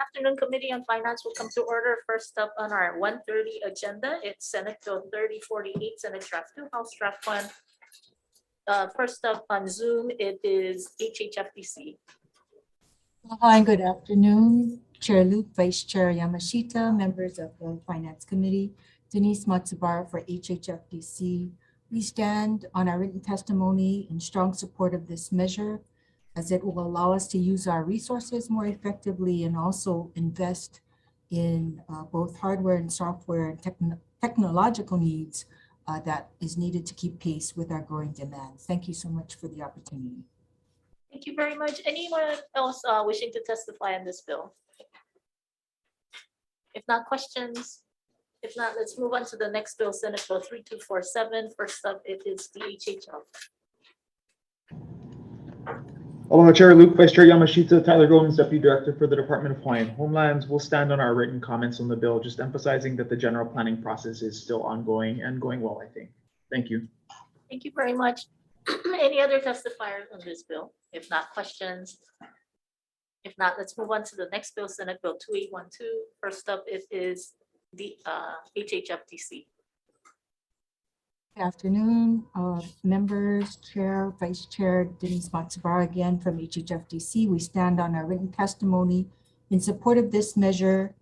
Afternoon Committee on Finance will come to order. First up on our 1:30 agenda, it's Senate Bill 3048, Senate Draft 2, House Draft 1. First up on Zoom, it is HHFDC. Hi, good afternoon. Chair Luke, Vice Chair Yamashita, members of the Finance Committee, Denise Matsubara for HHFDC. We stand on our written testimony in strong support of this measure, as it will allow us to use our resources more effectively and also invest in both hardware and software and technological needs that is needed to keep pace with our growing demands. Thank you so much for the opportunity. Thank you very much. Anyone else wishing to testify on this bill? If not, questions? If not, let's move on to the next bill, Senate Bill 3247. First up, it is the HHL. Aloha Chair Luke, Vice Chair Yamashita, Tyler Gomes, Deputy Director for the Department of Hawaiian Homelands. We'll stand on our written comments on the bill, just emphasizing that the general planning process is still ongoing and going well, I think. Thank you. Thank you very much. Any other testifiers on this bill? If not, questions? If not, let's move on to the next bill, Senate Bill 2812. First up, it is the HHFDC. Good afternoon, members, Chair, Vice Chair Denise Matsubara again from HHFDC. We stand on our written testimony in support of this measure.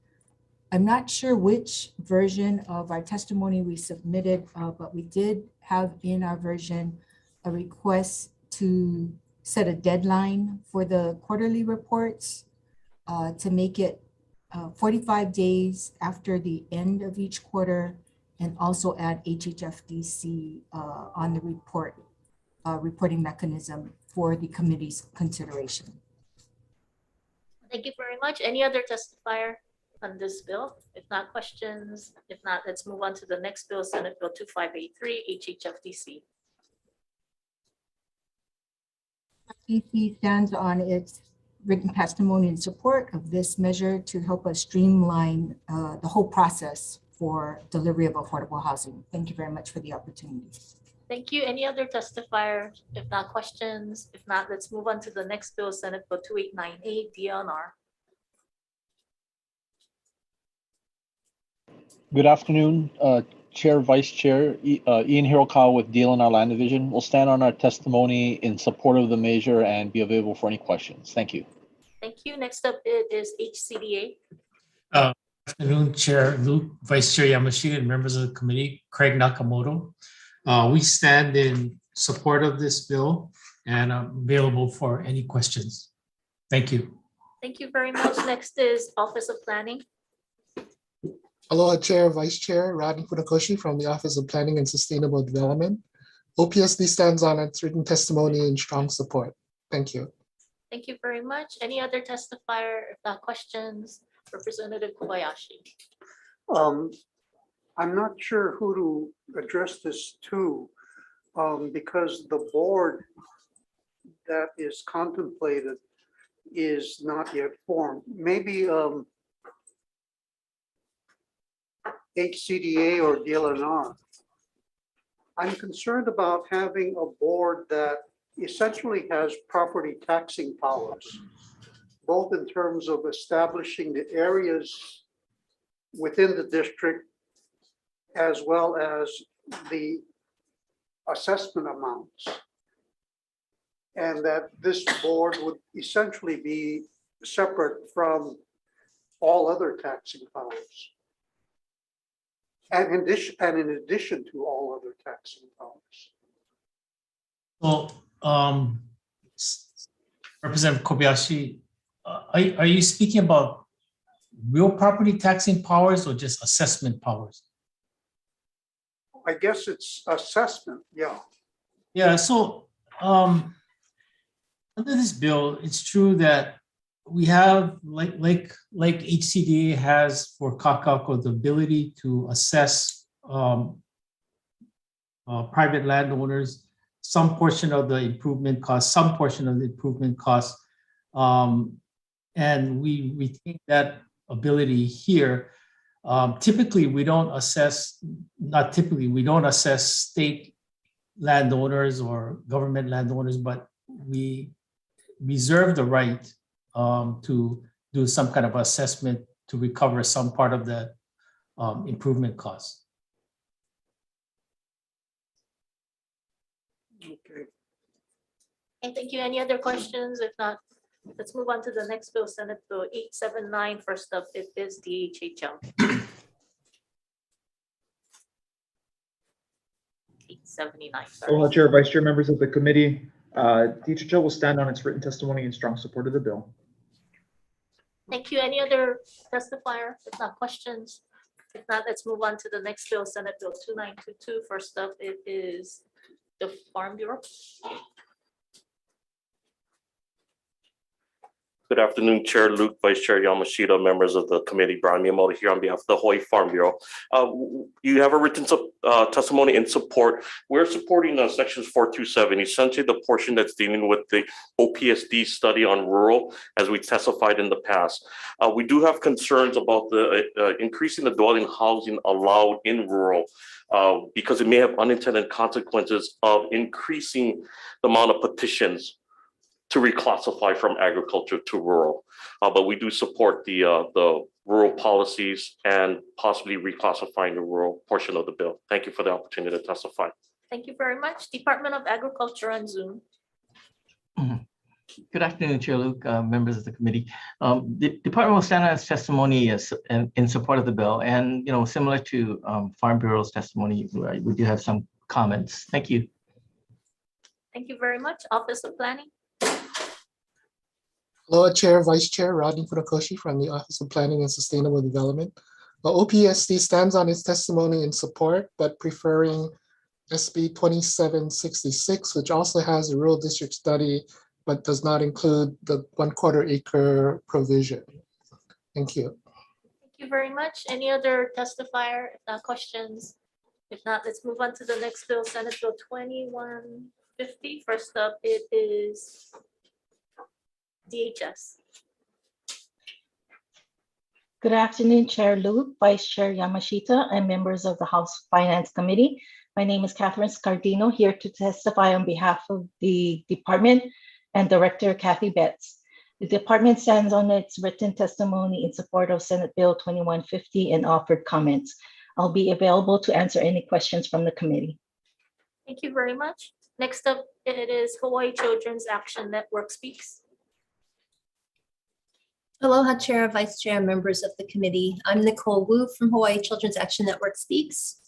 I'm not sure which version of our testimony we submitted, but we did have in our version a request to set a deadline for the quarterly reports to make it 45 days after the end of each quarter, and also add HHFDC on the reporting mechanism for the committee's consideration. Thank you very much. Any other testifier on this bill? If not, questions? If not, let's move on to the next bill, Senate Bill 2583, HHFDC. HST stands on its written testimony in support of this measure to help us streamline the whole process for delivery of affordable housing. Thank you very much for the opportunity. Thank you. Any other testifier? If not, questions? If not, let's move on to the next bill, Senate Bill 2898, DLNR. Good afternoon, Chair, Vice Chair, Ian Hirokawa with DLNR Land Division. We'll stand on our testimony in support of the measure and be available for any questions. Thank you. Thank you. Next up, it is HCDA. Afternoon, Chair Luke, Vice Chair Yamashita, and members of the committee, Craig Nakamoto. We stand in support of this bill and I'm available for any questions. Thank you. Thank you very much. Next is Office of Planning. Aloha Chair, Vice Chair, Radin Funakoshi from the Office of Planning and Sustainable Development. OPSD stands on its written testimony in strong support. Thank you. Thank you very much. Any other testifier? If not, questions? Representative Kobayashi. I'm not sure who to address this to because the board that is contemplated is not yet formed. Maybe HCDA or DLNR. I'm concerned about having a board that essentially has property taxing powers, both in terms of establishing the areas within the district as well as the assessment amounts. And that this board would essentially be separate from all other taxing powers. And in addition to all other taxing powers. So, Representative Kobayashi, are you speaking about real property taxing powers or just assessment powers? I guess it's assessment, yeah. Yeah, so under this bill, it's true that we have, like HCDA has for Kakako, the ability to assess private landowners some portion of the improvement cost, and we retain that ability here. Typically, we don't assess, we don't assess state landowners or government landowners, but we reserve the right to do some kind of assessment to recover some part of that improvement cost. Okay. And thank you. Any other questions? If not, let's move on to the next bill, Senate Bill 879. First up, it is the HHL. 879. sorry. Aloha Chair, Vice Chair, members of the committee. DHHL will stand on its written testimony in strong support of the bill. Thank you. Any other testifier? If not, questions? If not, let's move on to the next bill, Senate Bill 2922. First up, it is the Farm Bureau. Good afternoon, Chair Luke, Vice Chair Yamashita, members of the committee. Brian Miyamoto here on behalf of the Hawaii Farm Bureau. You have a written testimony in support. We're supporting sections 427, essentially the portion that's dealing with the OPSD study on rural, as we testified in the past. We do have concerns about the increasing the dwelling housing allowed in rural because it may have unintended consequences of increasing the amount of petitions to reclassify from agriculture to rural. But we do support the rural policies and possibly reclassifying the rural portion of the bill. Thank you for the opportunity to testify. Thank you very much. Department of Agriculture on Zoom. Good afternoon, Chair Luke, members of the committee. The department will stand on its testimony in support of the bill, and similar to Farm Bureau's testimony, we do have some comments. Thank you. Thank you very much. Office of Planning. Aloha Chair, Vice Chair, Rodney Funakoshi from the Office of Planning and Sustainable Development. OPSD stands on its testimony in support, but preferring SB 2766, which also has a rural district study, but does not include the 1/4 acre provision. Thank you. Thank you very much. Any other testifier? If not, questions? If not, let's move on to the next bill, Senate Bill 2150. First up, it is DHS. Good afternoon, Chair Luke, Vice Chair Yamashita, and members of the House Finance Committee. My name is Catherine Scardino, here to testify on behalf of the department and Director Kathy Betts. The department stands on its written testimony in support of Senate Bill 2150 and offered comments. I'll be available to answer any questions from the committee. Thank you very much. Next up, it is Hawaii Children's Action Network speaks. Aloha Chair, Vice Chair, members of the committee. I'm Nicole Wu from Hawaii Children's Action Network Speaks.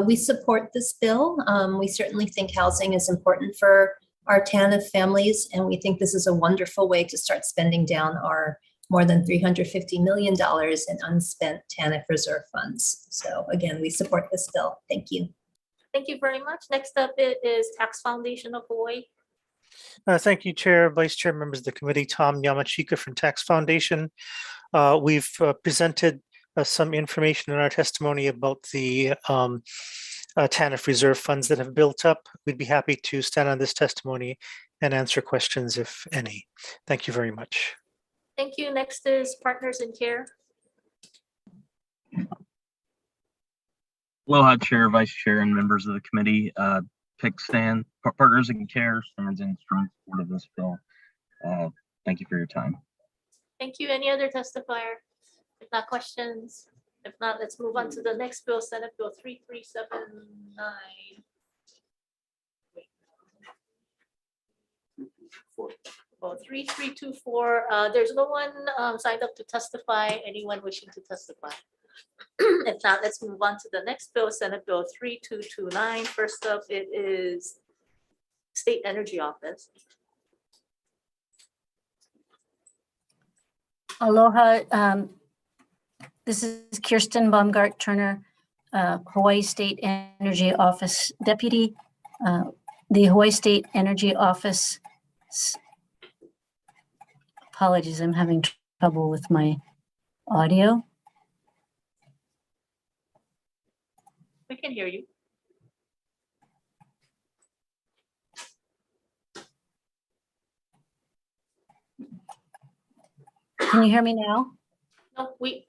We support this bill. We certainly think housing is important for our TANF families, and we think this is a wonderful way to start spending down our more than $350 million in unspent TANF reserve funds. So again, we support this bill. Thank you. Thank you very much. Next up, it is Tax Foundation of Hawaii. Thank you, Chair, Vice Chair, members of the committee. Tom Yamachika from Tax Foundation. We've presented some information in our testimony about the TANF reserve funds that have built up. We'd be happy to stand on this testimony and answer questions, if any. Thank you very much. Thank you. Next is Partners in Care. Aloha Chair, Vice Chair, and members of the committee. Partners in Care stands in strong support of this bill. Thank you for your time. Thank you. Any other testifier? If not, questions? If not, let's move on to the next bill, Senate Bill 3379. Well, 3324. There's no one signed up to testify. Anyone wishing to testify? If not, let's move on to the next bill, Senate Bill 3229. First up, it is State Energy Office. Aloha. This is Kirsten Baumgart Turner, Hawaii State Energy Office Deputy. The Hawaii State Energy Office, apologies, I'm having trouble with my audio. We can hear you. Can you hear me now? No, we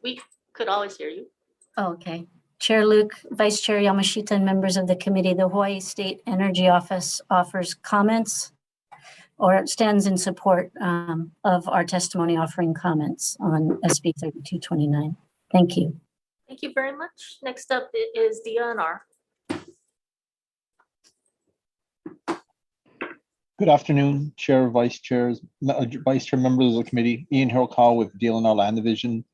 could always hear you. Oh, okay. Chair Luke, Vice Chair Yamashita, and members of the committee, the Hawaii State Energy Office offers comments. or stands in support of our testimony offering comments on SB 3229. Thank you. Thank you very much. Next up is DNR. Good afternoon, Chair, Vice Chairs, Vice Chair, members of the committee. Ian Hirokawa with DLNR Land Division.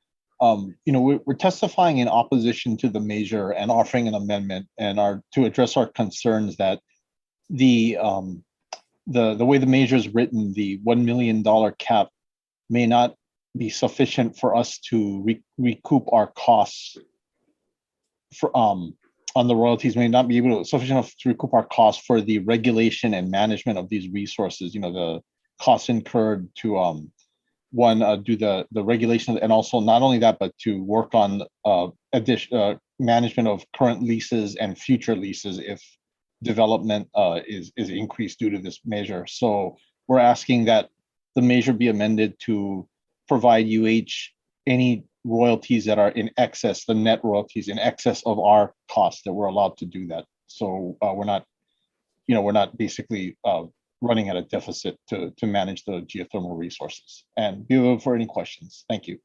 We're testifying in opposition to the measure and offering an amendment and to address our concerns that the way the measure is written, the $1 million cap may not be sufficient for us to recoup our costs for on the royalties, may not be able to sufficient enough to recoup our costs for the regulation and management of these resources. The costs incurred to do the regulation, and also not only that, but to work on management of current leases and future leases if development is increased due to this measure. So we're asking that the measure be amended to provide any royalties that are in excess, the net royalties in excess of our costs, that we're allowed to do that. So we're not basically running at a deficit to manage the geothermal resources. And be available for any questions. Thank you.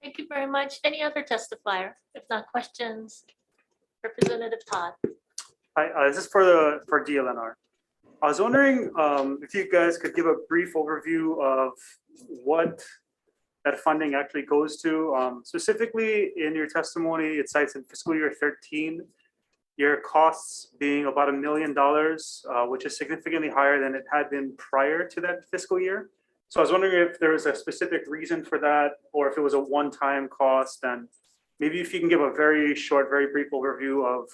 Thank you very much. Any other testifier? If not, questions? Representative Todd. Hi, this is for DLNR. I was wondering if you guys could give a brief overview of what that funding actually goes to. Specifically in your testimony, it cites in fiscal year 13, your costs being about $1 million, which is significantly higher than it had been prior to that fiscal year. So I was wondering if there was a specific reason for that, or if it was a one-time cost, and maybe if you can give a very short, very brief overview of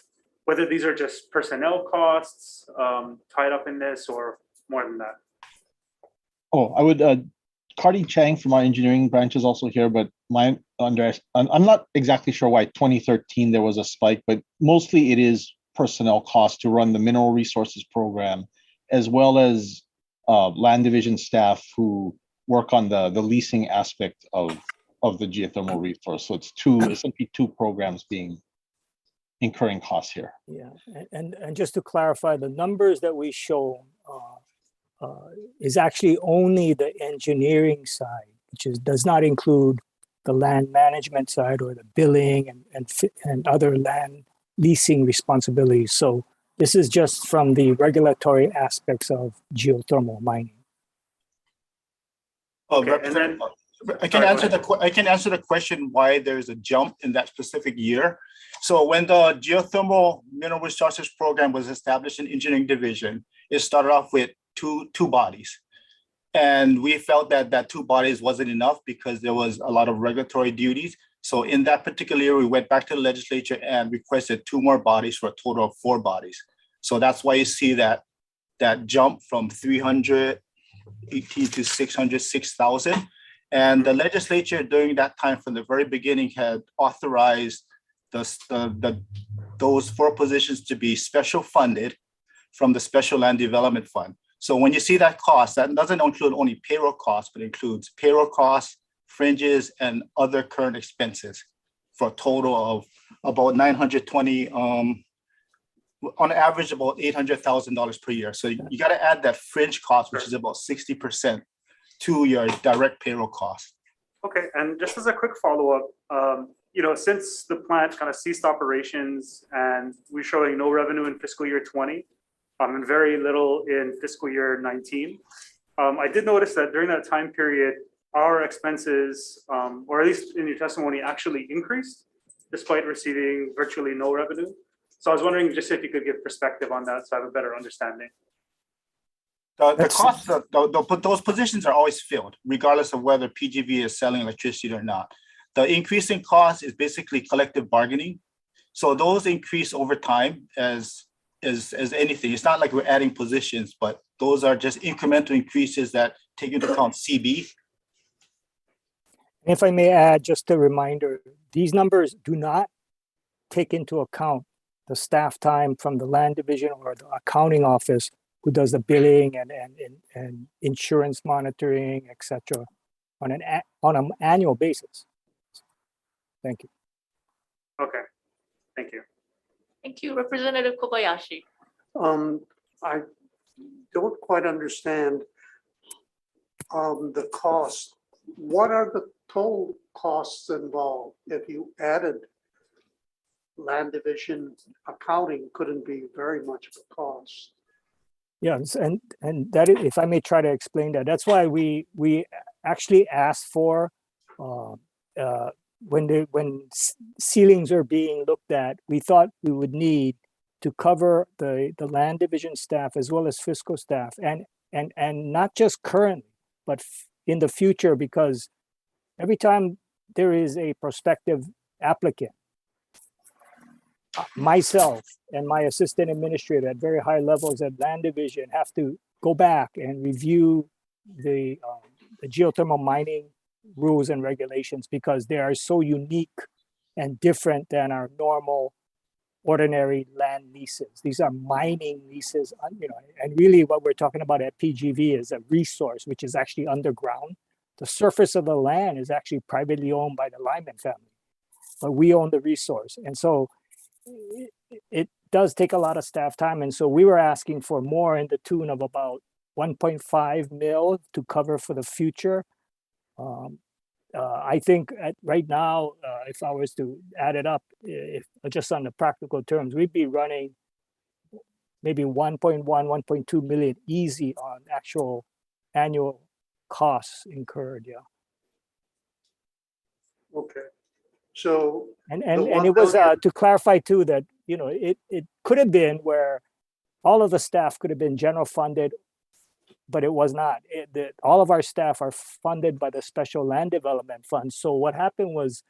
whether these are just personnel costs tied up in this or more than that. Oh, I would, Cardi Chang from our engineering branch is also here, but I'm not exactly sure why 2013 there was a spike, but mostly it is personnel costs to run the mineral resources program, as well as land division staff who work on the leasing aspect of the geothermal resource. So it's essentially two programs incurring costs here. Yeah, and just to clarify, the numbers that we show is actually only the engineering side, which does not include the land management side or the billing and other land leasing responsibilities. So this is just from the regulatory aspects of geothermal mining. Okay, and then I can answer the question why there's a jump in that specific year. So when the geothermal mineral resources program was established in engineering division, it started off with two bodies. And we felt that two bodies wasn't enough because there was a lot of regulatory duties. So in that particular year, we went back to the legislature and requested 2 more bodies for a total of 4 bodies. So that's why you see that jump from 318 to 606,000. And the legislature during that time, from the very beginning, had authorized those 4 positions to be special funded from the Special Land Development Fund. So when you see that cost, that doesn't include only payroll costs, but includes payroll costs, fringes, and other current expenses for a total of about 920, on average about $800,000 per year. So you got to add that fringe cost, which is about 60% to your direct payroll cost. Okay, and just as a quick follow-up, since the plant kind of ceased operations and we're showing no revenue in fiscal year 20, and very little in fiscal year 19, I did notice that during that time period, our expenses, or at least in your testimony, actually increased despite receiving virtually no revenue. So I was wondering just if you could give perspective on that so I have a better understanding. The costs, those positions are always filled, regardless of whether PGV is selling electricity or not. The increase in cost is basically collective bargaining. So those increase over time as anything. It's not like we're adding positions, but those are just incremental increases that take into account CB. If I may add, just a reminder, these numbers do not take into account the staff time from the land division or the accounting office who does the billing and insurance monitoring, etc., on an annual basis. Thank you. Okay, thank you. Thank you, Representative Kobayashi. I don't quite understand. the cost. What are the total costs involved? If you added land division, accounting couldn't be very much of a cost. Yes, and that is, if I may try to explain that, that's why we actually asked for when ceilings are being looked at, we thought we would need to cover the land division staff as well as fiscal staff, and not just currently, but in the future, because every time there is a prospective applicant, myself and my assistant administrator at very high levels at land division have to go back and review the geothermal mining rules and regulations, because they are so unique and different than our normal ordinary land leases. These are mining leases, and really what we're talking about at PGV is a resource which is actually underground. The surface of the land is actually privately owned by the Lyman family, but we own the resource. And so it does take a lot of staff time. And so we were asking for more in the tune of about 1.5 mil to cover for the future. I think right now, if I was to add it up, if just on the practical terms, we'd be running maybe 1.1, 1.2 million easy on actual annual costs incurred. Yeah. Okay. So and it was to clarify too that it could have been where all of the staff could have been general funded, but it was not. All of our staff are funded by the Special Land Development Fund. So what happened was,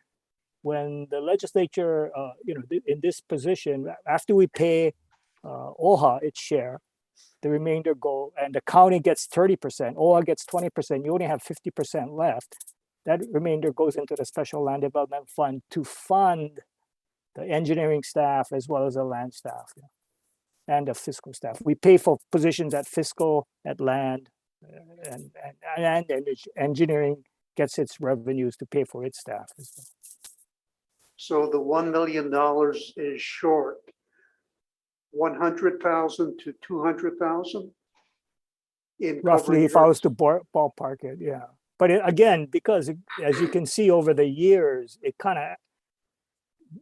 when the legislature, in this position, after we pay OHA its share, the remainder go, and the county gets 30%, OHA gets 20%, you only have 50% left. That remainder goes into the Special Land Development Fund to fund the engineering staff as well as the land staff, and the fiscal staff. We pay for positions at fiscal, at land, and engineering gets its revenues to pay for its staff as well. So the $1 million is short 100,000 to 200,000 in roughly, if I was to ballpark it, yeah. But again, because as you can see over the years, it kind of,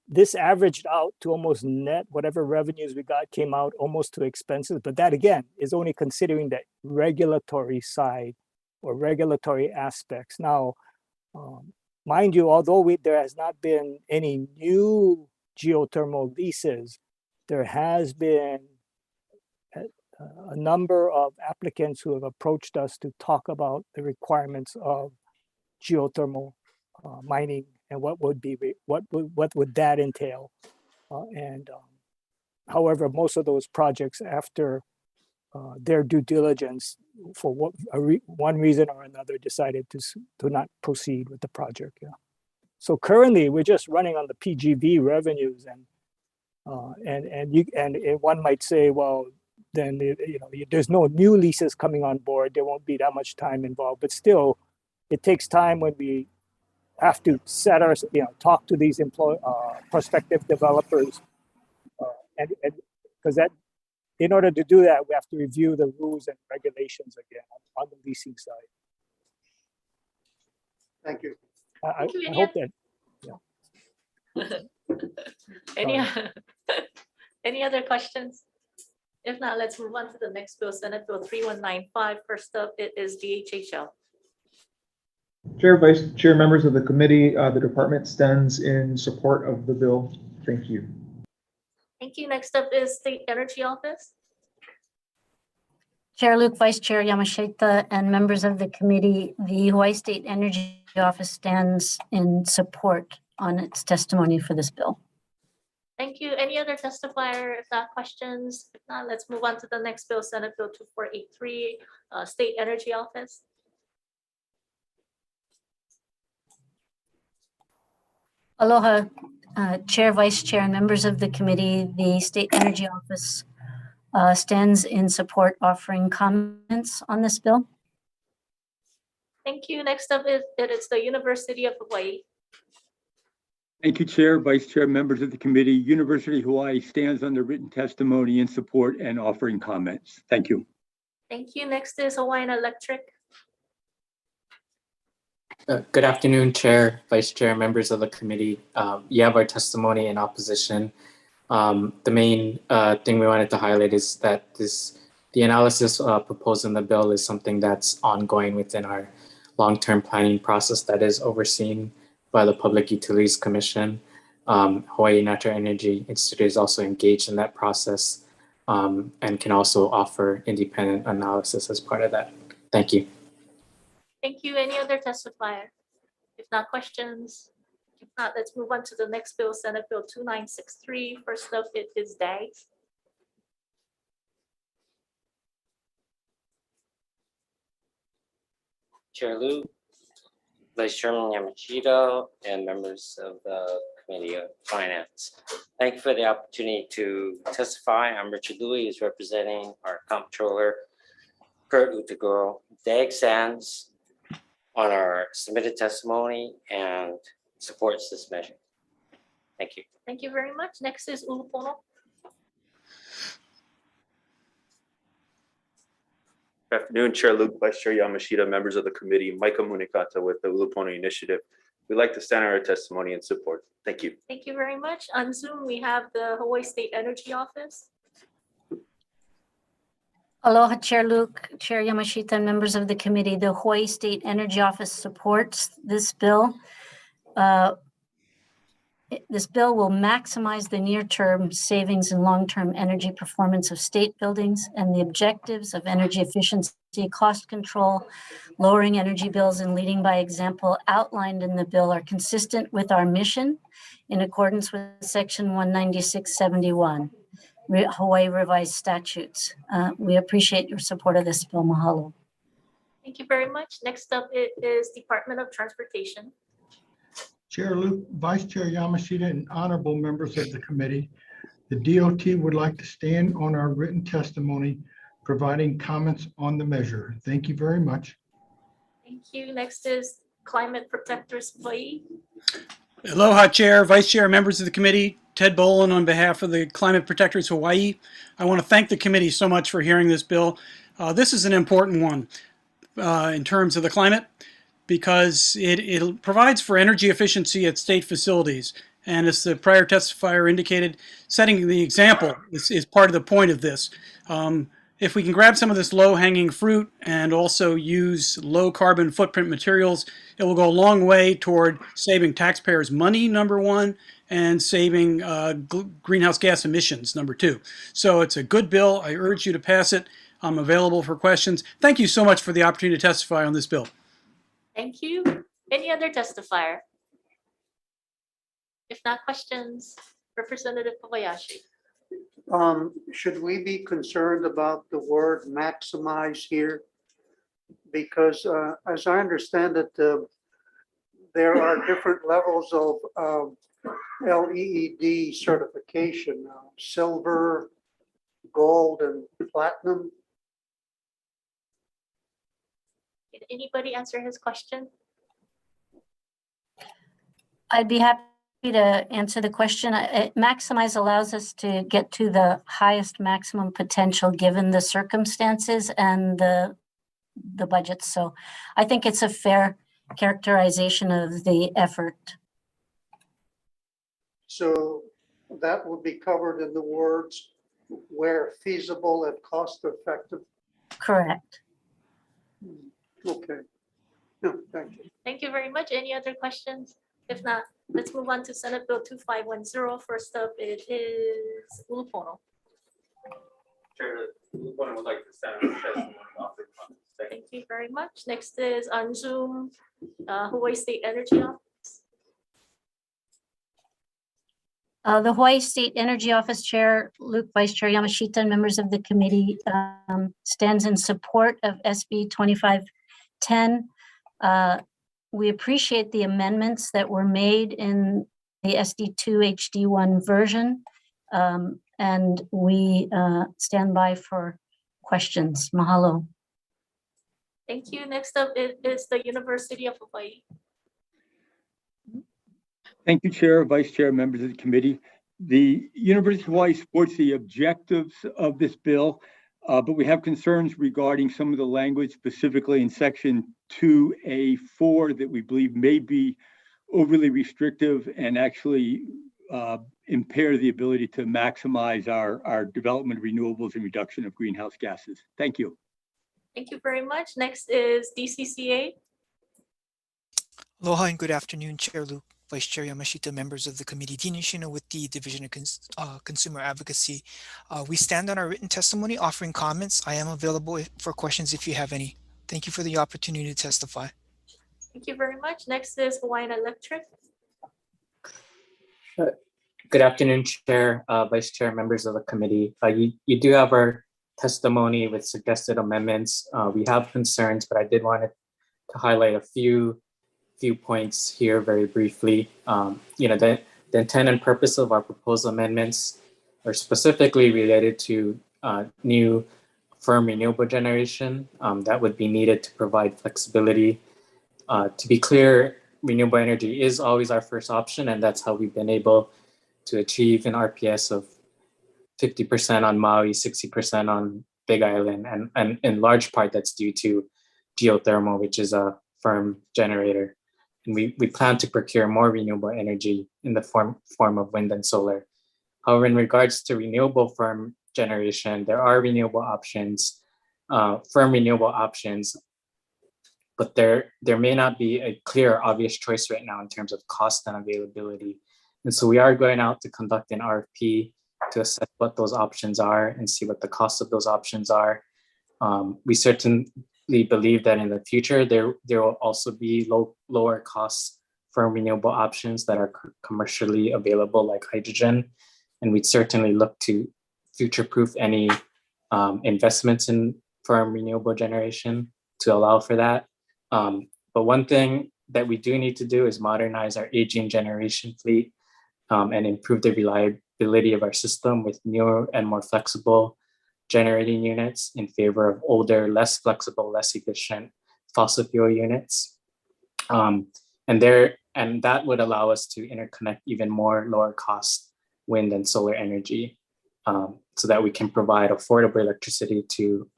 this averaged out to almost net, whatever revenues we got came out almost to expenses. But that again is only considering the regulatory side or regulatory aspects. Now, mind you, although there has not been any new geothermal leases, there has been a number of applicants who have approached us to talk about the requirements of geothermal mining and what would that entail. However, most of those projects, after their due diligence, for one reason or another, decided to not proceed with the project. Yeah. So currently, we're just running on the PGV revenues, and one might say, well, then there's no new leases coming on board. There won't be that much time involved, but still, it takes time when we have to talk to these prospective developers, and because that, in order to do that, we have to review the rules and regulations again on the leasing side. Thank you. I hope that. Yeah. Any other questions? If not, let's move on to the next bill, Senate Bill 3195. First up, it is the HHL. Chair, Vice Chair, members of the committee, the department stands in support of the bill. Thank you. Thank you. Next up is State Energy Office. Chair Luke, Vice Chair Yamashita, and members of the committee, the Hawaii State Energy Office stands in support on its testimony for this bill. Thank you. Any other testifier? If not, questions? If not, let's move on to the next bill, Senate Bill 2483, State Energy Office. Aloha, Chair, Vice Chair, and members of the committee. The State Energy Office stands in support, offering comments on this bill. Thank you. Next up is the University of Hawaii. Thank you, Chair, Vice Chair, members of the committee. University of Hawaii stands on the written testimony in support and offering comments. Thank you. Thank you. Next is Hawaiian Electric. Good afternoon, Chair, Vice Chair, members of the committee. You have our testimony in opposition. The main thing we wanted to highlight is that the analysis proposed in the bill is something that's ongoing within our long-term planning process that is overseen by the Public Utilities Commission. Hawaii Natural Energy Institute is also engaged in that process and can also offer independent analysis as part of that. Thank you. Thank you. Any other testifier? If not, questions? If not, let's move on to the next bill, Senate Bill 2963. First up, it is DAGS. Chair Lu, Vice Chairman Yamashita, and members of the Committee of Finance. Thank you for the opportunity to testify. I'm Richard Louis, is representing our Comptroller, Kurt Utagoro. DAG stands on our submitted testimony and supports this measure. Thank you. Thank you very much. Next is Ulupono. Good afternoon, Chair Luke, Vice Chair Yamashita, members of the committee, Micah Munikata with the Ulupono Initiative. We'd like to stand on our testimony and support. Thank you. Thank you very much. On Zoom, we have the Hawaii State Energy Office. Aloha, Chair Luke, Chair Yamashita, and members of the committee. The Hawaii State Energy Office supports this bill. This bill will maximize the near-term savings and long-term energy performance of state buildings, and the objectives of energy efficiency, cost control, lowering energy bills, and leading by example outlined in the bill are consistent with our mission in accordance with Section 196.71, Hawaii Revised Statutes. We appreciate your support of this bill. Mahalo. Thank you very much. Next up, it is Department of Transportation. Chair Luke, Vice Chair Yamashita, and honorable members of the committee, the DOT would like to stand on our written testimony, providing comments on the measure. Thank you very much. Thank you. Next is Climate Protectors Hawaii. Aloha, Chair, Vice Chair, members of the committee. Ted Boland on behalf of the Climate Protectors Hawaii. I want to thank the committee so much for hearing this bill. This is an important one in terms of the climate, because it provides for energy efficiency at state facilities. And as the prior testifier indicated, setting the example is part of the point of this. If we can grab some of this low-hanging fruit and also use low carbon footprint materials, it will go a long way toward saving taxpayers money, number one, and saving greenhouse gas emissions, number two. So it's a good bill. I urge you to pass it. I'm available for questions. Thank you so much for the opportunity to testify on this bill. Thank you. Any other testifier? If not, questions, Representative Kobayashi. Should we be concerned about the word maximize here? Because as I understand it, there are different levels of LEED certification, silver, gold, and platinum. Did anybody answer his question? I'd be happy to answer the question. Maximize allows us to get to the highest maximum potential given the circumstances and the budget. So I think it's a fair characterization of the effort. So that would be covered in the words where feasible and cost effective. Correct. Okay. No, thank you. Thank you very much. Any other questions? If not, let's move on to Senate Bill 2510. First up, it is Ulupono. Chair, Ulupono would like to stand on the testimony of the comments. Thank you very much. Next is on Zoom, Hawaii State Energy Office. The Hawaii State Energy Office Chair, Luke, Vice Chair Yamashita, and members of the committee stands in support of SB 2510. We appreciate the amendments that were made in the SD2 HD1 version, and we stand by for questions. Mahalo. Thank you. Next up is the University of Hawaii. Thank you, Chair, Vice Chair, members of the committee. The University of Hawaii supports the objectives of this bill. But we have concerns regarding some of the language, specifically in section 2A4, that we believe may be overly restrictive and actually impair the ability to maximize our development of renewables and reduction of greenhouse gases. Thank you. Thank you very much. Next is DCCA. Aloha and good afternoon, Chair Luke, Vice Chair Yamashita, members of the committee. Dean Ishino with the Division of Consumer Advocacy. We stand on our written testimony offering comments. I am available for questions if you have any. Thank you for the opportunity to testify. Thank you very much. Next is Hawaiian Electric. Good afternoon, Chair, Vice Chair, members of the committee. You do have our testimony with suggested amendments. We have concerns, but I did want to highlight a few points here very briefly. The intent and purpose of our proposed amendments are specifically related to new firm renewable generation that would be needed to provide flexibility. To be clear, renewable energy is always our first option, and that's how we've been able to achieve an RPS of 50% on Maui, 60% on Big Island, and in large part that's due to geothermal, which is a firm generator. And we plan to procure more renewable energy in the form of wind and solar. However, in regards to renewable firm generation, there are renewable options, firm renewable options, but there may not be a clear, obvious choice right now in terms of cost and availability. And so we are going out to conduct an RFP to assess what those options are and see what the cost of those options are. We certainly believe that in the future, there will also be lower costs for renewable options that are commercially available, like hydrogen. And we'd certainly look to future-proof any investments in firm renewable generation to allow for that. But one thing that we do need to do is modernize our aging generation fleet and improve the reliability of our system with newer and more flexible generating units in favor of older, less flexible, less efficient fossil fuel units. And that would allow us to interconnect even more lower cost wind and solar energy so that we can provide affordable electricity to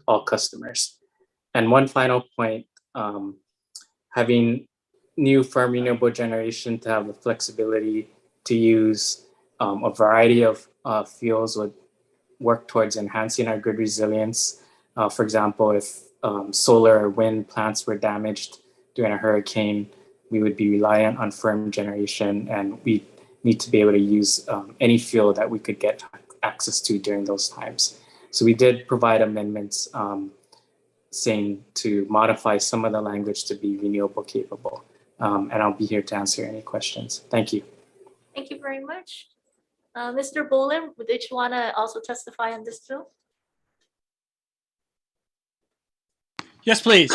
all customers. And one final point, having new firm renewable generation to have the flexibility to use a variety of fuels would work towards enhancing our grid resilience. For example, if solar or wind plants were damaged during a hurricane, we would be reliant on firm generation, and we need to be able to use any fuel that we could get access to during those times. So we did provide amendments saying to modify some of the language to be renewable capable. And I'll be here to answer any questions. Thank you. Thank you very much. Mr. Bolin, did you want to also testify on this bill? Yes, please.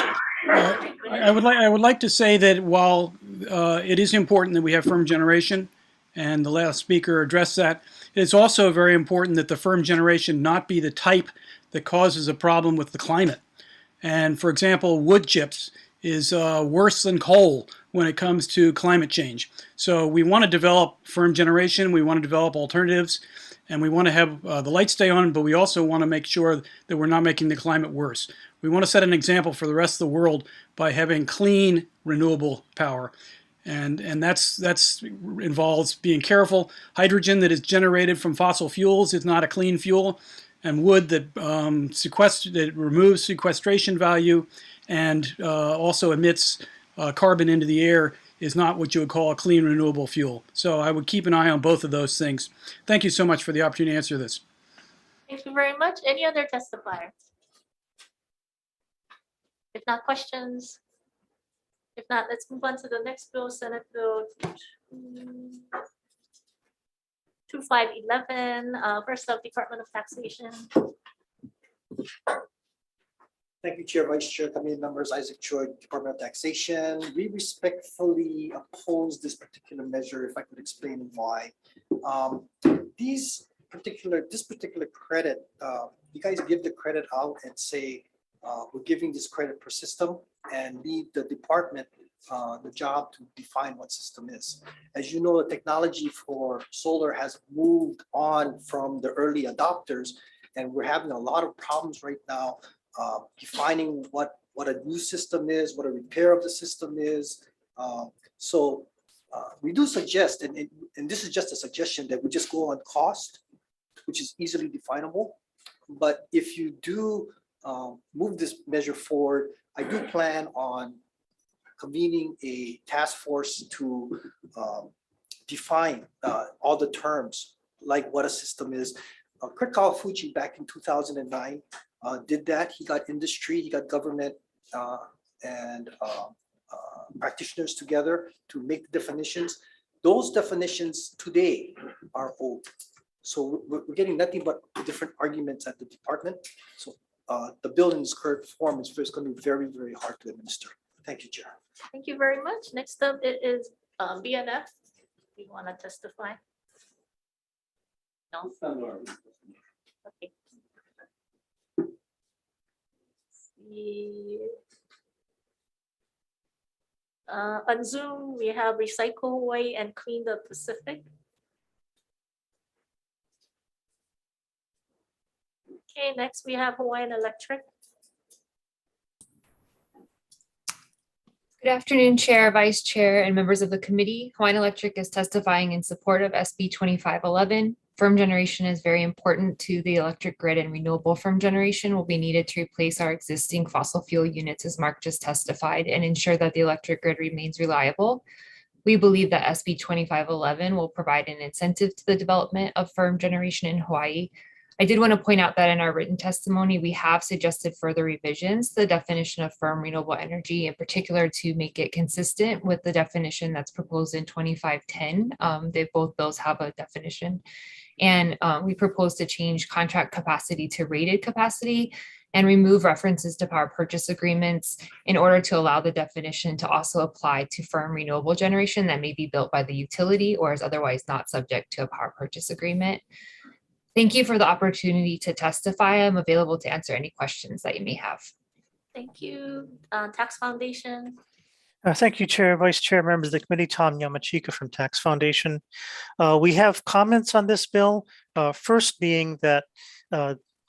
I would like to say that while it is important that we have firm generation, and the last speaker addressed that, it's also very important that the firm generation not be the type that causes a problem with the climate. And for example, wood chips is worse than coal when it comes to climate change. So we want to develop firm generation, we want to develop alternatives, and we want to have the lights stay on, but we also want to make sure that we're not making the climate worse. We want to set an example for the rest of the world by having clean, renewable power. And that involves being careful. Hydrogen that is generated from fossil fuels is not a clean fuel, and wood that removes sequestration value and also emits carbon into the air is not what you would call a clean renewable fuel. So I would keep an eye on both of those things. Thank you so much for the opportunity to answer this. Thank you very much. Any other testifiers? If not, questions? If not, let's move on to the next bill, Senate Bill 2511. First up, Department of Taxation. Thank you, Chair, Vice Chair, committee members, Isaac Choi, Department of Taxation. We respectfully oppose this particular measure, if I could explain why. This particular credit, you guys give the credit out and say, we're giving this credit per system, and leave the department the job to define what system is. As you know, the technology for solar has moved on from the early adopters, And we're having a lot of problems right now defining what a new system is, what a repair of the system is. So we do suggest, and this is just a suggestion, that we just go on cost, which is easily definable. But if you do move this measure forward, I do plan on convening a task force to define all the terms, like what a system is. Kurt Kawafuchi back in 2009 did that. He got industry, he got government and practitioners together to make the definitions. Those definitions today are old. So we're getting nothing but different arguments at the department. So the bill in its current form is going to be very, very hard to administer. Thank you, Chair. Thank you very much. Next up it is BNF. You want to testify? No? Okay. On Zoom, we have Recycle Hawaii and Clean the Pacific. Okay, next we have Hawaiian Electric. Good afternoon, Chair, Vice Chair, and members of the committee. Hawaiian Electric is testifying in support of SB 2511. Firm generation is very important to the electric grid, and renewable firm generation will be needed to replace our existing fossil fuel units, as Mark just testified, and ensure that the electric grid remains reliable. We believe that SB 2511 will provide an incentive to the development of firm generation in Hawaii. I did want to point out that in our written testimony, we have suggested further revisions to the definition of firm renewable energy, in particular to make it consistent with the definition that's proposed in 2510. Both bills have a definition. And we propose to change contract capacity to rated capacity and remove references to power purchase agreements in order to allow the definition to also apply to firm renewable generation that may be built by the utility or is otherwise not subject to a power purchase agreement. Thank you for the opportunity to testify. I'm available to answer any questions that you may have. Thank you. Tax Foundation. Thank you, Chair, Vice Chair, members of the committee. Tom Yamachika from Tax Foundation. We have comments on this bill. First being that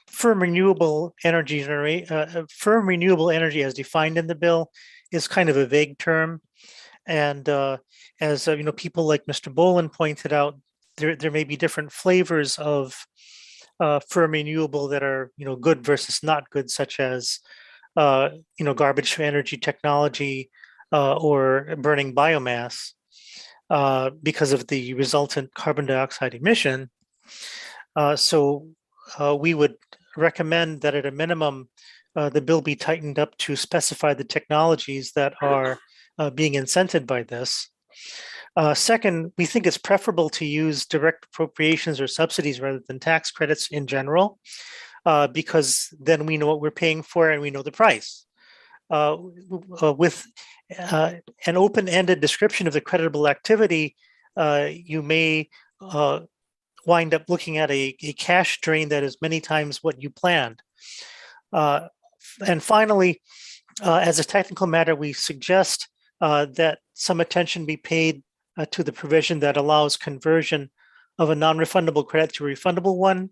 firm renewable energy as defined in the bill is kind of a vague term. And as you know, people like Mr. Boland pointed out, there may be different flavors of firm renewable that are good versus not good, such as garbage to energy technology or burning biomass because of the resultant carbon dioxide emission. So we would recommend that at a minimum, the bill be tightened up to specify the technologies that are being incented by this. Second, we think it's preferable to use direct appropriations or subsidies rather than tax credits in general, because then we know what we're paying for and we know the price. With an open-ended description of the creditable activity, you may wind up looking at a cash drain that is many times what you planned. And finally, as a technical matter, we suggest that some attention be paid to the provision that allows conversion of a non-refundable credit to a refundable one.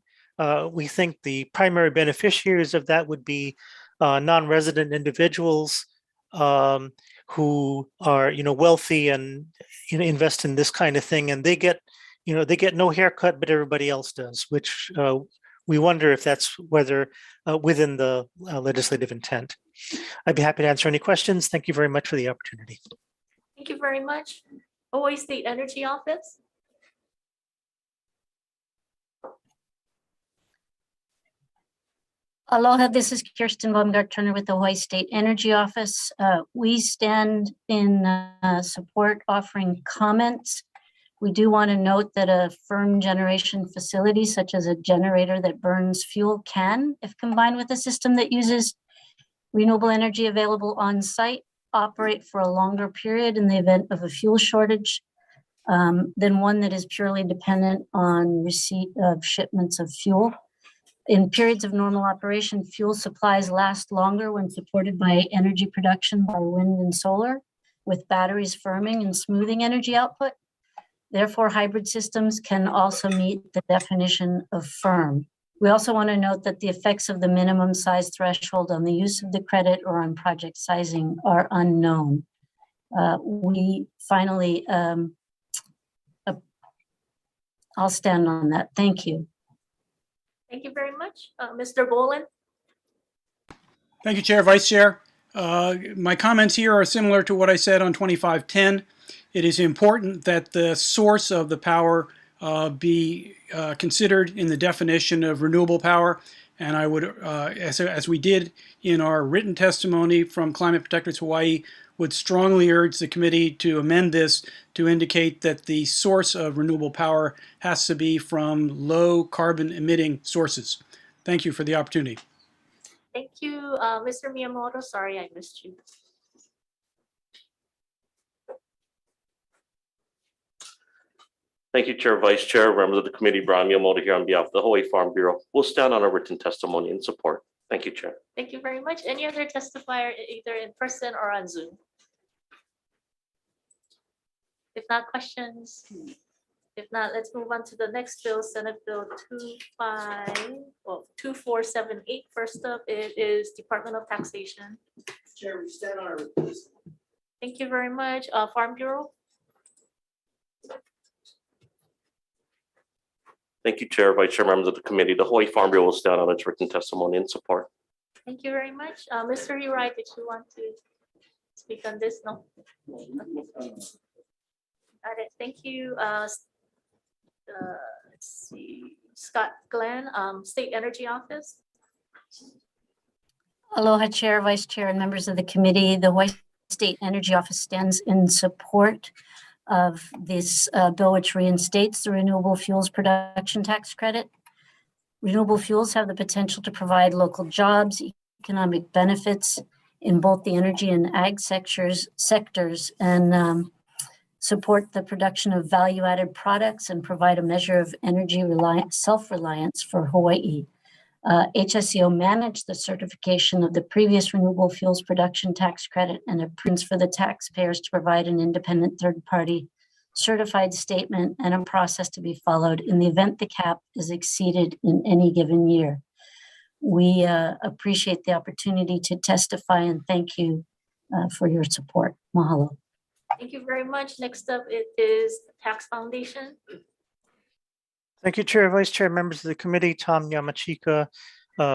We think the primary beneficiaries of that would be non-resident individuals who are wealthy and invest in this kind of thing, and they get no haircut, but everybody else does, which we wonder if that's whether within the legislative intent. I'd be happy to answer any questions. Thank you very much for the opportunity. Thank you very much. Hawaii State Energy Office. Aloha, this is Kirsten Baumgart-Turner with the Hawaii State Energy Office. We stand in support offering comments. We do want to note that a firm generation facility, such as a generator that burns fuel, can, if combined with a system that uses renewable energy available on site, operate for a longer period in the event of a fuel shortage than one that is purely dependent on receipt of shipments of fuel. In periods of normal operation, fuel supplies last longer when supported by energy production by wind and solar, with batteries firming and smoothing energy output. Therefore, hybrid systems can also meet the definition of firm. We also want to note that the effects of the minimum size threshold on the use of the credit or on project sizing are unknown. We finally, I'll stand on that. Thank you. Thank you very much. Mr. Boland? Thank you, Chair, Vice Chair. My comments here are similar to what I said on 2510. It is important that the source of the power be considered in the definition of renewable power. And I would, as we did in our written testimony from Climate Protectors Hawaii, would strongly urge the committee to amend this to indicate that the source of renewable power has to be from low carbon emitting sources. Thank you for the opportunity. Thank you, Mr. Miyamoto. Sorry, I missed you. Thank you, Chair, Vice Chair, members of the committee. Brian Miyamoto here on behalf of the Hawaii Farm Bureau. We'll stand on our written testimony in support. Thank you, Chair. Thank you very much. Any other testifier, either in person or on Zoom? If not, questions? If not, let's move on to the next bill, Senate Bill 2478. First up, it is Department of Taxation. Chair, we stand on our. Thank you very much. Farm Bureau? Thank you, Chair, Vice Chair, members of the committee. The Hawaii Farm Bureau will stand on its written testimony in support. Thank you very much. Mr. Hirai, did you want to speak on this? No? Got it. Thank you. Let's see, Scott Glenn, State Energy Office. Aloha, Chair, Vice Chair, and members of the committee. The Hawaii State Energy Office stands in support of this bill, which reinstates the renewable fuels production tax credit. Renewable fuels have the potential to provide local jobs, economic benefits in both the energy and ag sectors, and support the production of value-added products and provide a measure of energy self-reliance for Hawaii. HSEO managed the certification of the previous renewable fuels production tax credit and approves for the taxpayers to provide an independent third-party certified statement and a process to be followed in the event the cap is exceeded in any given year. We appreciate the opportunity to testify and thank you for your support. Mahalo. Thank you very much. Next up, it is the Tax Foundation. Thank you, Chair, Vice Chair, members of the committee. Tom Yamachika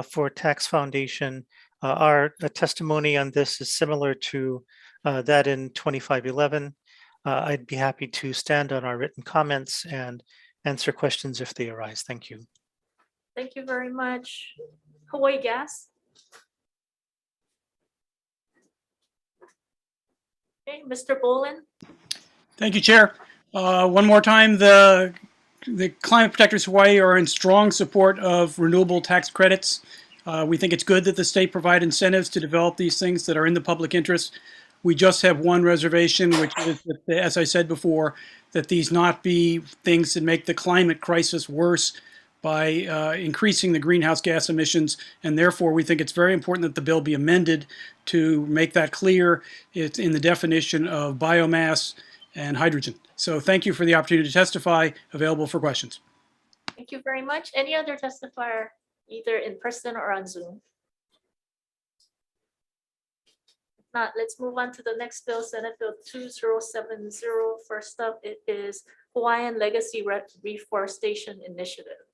for Tax Foundation. Our testimony on this is similar to that in 2511. I'd be happy to stand on our written comments and answer questions if they arise. Thank you. Thank you very much. Hawaii Gas. Okay, Mr. Boland. Thank you, Chair. One more time, the Climate Protectors Hawaii are in strong support of renewable tax credits. We think it's good that the state provide incentives to develop these things that are in the public interest. We just have one reservation, which is, that, as I said before, that these not be things that make the climate crisis worse by increasing the greenhouse gas emissions, and therefore we think it's very important that the bill be amended to make that clear. It's in the definition of biomass and hydrogen. So thank you for the opportunity to testify. Available for questions. Thank you very much. Any other testifier, either in person or on Zoom? If not, let's move on to the next bill, Senate Bill 2070. First up, it is Hawaiian Legacy Reforestation Initiative.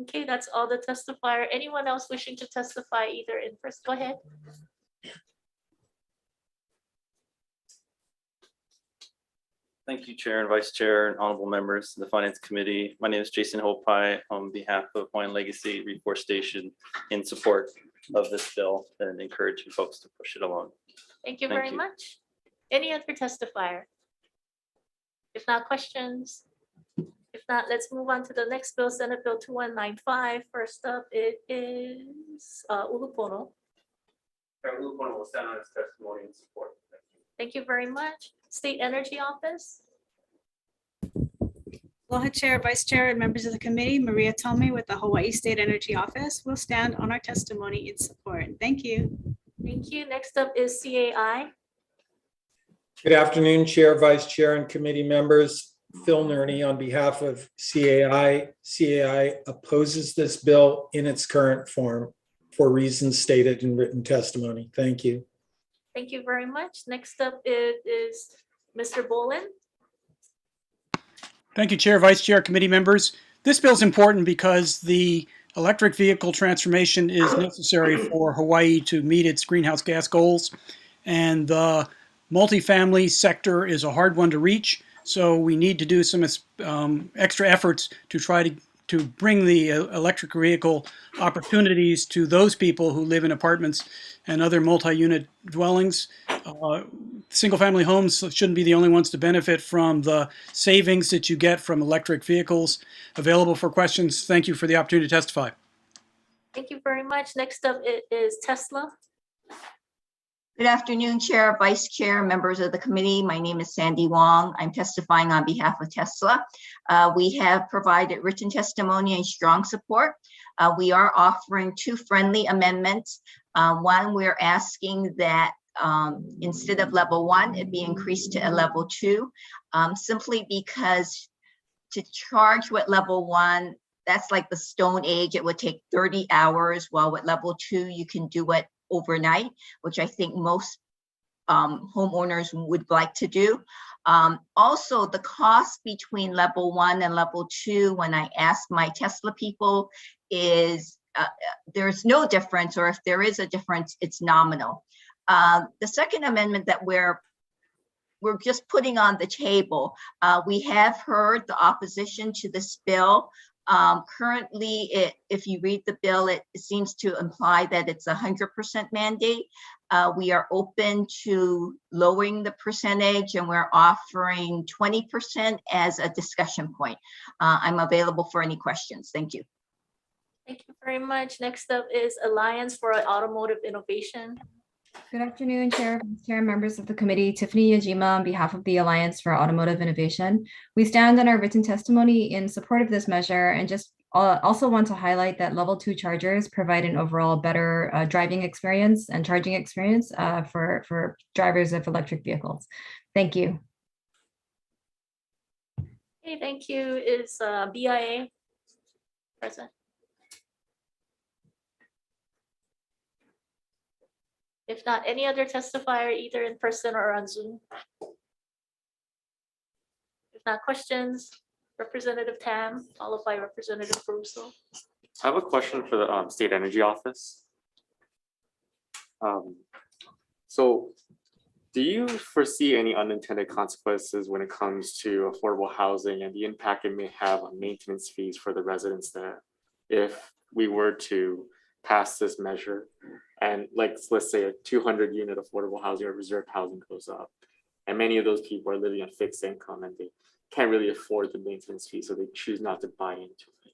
Okay, that's all the testifier. Anyone else wishing to testify either in person? Go ahead. Thank you, Chair and Vice Chair and honorable members of the Finance Committee. My name is Jason Hopai on behalf of Hawaiian Legacy Reforestation in support of this bill and encouraging folks to push it along. Thank you very much. Any other testifier? If not, questions? If not, let's move on to the next bill, Senate Bill 2195. First up, it is Ulupono. Ulupono will stand on its testimony in support. Thank you very much. State Energy Office. Aloha, Chair, Vice Chair, and members of the committee. Maria Tomei with the Hawaii State Energy Office will stand on our testimony in support. Thank you. Thank you. Next up is CAI. Good afternoon, Chair, Vice Chair, and committee members. Phil Nerney on behalf of CAI. CAI opposes this bill in its current form for reasons stated in written testimony. Thank you. Thank you very much. Next up is Mr. Bolin. Thank you, Chair, Vice Chair, committee members. This bill is important because the electric vehicle transformation is necessary for Hawaii to meet its greenhouse gas goals. And the multifamily sector is a hard one to reach. So we need to do some extra efforts to try to bring the electric vehicle opportunities to those people who live in apartments and other multi-unit dwellings. Single-family homes shouldn't be the only ones to benefit from the savings that you get from electric vehicles. Available for questions. Thank you for the opportunity to testify. Thank you very much. Next up is Tesla. Good afternoon, Chair, Vice Chair, members of the committee. My name is Sandy Wong. I'm testifying on behalf of Tesla. We have provided written testimony and strong support. We are offering two friendly amendments. One, we're asking that instead of level 1, it be increased to a level 2, simply because to charge with level 1, that's like the Stone Age. It would take 30 hours, while with level 2, you can do it overnight, which I think most homeowners would like to do. Also, the cost between level 1 and level 2, when I ask my Tesla people, is there's no difference, or if there is a difference, it's nominal. The second amendment that we're just putting on the table, we have heard the opposition to this bill. Currently, if you read the bill, it seems to imply that it's 100% mandate. We are open to lowering the percentage, and we're offering 20% as a discussion point. I'm available for any questions. Thank you. Thank you very much. Next up is Alliance for Automotive Innovation. Good afternoon, Chair, Vice Chair, members of the committee. Tiffany Yajima on behalf of the Alliance for Automotive Innovation. We stand on our written testimony in support of this measure, and just also want to highlight that level 2 chargers provide an overall better driving experience and charging experience for drivers of electric vehicles. Thank you. Okay, thank you. Is BIA present? If not, any other testifier, either in person or on Zoom? If not, questions, Representative Tam, followed by Representative Caruso. I have a question for the State Energy Office. So do you foresee any unintended consequences when it comes to affordable housing and the impact it may have on maintenance fees for the residents there if we were to pass this measure? And let's say a 200 unit affordable housing or reserved housing goes up, and many of those people are living on fixed income and they can't really afford the maintenance fee, so they choose not to buy into it.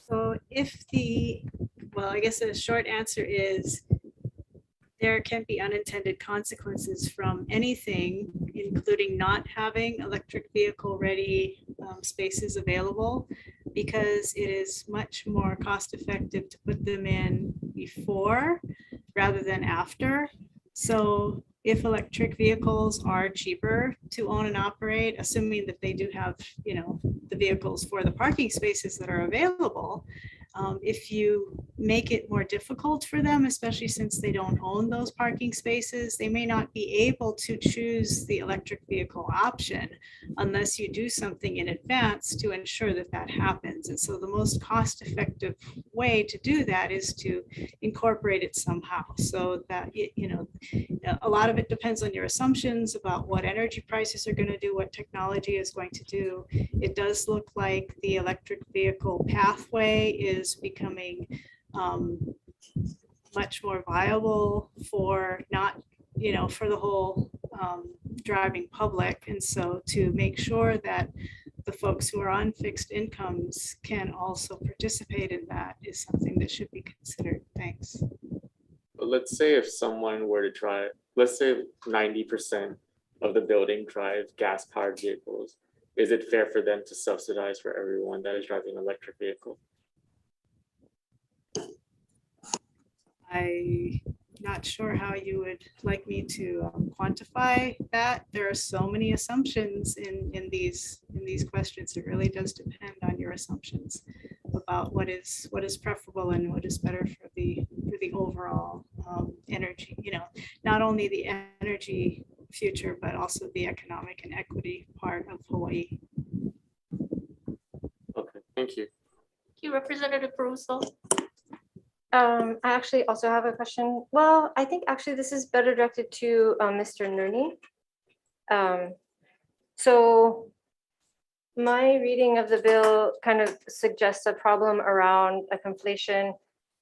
So I guess the short answer is there can be unintended consequences from anything, including not having electric vehicle ready spaces available, because it is much more cost effective to put them in before rather than after. So if electric vehicles are cheaper to own and operate, assuming that they do have, the vehicles for the parking spaces that are available, if you make it more difficult for them, especially since they don't own those parking spaces, they may not be able to choose the electric vehicle option unless you do something in advance to ensure that that happens. And so the most cost-effective way to do that is to incorporate it somehow, so that a lot of it depends on your assumptions about what energy prices are going to do, what technology is going to do. It does look like the electric vehicle pathway is becoming much more viable for for the whole driving public. And so to make sure that the folks who are on fixed incomes can also participate in that is something that should be considered. Thanks. But let's say if someone were to drive, let's say 90% of the building drive gas powered vehicles, is it fair for them to subsidize for everyone that is driving an electric vehicle? I not sure how you would like me to quantify that. There are so many assumptions in these questions. It really does depend on your assumptions about what is preferable and what is better for the overall energy. You know, not only the energy future, but also the economic and equity part of Hawaii. Okay, thank you. Thank you, Representative Caruso. I actually also have a question. Well, I think actually this is better directed to Mr. Nerney. So my reading of the bill kind of suggests a problem around a conflation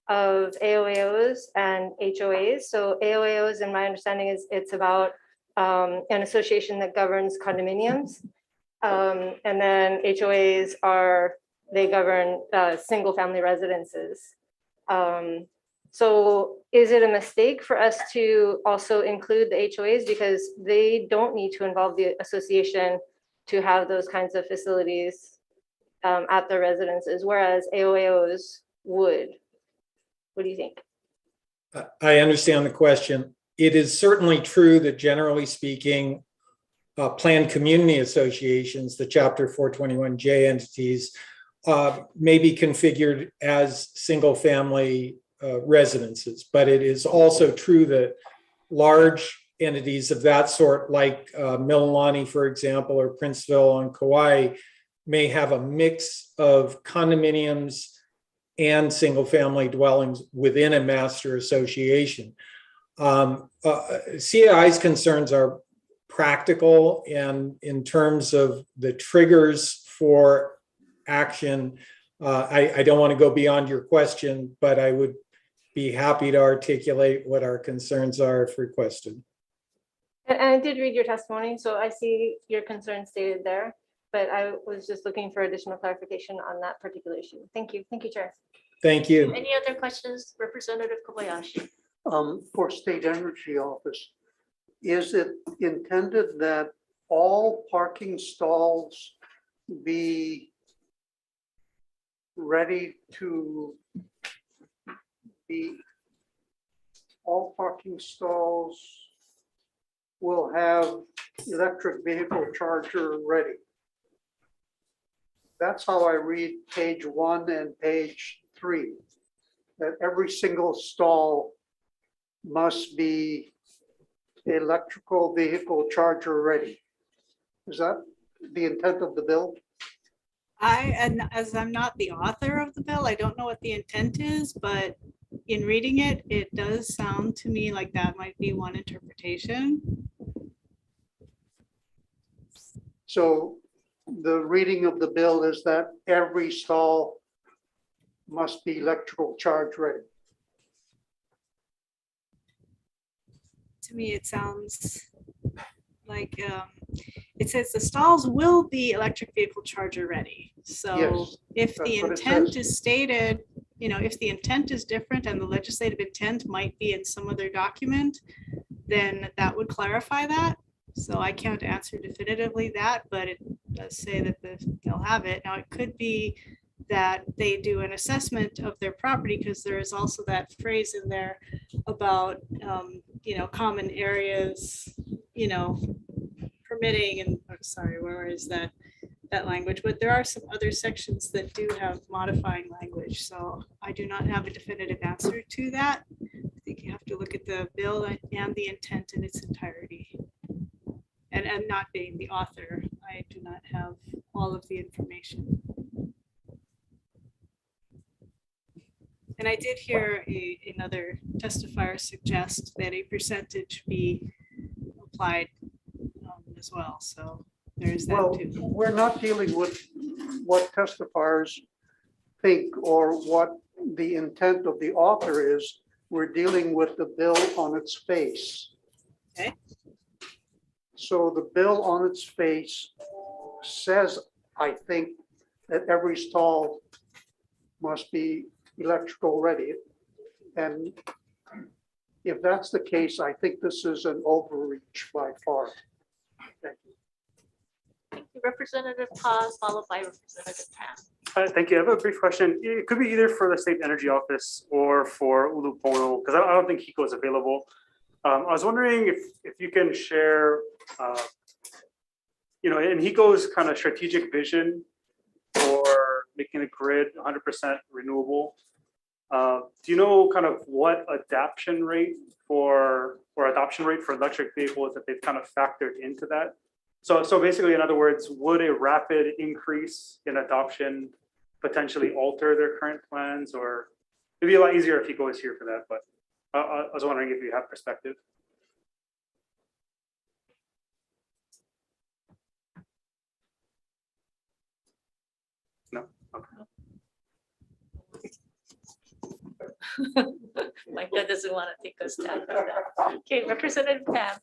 of AOAOs and HOAs. So AOAOs, in my understanding, is it's about an association that governs condominiums. And then HOAs they govern single family residences. So is it a mistake for us to also include the HOAs because they don't need to involve the association to have those kinds of facilities at their residences, whereas AOAOs would? What do you think? I understand the question. It is certainly true that generally speaking, planned community associations, the Chapter 421J entities, may be configured as single family residences, but it is also true that large entities of that sort, like Mililani, for example, or Princeville on Kauai, may have a mix of condominiums and single family dwellings within a master association. CAI's concerns are practical, and in terms of the triggers for action, I don't want to go beyond your question, but I would be happy to articulate what our concerns are if requested. And I did read your testimony, so I see your concerns stated there, but I was just looking for additional clarification on that particular issue. Thank you. Thank you, Chair. Thank you. Any other questions, Representative Kobayashi? For State Energy Office, is it intended that all parking stalls be ready to be, all parking stalls will have electric vehicle charger ready? That's how I read page 1 and page 3, that every single stall must be electrical vehicle charger ready. Is that the intent of the bill? And as I'm not the author of the bill, I don't know what the intent is, but in reading it, it does sound to me like that might be one interpretation. So the reading of the bill is that every stall must be electrical charge ready. To me, it sounds like it says the stalls will be electric vehicle charger ready. So Yes, if the that's what it intent says. is stated, you know, if the intent is different and the legislative intent might be in some other document, then that would clarify that. So I can't answer definitively that, but it does say that they'll have it. Now, it could be that they do an assessment of their property, because there is also that phrase in there about, you know, common areas, you know, permitting and, oh, sorry, where is that language? But there are some other sections that do have modifying language. So I do not have a definitive answer to that. I think you have to look at the bill and the intent in its entirety. And not being the author, I do not have all of the information. And I did hear another testifier suggest that a percentage be applied as well. So there's that Well, too. we're not dealing with what testifiers think or what the intent of the author is. We're dealing with the bill on its face. Okay. So the bill on its face says, I think, that every stall must be electrical ready. And if that's the case, I think this is an overreach by far. Thank you. Thank you, Representative Paz, followed by Representative Tan. Thank you. I have a brief question. It could be either for the State Energy Office or for Ulupono, because I don't think HECO is available. I was wondering if you can share, in HECO's kind of strategic vision for making the grid 100% renewable. Do you know kind of what adoption rate for electric vehicles that they've kind of factored into that? So basically, in other words, would a rapid increase in adoption potentially alter their current plans, or it'd be a lot easier if HECO was here for that, but I was wondering if you have perspective. No? Okay. Micah doesn't want to take a stab at that. Okay, Representative Tam.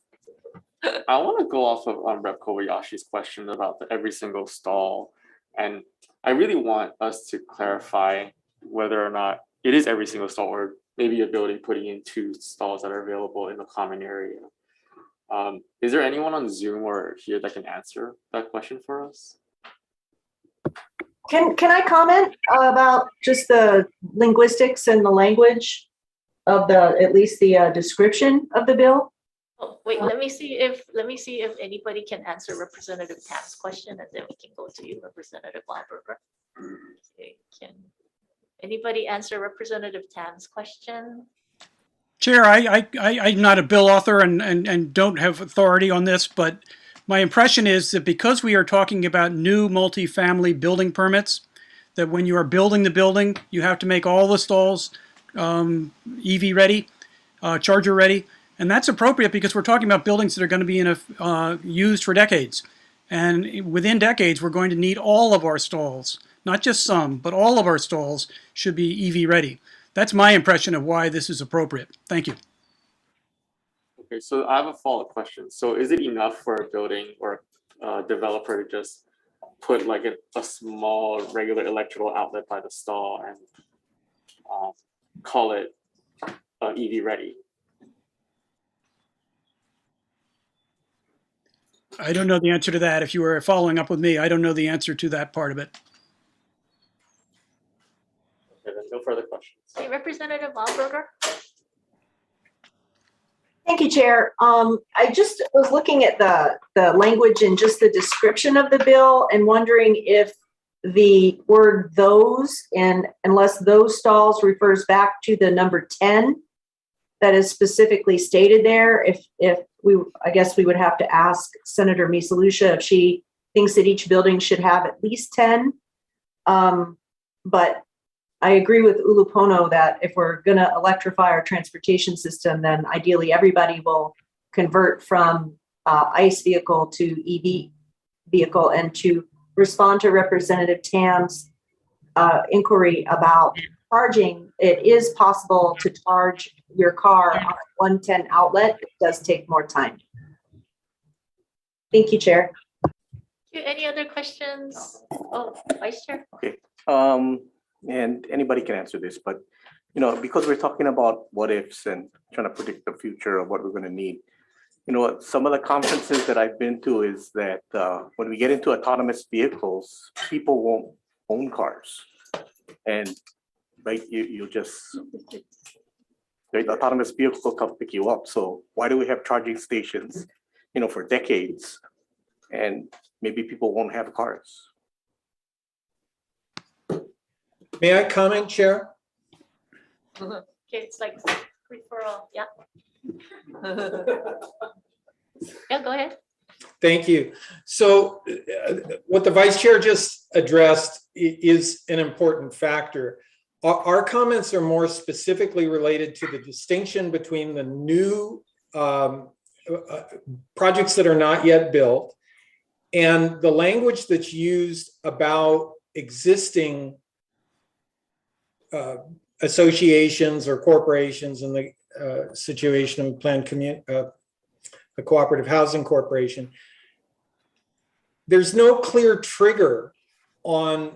I want to go off of Rep. Kobayashi's question about every single stall. And I really want us to clarify whether or not it is every single stall, or maybe a building putting in 2 stalls that are available in the common area. Is there anyone on Zoom or here that can answer that question for us? Can I comment about just the linguistics and the language of at least the description of the bill? Oh, wait, let me see if anybody can answer Representative Tam's question, and then we can go to you, Representative Walberger. Okay, can anybody answer Representative Tam's question? Chair, I'm not a bill author and don't have authority on this, but my impression is that because we are talking about new multifamily building permits, that when you are building the building, you have to make all the stalls EV ready, charger ready. And that's appropriate because we're talking about buildings that are going to be used for decades. And within decades, we're going to need all of our stalls, not just some, but all of our stalls should be EV ready. That's my impression of why this is appropriate. Thank you. Okay, so I have a follow-up question. So is it enough for a building or a developer to just put like a small regular electrical outlet by the stall and call it EV ready? I don't know the answer to that. If you were following up with me, I don't know the answer to that part of it. Okay, then no further questions. Okay, Representative Walberger. Thank you, Chair. I just was looking at the language and just the description of the bill and wondering if the word "those" and unless those stalls refers back to the number 10 that is specifically stated there. I guess we would have to ask Senator Misalucia if she thinks that each building should have at least 10. But I agree with Ulupono that if we're going to electrify our transportation system, then ideally everybody will convert from ICE vehicle to EV vehicle. And to respond to Representative Tam's inquiry about charging, it is possible to charge your car on a 110 outlet. It does take more time. Thank you, Chair. Any other questions? Oh, Vice Chair. Okay. And anybody can answer this, but because we're talking about what ifs and trying to predict the future of what we're going to need, some of the conferences that I've been to is that when we get into autonomous vehicles, people won't own cars, and right, the autonomous vehicle will come pick you up. So why do we have charging stations, for decades, and maybe people won't have cars? May I comment, Chair? Okay, it's like free for all. Yeah. Yeah, go ahead. Thank you. So what the Vice Chair just addressed is an important factor. Our comments are more specifically related to the distinction between the new projects that are not yet built and the language that's used about existing associations or corporations in the situation of planned a cooperative housing corporation. There's no clear trigger on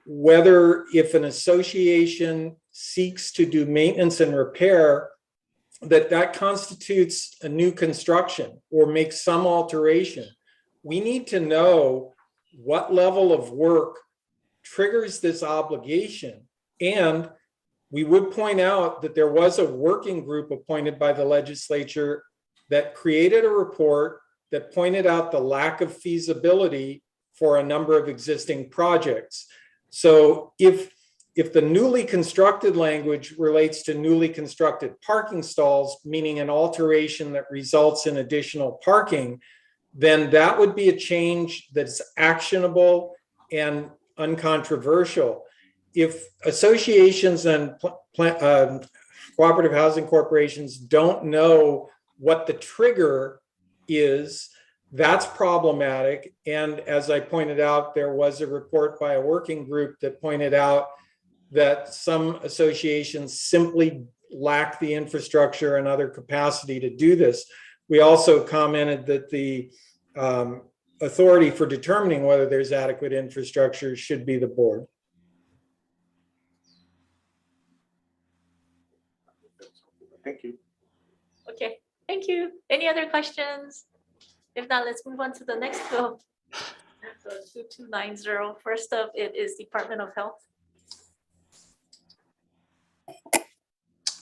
whether if an association seeks to do maintenance and repair, that constitutes a new construction or makes some alteration. We need to know what level of work triggers this obligation. And we would point out that there was a working group appointed by the legislature that created a report that pointed out the lack of feasibility for a number of existing projects. So if the newly constructed language relates to newly constructed parking stalls, meaning an alteration that results in additional parking, then that would be a change that's actionable and uncontroversial. If associations and cooperative housing corporations don't know what the trigger is, that's problematic. And as I pointed out, there was a report by a working group that pointed out that some associations simply lack the infrastructure and other capacity to do this. We also commented that the authority for determining whether there's adequate infrastructure should be the board. Thank you. Okay, thank you. Any other questions? If not, let's move on to the next bill. So 2290. First up, it is Department of Health.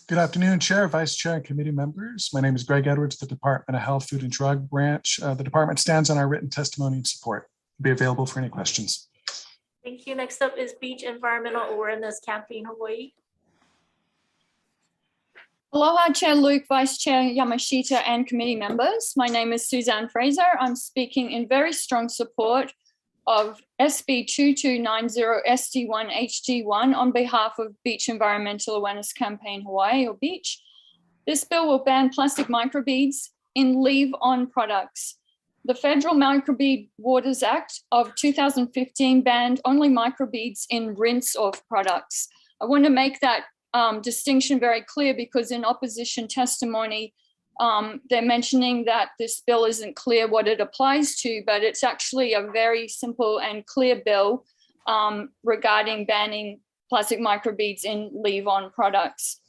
Good afternoon, Chair, Vice Chair, and committee members. My name is Greg Edwards, the Department of Health, Food and Drug Branch. The department stands on our written testimony and support. Be available for any questions. Thank you. Next up is Beach Environmental Awareness Campaign Hawaii. Aloha, Chair Luke, Vice Chair Yamashita, and committee members. My name is Suzanne Fraser. I'm speaking in very strong support of SB 2290 SD1 HD1 on behalf of Beach Environmental Awareness Campaign Hawaii, or BEACH. This bill will ban plastic microbeads in leave-on products. The Federal Microbead Waters Act of 2015 banned only microbeads in rinse-off products. I want to make that distinction very clear, because in opposition testimony, they're mentioning that this bill isn't clear what it applies to, but it's actually a very simple and clear bill regarding banning plastic microbeads in leave-on products.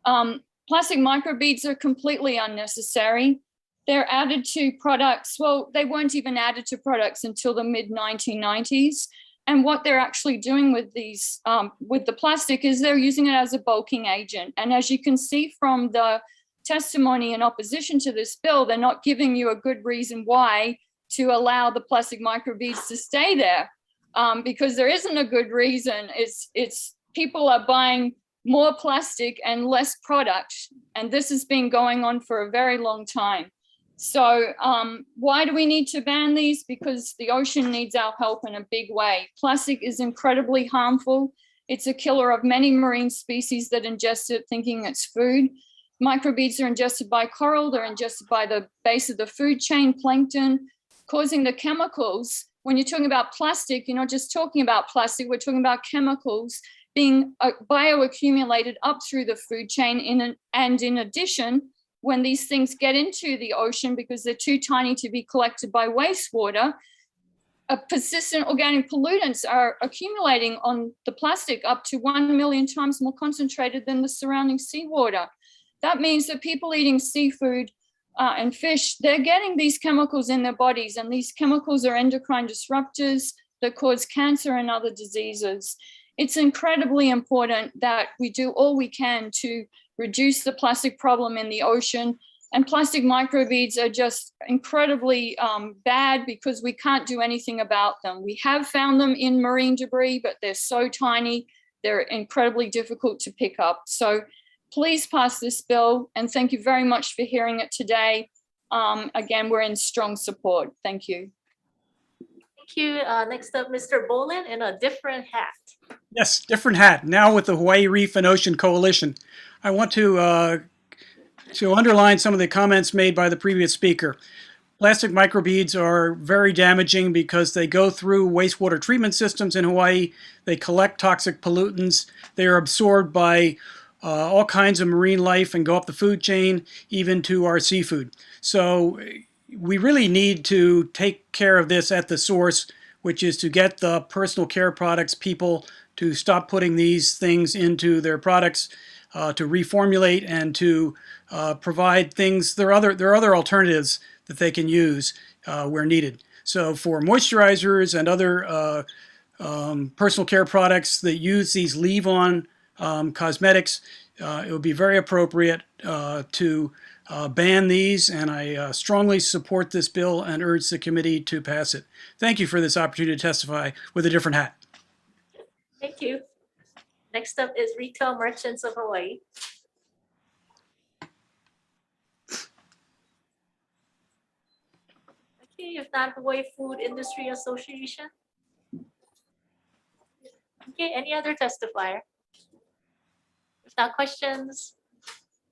Plastic microbeads are completely unnecessary. They're added to products. Well, they weren't even added to products until the mid-1990s. And what they're actually doing with these, with the plastic, is they're using it as a bulking agent. And as you can see from the testimony in opposition to this bill, they're not giving you a good reason why to allow the plastic microbeads to stay there, because there isn't a good reason. It's people are buying more plastic and less product, and this has been going on for a very long time. So why do we need to ban these? Because the ocean needs our help in a big way. Plastic is incredibly harmful. It's a killer of many marine species that ingest it thinking it's food. Microbeads are ingested by coral, they're ingested by the base of the food chain, plankton, causing the chemicals. When you're talking about plastic, you're not just talking about plastic, we're talking about chemicals being bioaccumulated up through the food chain. And in addition, when these things get into the ocean, because they're too tiny to be collected by wastewater, persistent organic pollutants are accumulating on the plastic up to 1 million times more concentrated than the surrounding seawater. That means that people eating seafood and fish, they're getting these chemicals in their bodies, and these chemicals are endocrine disruptors that cause cancer and other diseases. It's incredibly important that we do all we can to reduce the plastic problem in the ocean. And plastic microbeads are just incredibly bad because we can't do anything about them. We have found them in marine debris, but they're so tiny, they're incredibly difficult to pick up. So please pass this bill, and thank you very much for hearing it today. Again, we're in strong support. Thank you. Thank you. Next up, Mr. Bolin in a different hat. Yes, different hat. Now with the Hawaii Reef and Ocean Coalition. I want to underline some of the comments made by the previous speaker. Plastic microbeads are very damaging because they go through wastewater treatment systems in Hawaii. They collect toxic pollutants. They are absorbed by all kinds of marine life and go up the food chain, even to our seafood. So we really need to take care of this at the source, which is to get the personal care products people to stop putting these things into their products, to reformulate and to provide things. There are other alternatives that they can use where needed. So for moisturizers and other personal care products that use these leave-on cosmetics, it would be very appropriate to ban these, and I strongly support this bill and urge the committee to pass it. Thank you for this opportunity to testify with a different hat. Thank you. Next up is Retail Merchants of Hawaii. Okay, if not, Hawaii Food Industry Association. Okay, any other testifier? If not, questions?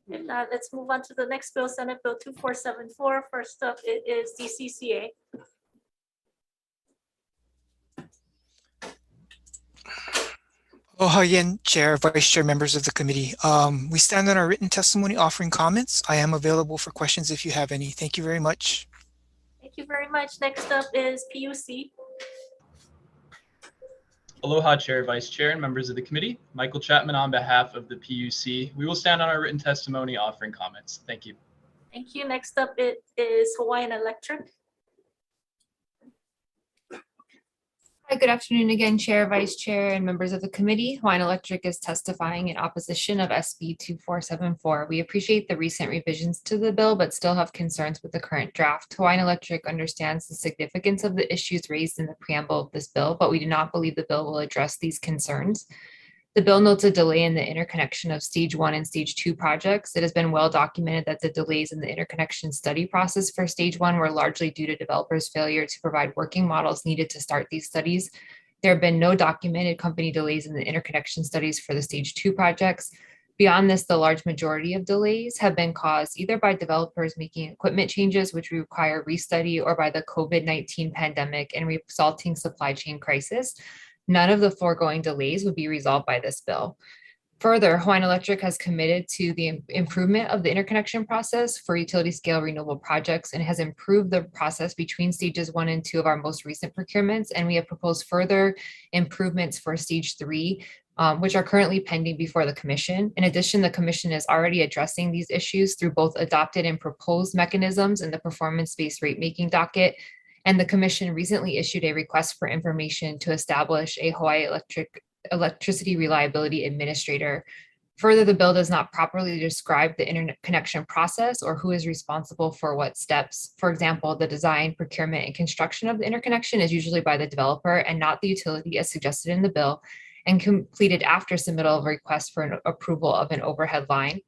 If not, let's move on to the next bill, Senate Bill 2474. First up, it is DCCA. Aloha again, Chair, Vice Chair, members of the committee. We stand on our written testimony offering comments. I am available for questions if you have any. Thank you very much. Thank you very much. Next up is PUC. Aloha, Chair, Vice Chair, and members of the committee. Michael Chapman on behalf of the PUC. We will stand on our written testimony offering comments. Thank you. Thank you. Next up, it is Hawaiian Electric. Hi, good afternoon again, Chair, Vice Chair, and members of the committee. Hawaiian Electric is testifying in opposition of SB 2474. We appreciate the recent revisions to the bill, but still have concerns with the current draft. Hawaiian Electric understands the significance of the issues raised in the preamble of this bill, but we do not believe the bill will address these concerns. The bill notes a delay in the interconnection of stage 1 and stage 2 projects. It has been well documented that the delays in the interconnection study process for stage 1 were largely due to developers' failure to provide working models needed to start these studies. There have been no documented company delays in the interconnection studies for the stage 2 projects. Beyond this, the large majority of delays have been caused either by developers making equipment changes, which require restudy, or by the COVID-19 pandemic and resulting supply chain crisis. None of the foregoing delays would be resolved by this bill. Further, Hawaiian Electric has committed to the improvement of the interconnection process for utility scale renewable projects and has improved the process between stages 1 and 2 of our most recent procurements. And we have proposed further improvements for stage 3, which are currently pending before the commission. In addition, the commission is already addressing these issues through both adopted and proposed mechanisms in the performance-based rate making docket. And the commission recently issued a request for information to establish a Hawaii Electricity Reliability Administrator. Further, the bill does not properly describe the interconnection process or who is responsible for what steps. For example, the design, procurement, and construction of the interconnection is usually by the developer and not the utility as suggested in the bill, and completed after submittal of a request for an approval of an overhead line.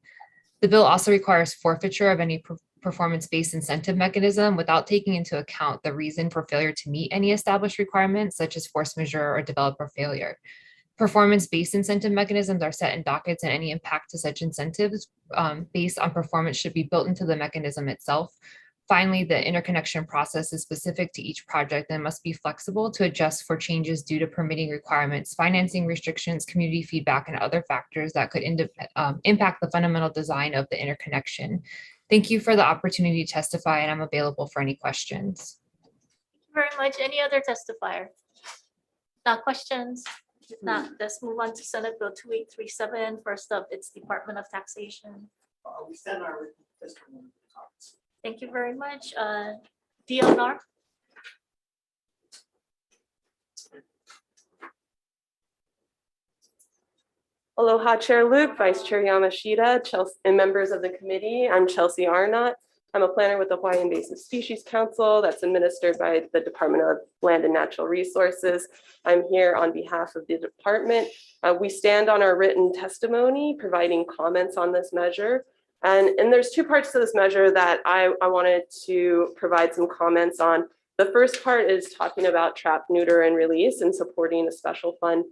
The bill also requires forfeiture of any performance-based incentive mechanism without taking into account the reason for failure to meet any established requirements, such as force majeure or developer failure. Performance-based incentive mechanisms are set in dockets, and any impact to such incentives based on performance should be built into the mechanism itself. Finally, the interconnection process is specific to each project and must be flexible to adjust for changes due to permitting requirements, financing restrictions, community feedback, and other factors that could impact the fundamental design of the interconnection. Thank you for the opportunity to testify, and I'm available for any questions. Thank you very much. Any other testifier? Not questions? If not, let's move on to Senate Bill 2837. First up, it's Department of Taxation. We stand our written testimony comments. Thank you very much. DLR. Aloha, Chair Luke, Vice Chair Yamashita, Chelsea, and members of the committee. I'm Chelsea Arnott. I'm a planner with the Hawaii Invasive Species Council that's administered by the Department of Land and Natural Resources. I'm here on behalf of the department. We stand on our written testimony, providing comments on this measure. And there's two parts to this measure that I wanted to provide some comments on. The first part is talking about trap, neuter, and release and supporting a special fund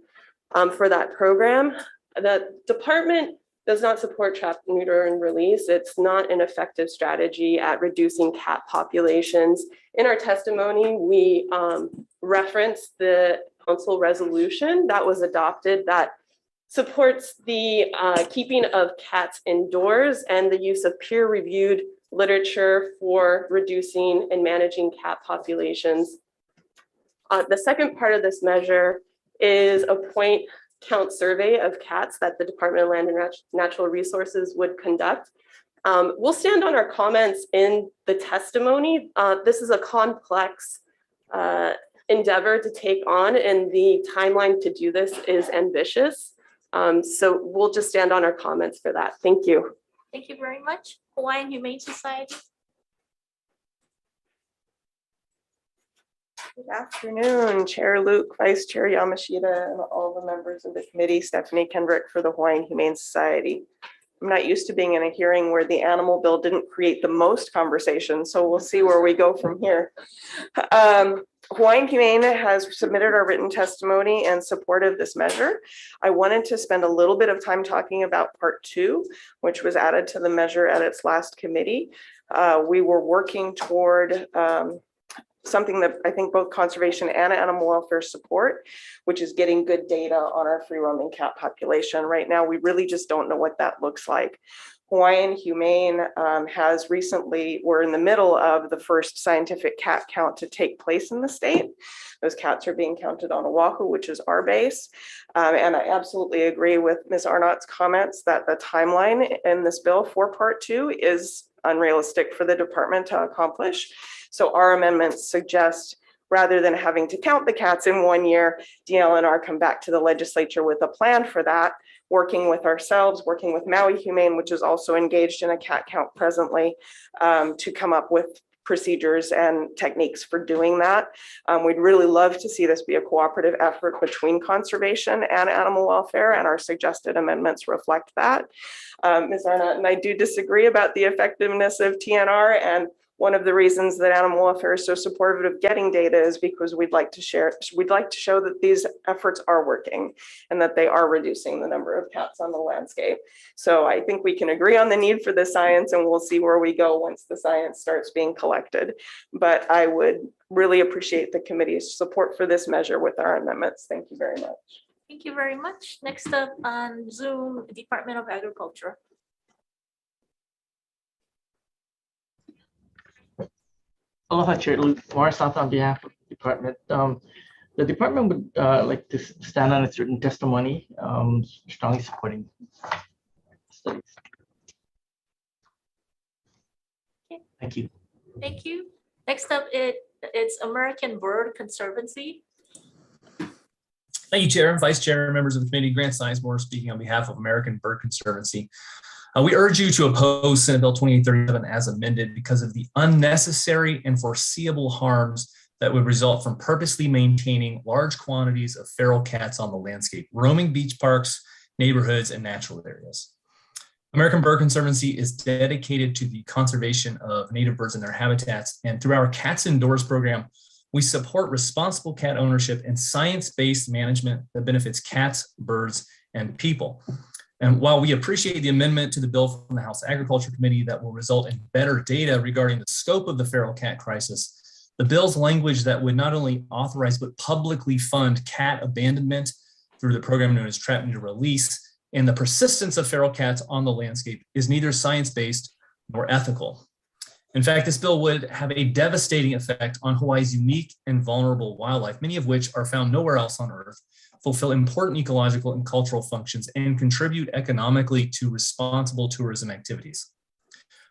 for that program. The department does not support trap, neuter, and release. It's not an effective strategy at reducing cat populations. In our testimony, we reference the council resolution that was adopted that supports the keeping of cats indoors and the use of peer-reviewed literature for reducing and managing cat populations. The second part of this measure is a point count survey of cats that the Department of Land and Natural Resources would conduct. We'll stand on our comments in the testimony. This is a complex endeavor to take on, and the timeline to do this is ambitious. So we'll just stand on our comments for that. Thank you. Thank you very much. Hawaiian Humane Society. Good afternoon, Chair Luke, Vice Chair Yamashita, and all the members of the committee. Stephanie Kendrick for the Hawaiian Humane Society. I'm not used to being in a hearing where the animal bill didn't create the most conversation, so we'll see where we go from here. Hawaiian Humane has submitted our written testimony in support of this measure. I wanted to spend a little bit of time talking about part 2, which was added to the measure at its last committee. We were working toward something that I think both conservation and animal welfare support, which is getting good data on our free roaming cat population. Right now, we really just don't know what that looks like. Hawaiian Humane has recently, we're in the middle of the first scientific cat count to take place in the state. Those cats are being counted on Oahu, which is our base. And I absolutely agree with Ms. Arnott's comments that the timeline in this bill for part 2 is unrealistic for the department to accomplish. So our amendments suggest, rather than having to count the cats in 1 year, DLNR come back to the legislature with a plan for that, working with ourselves, working with Maui Humane, which is also engaged in a cat count presently, to come up with procedures and techniques for doing that. We'd really love to see this be a cooperative effort between conservation and animal welfare, and our suggested amendments reflect that. Ms. Arnott and I do disagree about the effectiveness of TNR, and one of the reasons that animal welfare is so supportive of getting data is because we'd like to show that these efforts are working and that they are reducing the number of cats on the landscape. So I think we can agree on the need for the science, and we'll see where we go once the science starts being collected. But I would really appreciate the committee's support for this measure with our amendments. Thank you very much. Thank you very much. Next up on Zoom, Department of Agriculture. Aloha, Chair Luke Morris on behalf of the department. The department would like to stand on its written testimony, strongly supporting studies. Okay. Thank you. Thank you. Next up, it's American Bird Conservancy. Thank you, Chair, Vice Chair, members of the committee. Grant Sizemore speaking on behalf of American Bird Conservancy. We urge you to oppose Senate Bill 2837 as amended because of the unnecessary and foreseeable harms that would result from purposely maintaining large quantities of feral cats on the landscape, roaming beach parks, neighborhoods, and natural areas. American Bird Conservancy is dedicated to the conservation of native birds and their habitats, and through our Cats Indoors program, we support responsible cat ownership and science-based management that benefits cats, birds, and people. And while we appreciate the amendment to the bill from the House Agriculture Committee that will result in better data regarding the scope of the feral cat crisis, the bill's language that would not only authorize but publicly fund cat abandonment through the program known as Trap, Neuter, Release, and the persistence of feral cats on the landscape is neither science-based nor ethical. In fact, this bill would have a devastating effect on Hawaii's unique and vulnerable wildlife, many of which are found nowhere else on Earth, fulfill important ecological and cultural functions, and contribute economically to responsible tourism activities.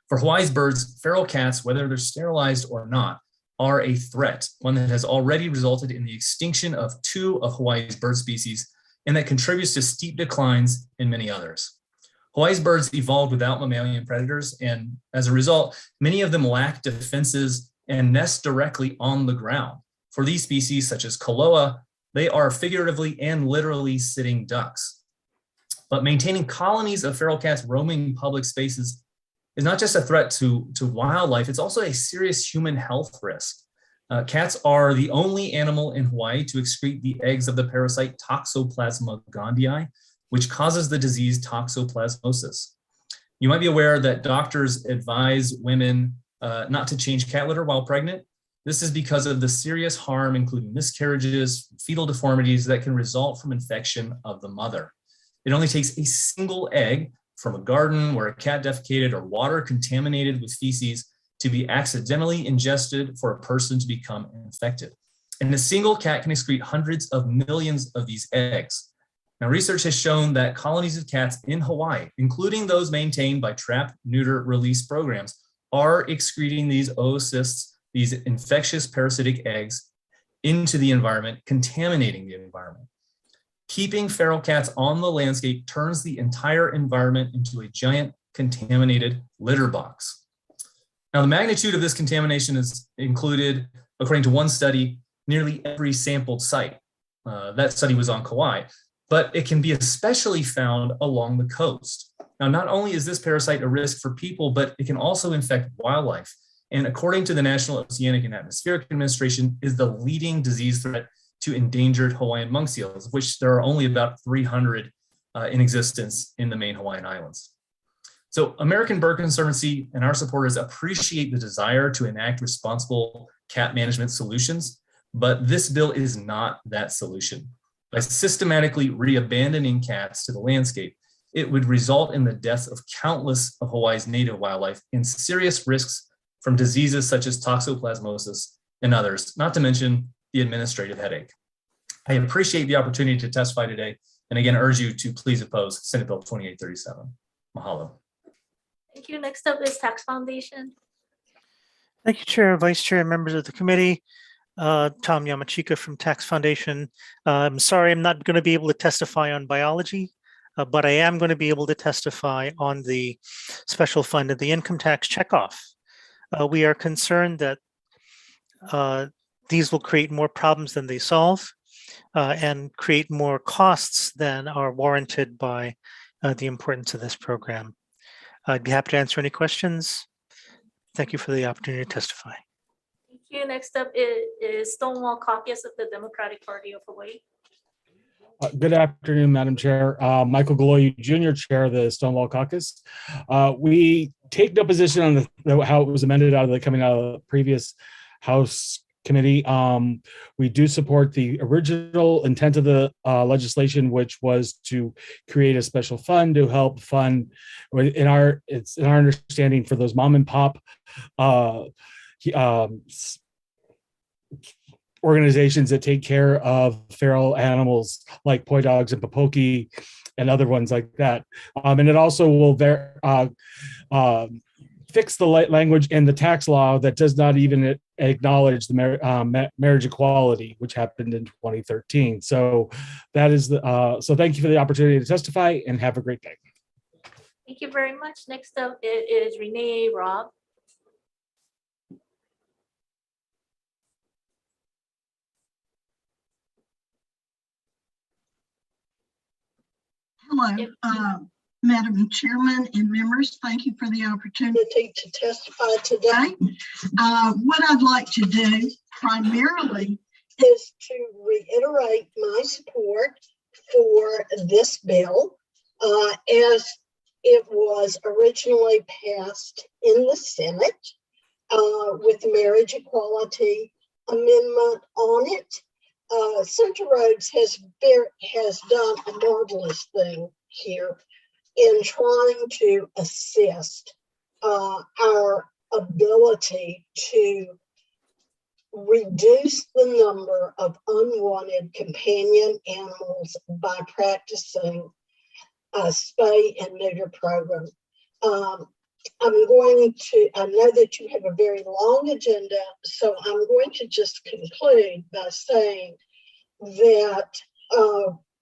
For Hawaii's birds, feral cats, whether they're sterilized or not, are a threat, one that has already resulted in the extinction of 2 of Hawaii's bird species, and that contributes to steep declines in many others. Hawaii's birds evolved without mammalian predators, and as a result, many of them lack defenses and nest directly on the ground. For these species, such as Koloa, they are figuratively and literally sitting ducks. But maintaining colonies of feral cats roaming public spaces is not just a threat to wildlife, it's also a serious human health risk. Cats are the only animal in Hawaii to excrete the eggs of the parasite Toxoplasma gondii, which causes the disease toxoplasmosis. You might be aware that doctors advise women not to change cat litter while pregnant. This is because of the serious harm, including miscarriages, fetal deformities that can result from infection of the mother. It only takes a single egg from a garden where a cat defecated or water contaminated with feces to be accidentally ingested for a person to become infected. And a single cat can excrete hundreds of millions of these eggs. Now, research has shown that colonies of cats in Hawaii, including those maintained by Trap, Neuter, Release programs, are excreting these oocysts, these infectious parasitic eggs, into the environment, contaminating the environment. Keeping feral cats on the landscape turns the entire environment into a giant contaminated litter box. Now, the magnitude of this contamination is included, according to one study, nearly every sampled site. That study was on Kauai, but it can be especially found along the coast. Now, not only is this parasite a risk for people, but it can also infect wildlife. And according to the National Oceanic and Atmospheric Administration, is the leading disease threat to endangered Hawaiian monk seals, of which there are only about 300 in existence in the main Hawaiian Islands. So American Bird Conservancy and our supporters appreciate the desire to enact responsible cat management solutions, but this bill is not that solution. By systematically re-abandoning cats to the landscape, it would result in the deaths of countless of Hawaii's native wildlife and serious risks from diseases such as toxoplasmosis and others, not to mention the administrative headache. I appreciate the opportunity to testify today, and again urge you to please oppose Senate Bill 2837. Mahalo. Thank you. Next up is Tax Foundation. Thank you, Chair, Vice Chair, and members of the committee. Tom Yamachika from Tax Foundation. I'm sorry, I'm not going to be able to testify on biology, but I am going to be able to testify on the special fund and the income tax checkoff. We are concerned that these will create more problems than they solve and create more costs than are warranted by the importance of this program. I'd be happy to answer any questions. Thank you for the opportunity to testify. Thank you. Next up is Stonewall Caucus of the Democratic Party of Hawaii. Good afternoon, Madam Chair. Michael Galoyu Jr., Chair of the Stonewall Caucus. We take no position on how it was amended coming out of the previous House committee. We do support the original intent of the legislation, which was to create a special fund to help fund, in our understanding, for those mom and pop organizations that take care of feral animals like poi dogs and popoki and other ones like that. And it also will fix the language in the tax law that does not even acknowledge the marriage equality, which happened in 2013. So that is so thank you for the opportunity to testify, and have a great day. Thank you very much. Next up is Renee Robb. Hello, Madam Chairman and members. Thank you for the opportunity to testify today. What I'd like to do primarily is to reiterate my support for this bill as it was originally passed in the Senate with the marriage equality amendment on it. Senator Rhodes has done a marvelous thing here in trying to assist our ability to reduce the number of unwanted companion animals by practicing a spay and neuter program. I know that you have a very long agenda, so I'm going to just conclude by saying that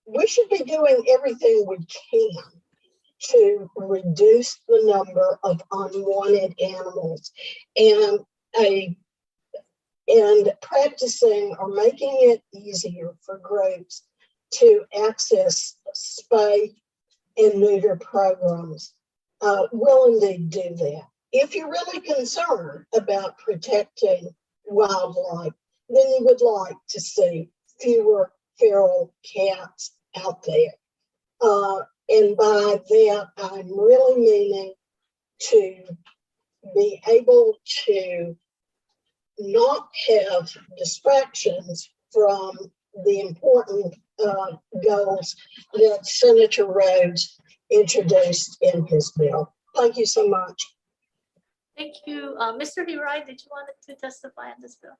we should be doing everything we can to reduce the number of unwanted animals, and practicing or making it easier for groups to access spay and neuter programs will indeed do that. If you're really concerned about protecting wildlife, then you would like to see fewer feral cats out there. And by that, I'm really meaning to be able to not have distractions from the important goals that Senator Rhodes introduced in his bill. Thank you so much. Thank you. Mr. Hirai, did you want to testify on this bill?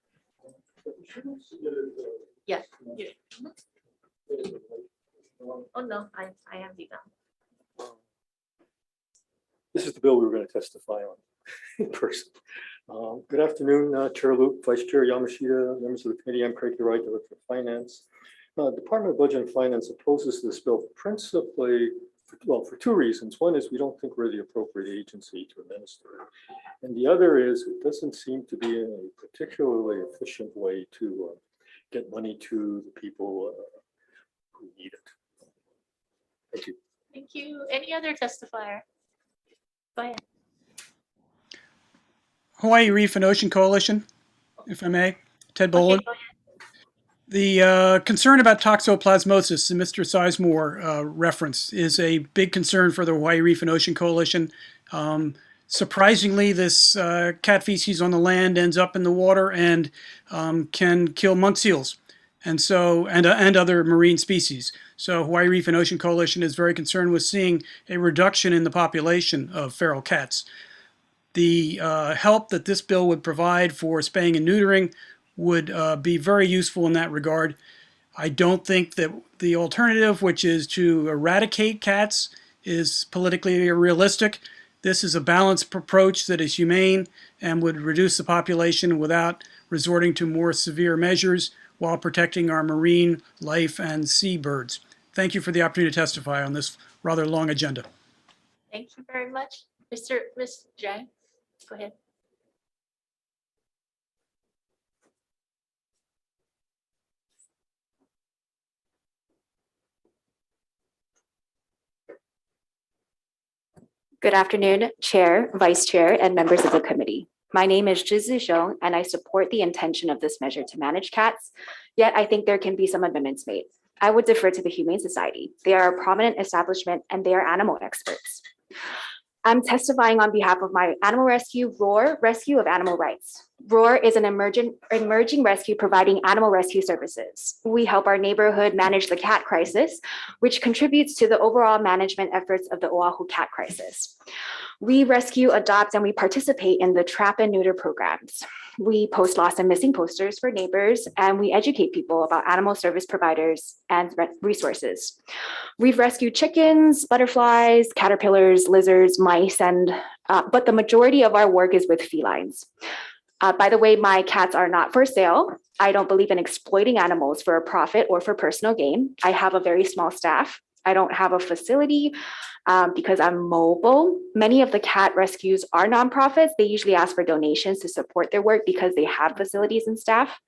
Yes. Yeah. Oh, no, I am done. This is the bill we were going to testify on in person. Good afternoon, Chair Luke, Vice Chair Yamashita, members of the committee. I'm Craig Wright, Director of Finance. Department of Budget and Finance opposes this bill principally, well, for two reasons. One is we don't think we're the appropriate agency to administer it. And the other is it doesn't seem to be a particularly efficient way to get money to the people who need it. Thank you. Thank you. Any other testifier? Go ahead. Hawaii Reef and Ocean Coalition, if I may. Ted Boland. Okay, The concern about toxoplasmosis, Mr. Sizemore reference, is a big concern for the Hawaii Reef and Ocean Coalition. Surprisingly, this cat feces on the land ends up in the water and can kill monk seals, and other marine species. So Hawaii Reef and Ocean Coalition is very concerned with seeing a reduction in the population of feral cats. The help that this bill would provide for spaying and neutering would be very useful in that regard. I don't think that the alternative, which is to eradicate cats, is politically realistic. This is a balanced approach that is humane and would reduce the population without resorting to more severe measures while protecting our marine life and seabirds. Thank you for the opportunity to testify on this rather long agenda. Thank you very much. Ms. Zhang, go ahead. Good afternoon, Chair, Vice Chair, and members of the committee. My name is Zhizi Zhong, and I support the intention of this measure to manage cats, yet I think there can be some amendments made. I would defer to the Humane Society. They are a prominent establishment and they are animal experts. I'm testifying on behalf of my animal rescue, ROAR, Rescue of Animal Rights. ROAR is an emerging rescue providing animal rescue services. We help our neighborhood manage the cat crisis, which contributes to the overall management efforts of the Oahu cat crisis. We rescue, adopt, and we participate in the trap and neuter programs. We post lost and missing posters for neighbors, and we educate people about animal service providers and resources. We've rescued chickens, butterflies, caterpillars, lizards, mice, but the majority of our work is with felines. By the way, my cats are not for sale. I don't believe in exploiting animals for a profit or for personal gain. I have a very small staff. I don't have a facility because I'm mobile. Many of the cat rescues are nonprofits. They usually ask for donations to support their work because they have facilities and staff.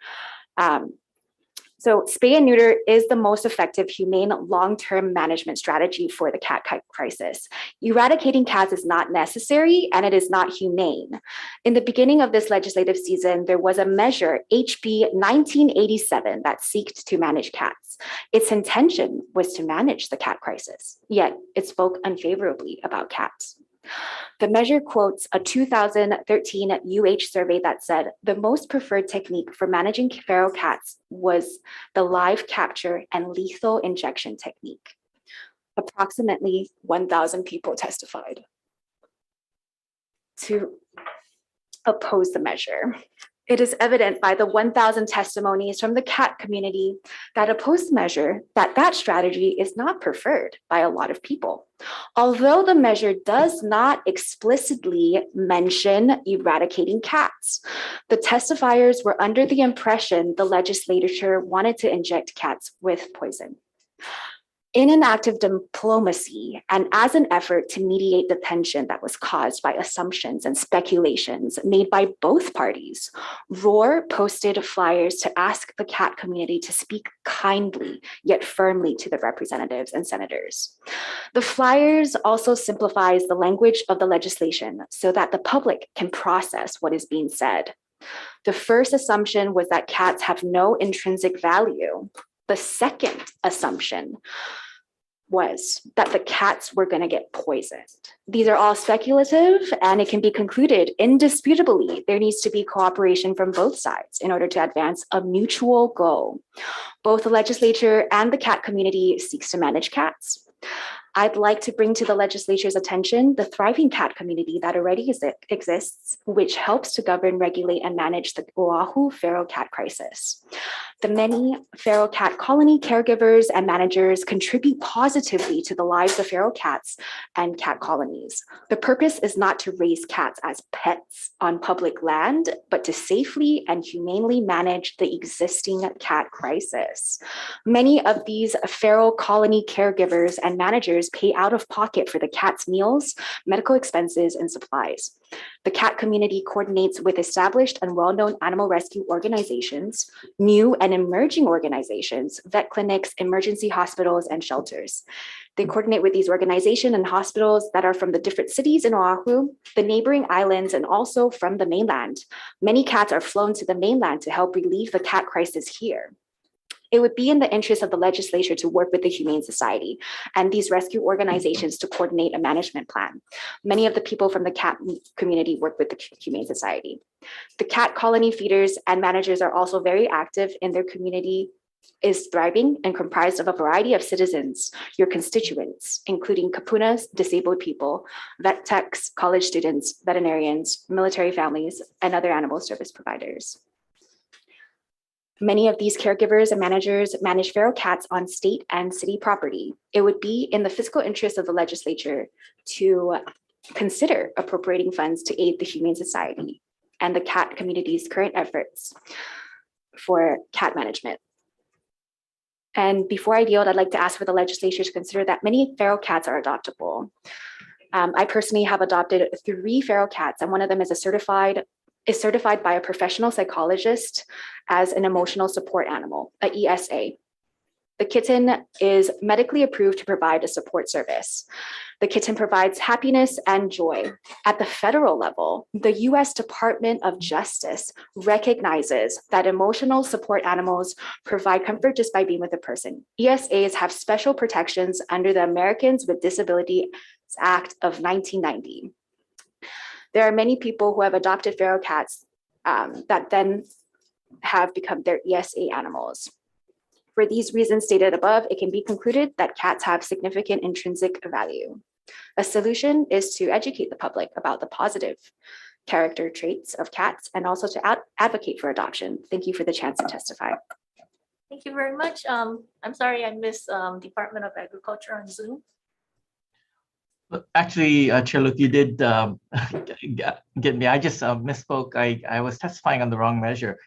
So spay and neuter is the most effective, humane, long-term management strategy for the cat crisis. Eradicating cats is not necessary and it is not humane. In the beginning of this legislative season, there was a measure, HB 1987, that sought to manage cats. Its intention was to manage the cat crisis, yet it spoke unfavorably about cats. The measure quotes a 2013 UH survey that said the most preferred technique for managing feral cats was the live capture and lethal injection technique. Approximately 1,000 people testified to oppose the measure. It is evident by the 1,000 testimonies from the cat community that oppose the measure that strategy is not preferred by a lot of people. Although the measure does not explicitly mention eradicating cats, the testifiers were under the impression the legislature wanted to inject cats with poison. In an act of diplomacy and as an effort to mediate the tension that was caused by assumptions and speculations made by both parties, ROAR posted flyers to ask the cat community to speak kindly yet firmly to the representatives and senators. The flyers also simplifies the language of the legislation so that the public can process what is being said. The first assumption was that cats have no intrinsic value. The second assumption was that the cats were going to get poisoned. These are all speculative, and it can be concluded indisputably there needs to be cooperation from both sides in order to advance a mutual goal. Both the legislature and the cat community seeks to manage cats. I'd like to bring to the legislature's attention the thriving cat community that already exists, which helps to govern, regulate, and manage the Oahu feral cat crisis. The many feral cat colony caregivers and managers contribute positively to the lives of feral cats and cat colonies. The purpose is not to raise cats as pets on public land, but to safely and humanely manage the existing cat crisis. Many of these feral colony caregivers and managers pay out of pocket for the cat's meals, medical expenses, and supplies. The cat community coordinates with established and well-known animal rescue organizations, new and emerging organizations, vet clinics, emergency hospitals, and shelters. They coordinate with these organizations and hospitals that are from the different cities in Oahu, the neighboring islands, and also from the mainland. Many cats are flown to the mainland to help relieve the cat crisis here. It would be in the interest of the legislature to work with the Humane Society and these rescue organizations to coordinate a management plan. Many of the people from the cat community work with the Humane Society. The cat colony feeders and managers are also very active in their community, is thriving and comprised of a variety of citizens, your constituents, including kapunas, disabled people, vet techs, college students, veterinarians, military families, and other animal service providers. Many of these caregivers and managers manage feral cats on state and city property. It would be in the fiscal interest of the legislature to consider appropriating funds to aid the Humane Society and the cat community's current efforts for cat management. And before I yield, I'd like to ask for the legislature to consider that many feral cats are adoptable. I personally have adopted 3 feral cats, and one of them is certified by a professional psychologist as an emotional support animal, a ESA. The kitten is medically approved to provide a support service. The kitten provides happiness and joy. At the federal level, the US Department of Justice recognizes that emotional support animals provide comfort just by being with a person. ESAs have special protections under the Americans with Disabilities Act of 1990. There are many people who have adopted feral cats that then have become their ESA animals. For these reasons stated above, it can be concluded that cats have significant intrinsic value. A solution is to educate the public about the positive character traits of cats and also to advocate for adoption. Thank you for the chance to testify. Thank you very much. I'm sorry I missed Department of Agriculture on Zoom. Actually, Chair Luke, you did get me. I just misspoke. I was testifying on the wrong measure.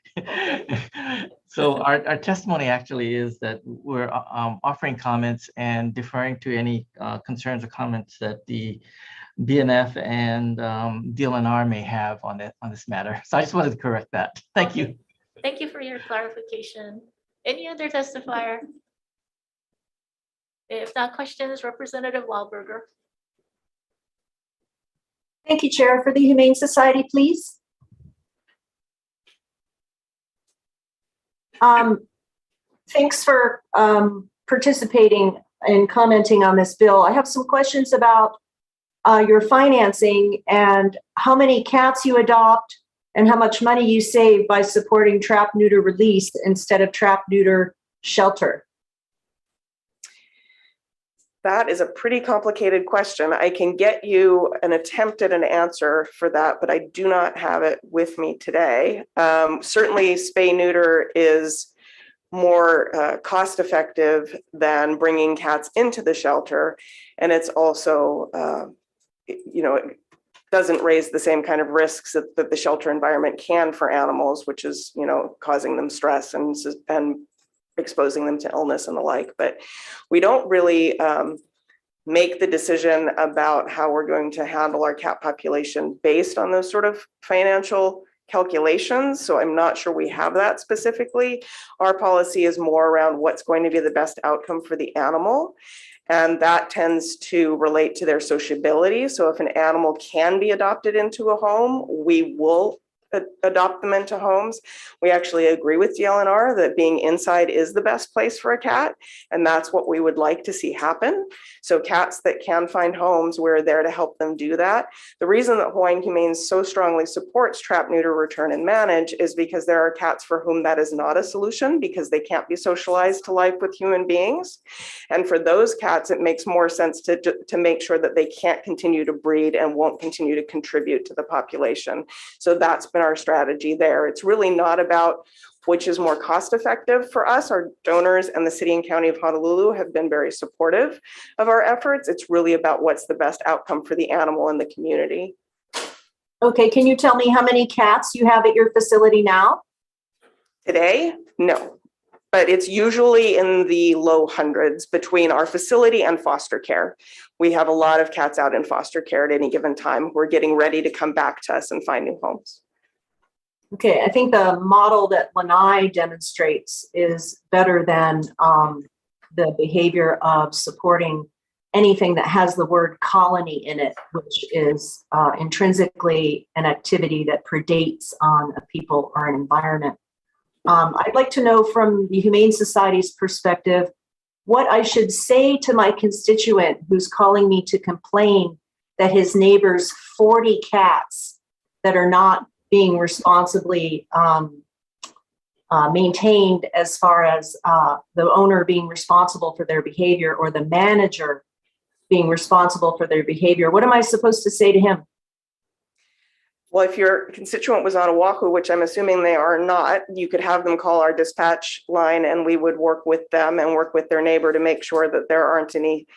So our testimony actually is that we're offering comments and deferring to any concerns or comments that the BNF and DLNR may have on this matter. So I just wanted to correct that. Thank you. Thank you for your clarification. Any other testifier? If not, questions, Representative Wildberger. Thank you, Chair. For the Humane Society, please. Thanks for participating and commenting on this bill. I have some questions about your financing and how many cats you adopt and how much money you save by supporting trap, neuter, release instead of trap, neuter, shelter. That is a pretty complicated question. I can get you an attempt at an answer for that, but I do not have it with me today. Certainly, spay-neuter is more cost-effective than bringing cats into the shelter, and it's also, it doesn't raise the same kind of risks that the shelter environment can for animals, which is, causing them stress and exposing them to illness and the like. But we don't really make the decision about how we're going to handle our cat population based on those sort of financial calculations. So I'm not sure we have that specifically. Our policy is more around what's going to be the best outcome for the animal. And that tends to relate to their sociability. So if an animal can be adopted into a home, we will adopt them into homes. We actually agree with DLNR that being inside is the best place for a cat, and that's what we would like to see happen. So cats that can find homes, we're there to help them do that. The reason that Hawaiian Humane so strongly supports trap, neuter, return, and manage is because there are cats for whom that is not a solution because they can't be socialized to life with human beings. And for those cats, it makes more sense to make sure that they can't continue to breed and won't continue to contribute to the population. So that's been our strategy there. It's really not about which is more cost effective for us. Our donors and the city and county of Honolulu have been very supportive of our efforts. It's really about what's the best outcome for the animal and the community. Okay, can you tell me how many cats you have at your facility now? Today, no, but it's usually in the low hundreds between our facility and foster care. We have a lot of cats out in foster care at any given time. We're getting ready to come back to us and find new homes. Okay, I think the model that Lanai demonstrates is better than the behavior of supporting anything that has the word colony in it, which is intrinsically an activity that predates on a people or an environment. I'd like to know from the Humane Society's perspective, what I should say to my constituent who's calling me to complain that his neighbor's 40 cats that are not being responsibly maintained, as far as the owner being responsible for their behavior or the manager being responsible for their behavior. What am I supposed to say to him? Well, if your constituent was on Oahu, which I'm assuming they are not, you could have them call our dispatch line and we would work with them and work with their neighbor to make sure that there aren't any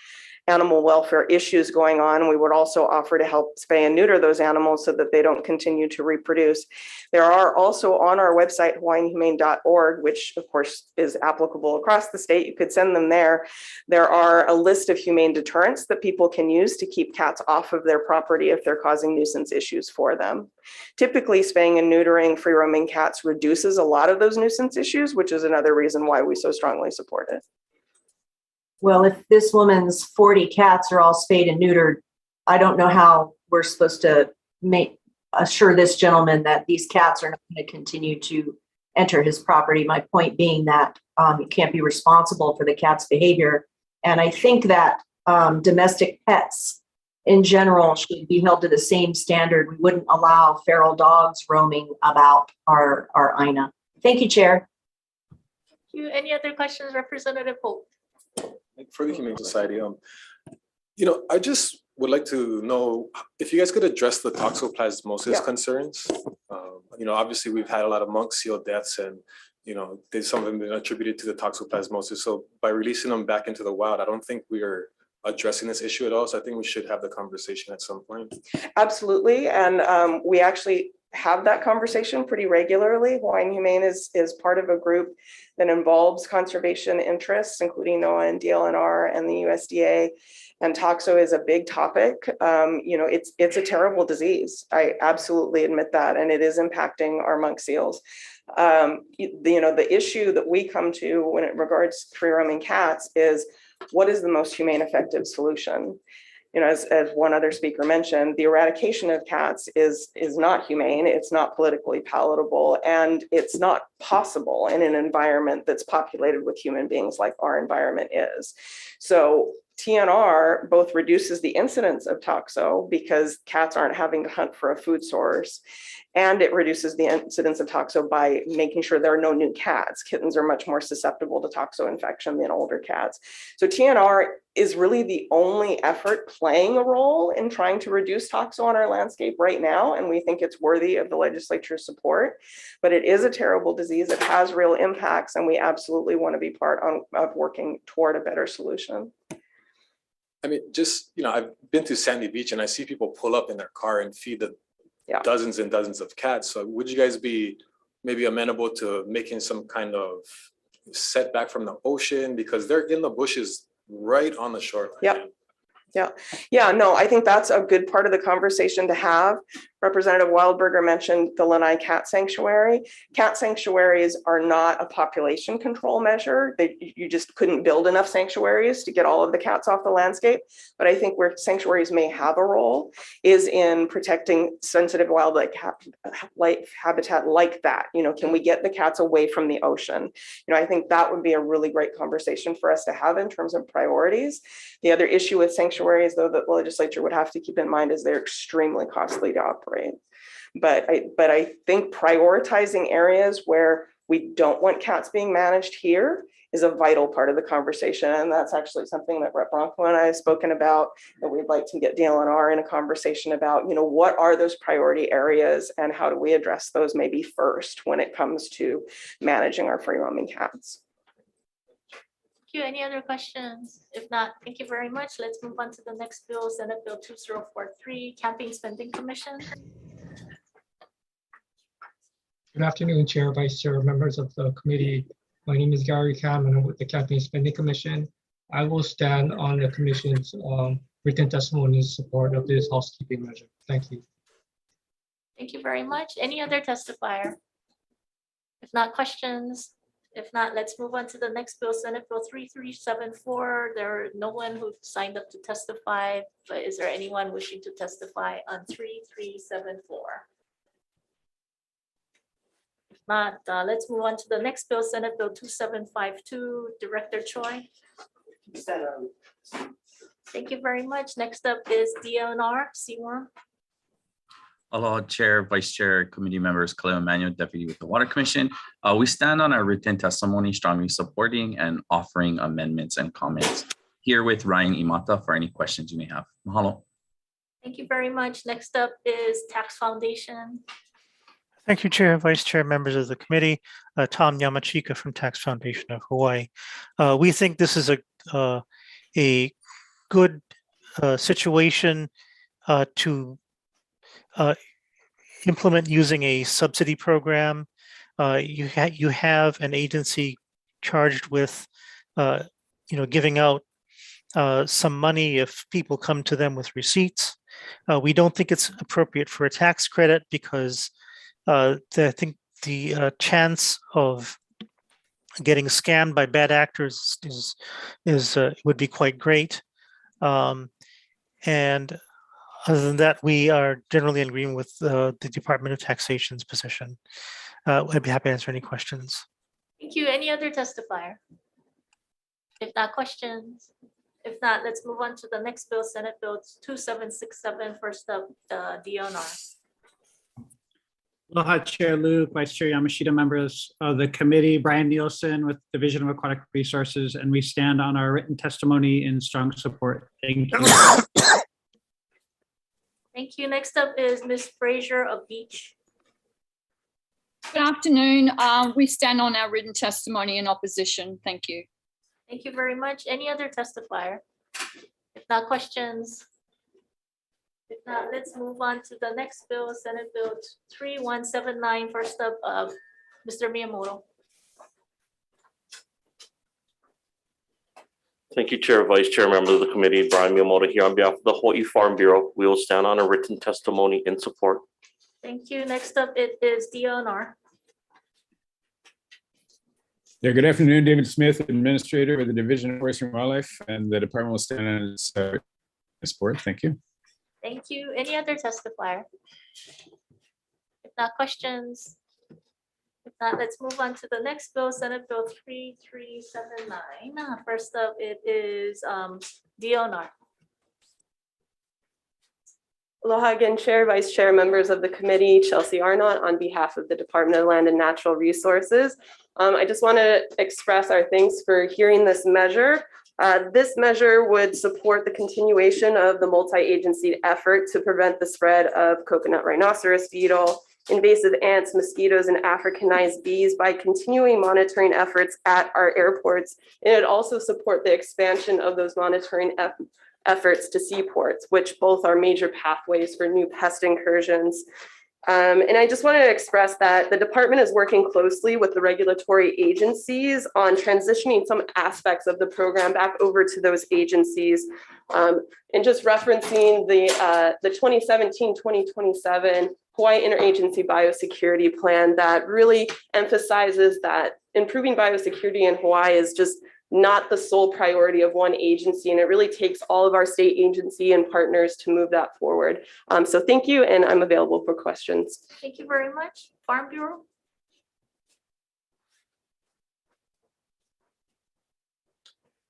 animal welfare issues going on. We would also offer to help spay and neuter those animals so that they don't continue to reproduce. There are also on our website, hawaiianhumane.org, which of course is applicable across the state. You could send them there. There are a list of humane deterrents that people can use to keep cats off of their property if they're causing nuisance issues for them. Typically, spaying and neutering free roaming cats reduces a lot of those nuisance issues, which is another reason why we so strongly support it. Well, if this woman's 40 cats are all spayed and neutered, I don't know how we're supposed to assure this gentleman that these cats are not going to continue to enter his property. My point being that you can't be responsible for the cat's behavior. And I think that domestic pets in general should be held to the same standard. We wouldn't allow feral dogs roaming about our INA. Thank you, Chair. Thank you. Any other questions, Representative Holt? For the Humane Society, I just would like to know if you guys could address the toxoplasmosis concerns. Obviously we've had a lot of monk seal deaths and, there's some of them been attributed to the toxoplasmosis. So by releasing them back into the wild, I don't think we are addressing this issue at all. So I think we should have the conversation at some point. Absolutely. And we actually have that conversation pretty regularly. Hawaiian Humane is part of a group that involves conservation interests, including NOAA and DLNR and the USDA. And toxo is a big topic. It's a terrible disease. I absolutely admit that. And it is impacting our monk seals. The issue that we come to when it regards free roaming cats is what is the most humane effective solution? As one other speaker mentioned, the eradication of cats is not humane, it's not politically palatable, and it's not possible in an environment that's populated with human beings like our environment is. So TNR both reduces the incidence of toxo because cats aren't having to hunt for a food source, and it reduces the incidence of toxo by making sure there are no new cats. Kittens are much more susceptible to toxo infection than older cats. So TNR is really the only effort playing a role in trying to reduce toxo on our landscape right now, and we think it's worthy of the legislature's support. But it is a terrible disease. It has real impacts, and we absolutely want to be part of working toward a better solution. I mean, I've been to Sandy Beach and I see people pull up in their car and feed the dozens and dozens of cats. So would you guys be maybe amenable to making some kind of setback from the ocean because they're in the bushes right on the shoreline? No, I think that's a good part of the conversation to have. Representative Wildberger mentioned the Lanai Cat Sanctuary. Cat sanctuaries are not a population control measure. You just couldn't build enough sanctuaries to get all of the cats off the landscape. But I think where sanctuaries may have a role is in protecting sensitive wildlife habitat like that. Can we get the cats away from the ocean? I think that would be a really great conversation for us to have in terms of priorities. The other issue with sanctuaries, though, that the legislature would have to keep in mind is they're extremely costly to operate. But I think prioritizing areas where we don't want cats being managed here is a vital part of the conversation. And that's actually something that Rep. Bronco and I have spoken about, and we'd like to get DLNR in a conversation about, what are those priority areas and how do we address those maybe first when it comes to managing our free roaming cats. Thank you. Any other questions? If not, thank you very much. Let's move on to the next bill, Senate Bill 2043, Campaign Spending Commission. Good afternoon, Chair, Vice Chair, members of the committee. My name is Gary Kam, and I'm with the Campaign Spending Commission. I will stand on the commission's written testimony in support of this housekeeping measure. Thank you. Thank you very much. Any other testifier? If not, questions? If not, let's move on to the next bill, Senate Bill 3374. There no one who signed up to testify, but is there anyone wishing to testify on 3374? If not, let's move on to the next bill, Senate Bill 2752, Director Choi. Thank you very much. Next up is DLNR, Seymour. Aloha, Chair, Vice Chair, committee members, Kaleo Manuel, Deputy with the Water Commission. We stand on our written testimony, strongly supporting and offering amendments and comments. Here with Ryan Imata for any questions you may have. Mahalo. Thank you very much. Next up is Tax Foundation. Thank you, Chair and Vice Chair, members of the committee. Tom Yamachika from Tax Foundation of Hawaii. We think this is a good situation to implement using a subsidy program. You have an agency charged with, giving out some money if people come to them with receipts. We don't think it's appropriate for a tax credit because I think the chance of getting scammed by bad actors would be quite great. And other than that, we are generally in agreement with the Department of Taxation's position. I'd be happy to answer any questions. Thank you. Any other testifier? If not, questions? If not, let's move on to the next bill, Senate Bill 2767. First up, DLNR. Aloha, Chair Luke, Vice Chair Yamashita, members of the committee, Brian Nielsen with Division of Aquatic Resources, and we stand on our written testimony in strong support. Thank you. Thank you. Next up is Ms. Frazier of Beach. Good afternoon. We stand on our written testimony in opposition. Thank you. Thank you very much. Any other testifier? If not, questions? If not, let's move on to the next bill, Senate Bill 3179. First up, Mr. Miyamoto. Thank you, Chair, Vice Chair, members of the committee. Brian Miyamoto here on behalf of the Hawaii Farm Bureau. We will stand on a written testimony in support. Thank you. Next up, it is DLNR. Yeah, good afternoon, David Smith, Administrator with the Division of Forest and Wildlife, and the department will stand on its support. Thank you. Thank you. Any other testifier? If not, questions? If not, let's move on to the next bill, Senate Bill 3379. First up, it is DLNR. Aloha again, Chair, Vice Chair, members of the committee, Chelsea Arnott on behalf of the Department of Land and Natural Resources. I just want to express our thanks for hearing this measure. This measure would support the continuation of the multi-agency effort to prevent the spread of coconut rhinoceros beetle, invasive ants, mosquitoes, and Africanized bees by continuing monitoring efforts at our airports. And it would also support the expansion of those monitoring efforts to seaports, which both are major pathways for new pest incursions. And I just want to express that the department is working closely with the regulatory agencies on transitioning some aspects of the program back over to those agencies. And just referencing the 2017-2027 Hawaii Interagency Biosecurity Plan that really emphasizes that improving biosecurity in Hawaii is just not the sole priority of one agency, and it really takes all of our state agency and partners to move that forward. So thank you, and I'm available for questions. Thank you very much. Farm Bureau.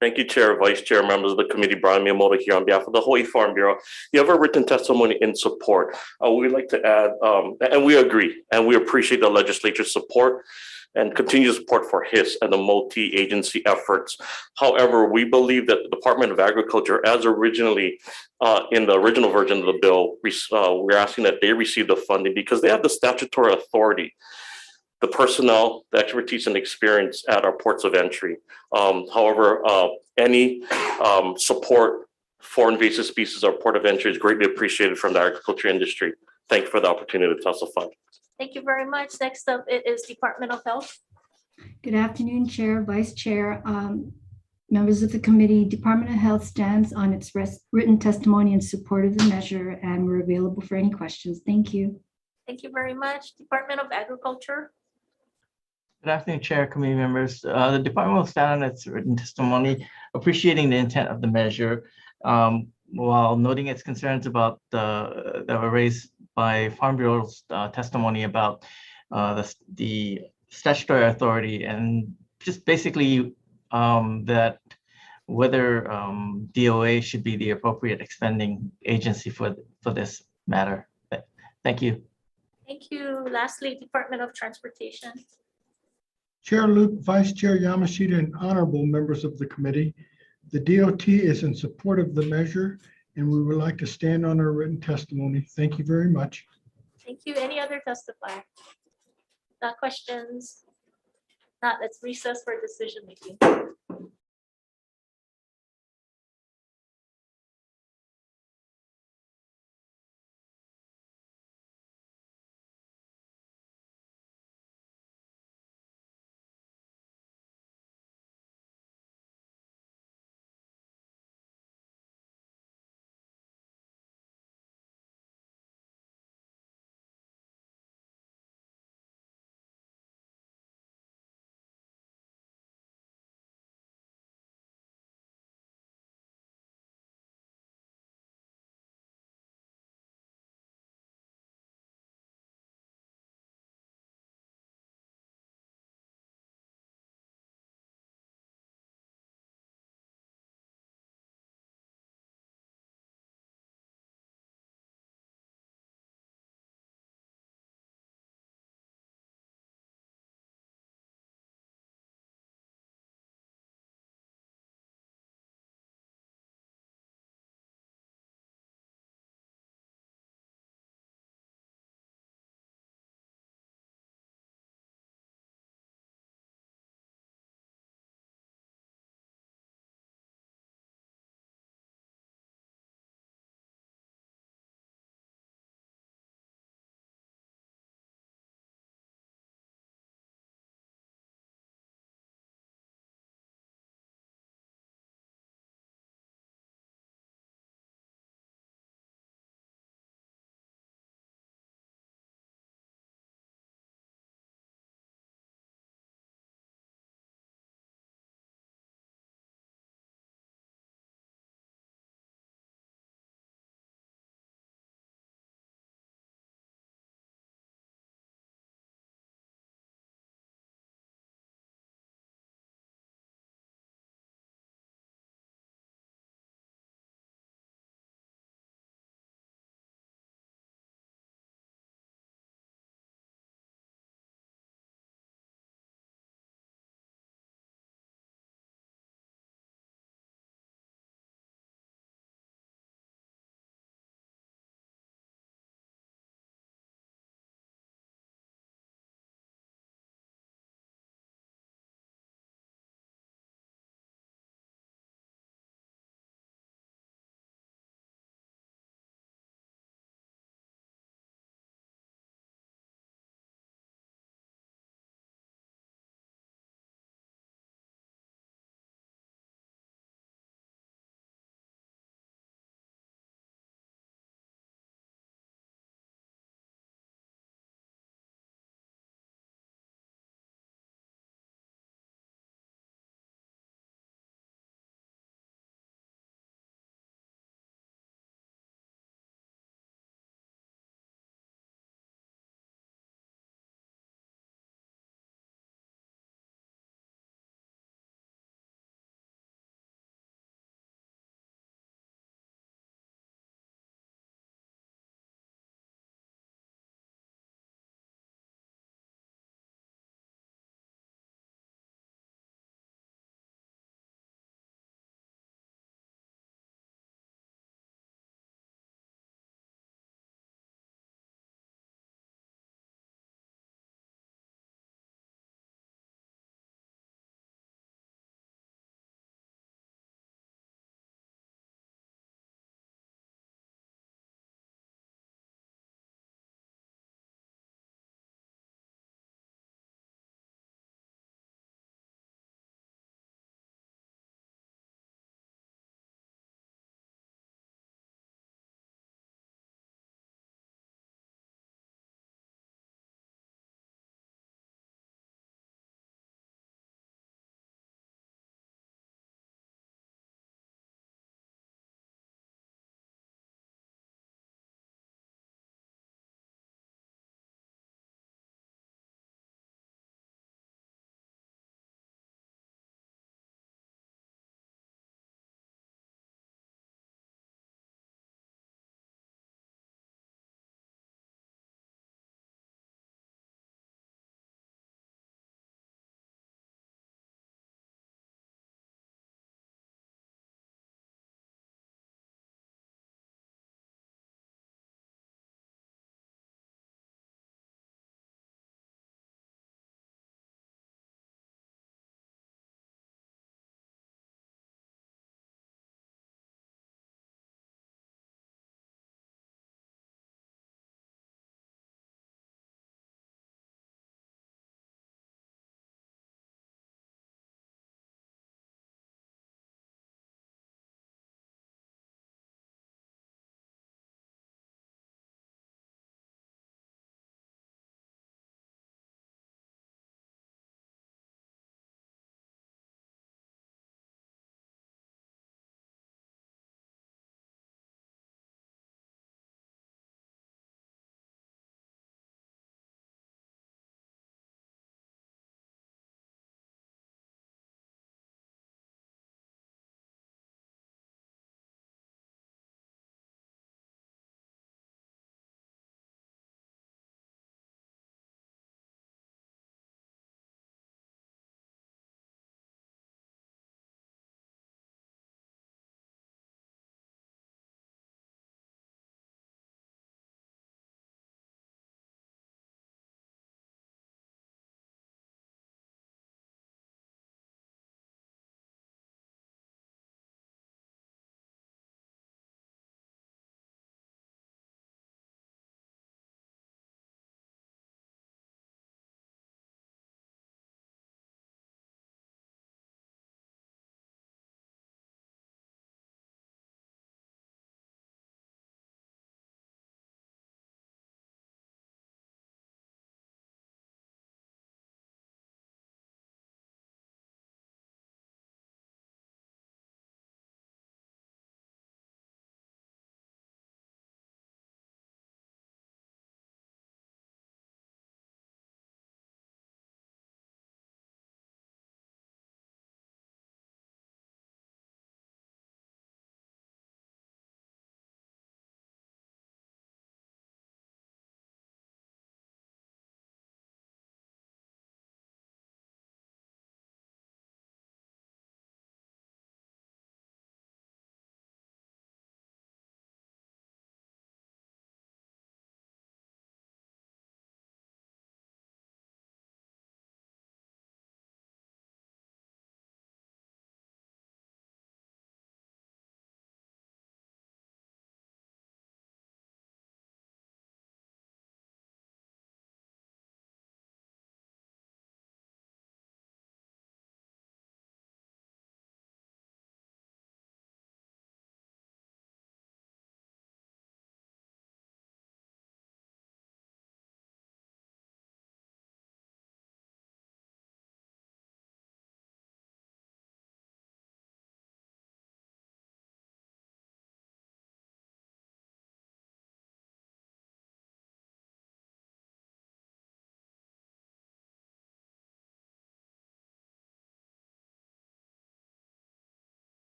Thank you, Chair, Vice Chair, members of the committee. Brian Miyamoto here on behalf of the Hawaii Farm Bureau. You have a written testimony in support. We'd like to add, and we agree, and we appreciate the legislature's support and continued support for HIS and the multi-agency efforts. However, we believe that the Department of Agriculture, as originally in the original version of the bill, we're asking that they receive the funding because they have the statutory authority, the personnel, the expertise and experience at our ports of entry. However, any support for invasive species or port of entry is greatly appreciated from the agriculture industry. Thank you for the opportunity to testify. Thank you very much. Next up, it is Department of Health. Good afternoon, Chair, Vice Chair, members of the committee. Department of Health stands on its written testimony in support of the measure, and we're available for any questions. Thank you. Thank you very much. Department of Agriculture. Good afternoon, Chair, committee members. The department will stand on its written testimony, appreciating the intent of the measure, while noting its concerns about that were raised by Farm Bureau's testimony about the statutory authority and just basically that whether DOA should be the appropriate expending agency for this matter. Thank you. Thank you. Lastly, Department of Transportation. Chair Luke, Vice Chair Yamashita, and honorable members of the committee, the DOT is in support of the measure, and we would like to stand on our written testimony. Thank you very much. Thank you. Any other testifier? Not questions? Not, let's recess for decision making.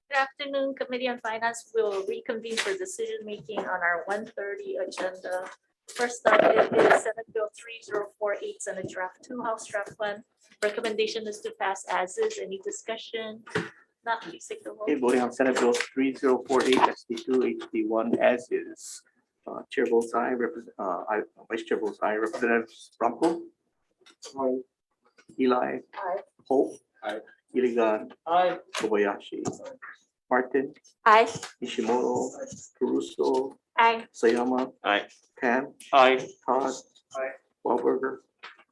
Good afternoon, Committee on Finance will reconvene for decision-making on our 1:30 agenda. First up, it is Senate Bill 3048, Senate Draft 2, House Draft 1. Recommendation is to pass as is. Any discussion? Not, please take the Okay, vote. voting on Senate Bill 3048 SD2 HD1 as is. Chair votes aye, Vice Chair votes aye, Representative Bronco. Aye. Eli. Aye. Hope. Aye. Iligan. Aye. Kobayashi. Martin. Aye. Ishimoto. Caruso. Aye. Sayama. Aye. Pan. Aye. Todd. Aye. Wahlberger.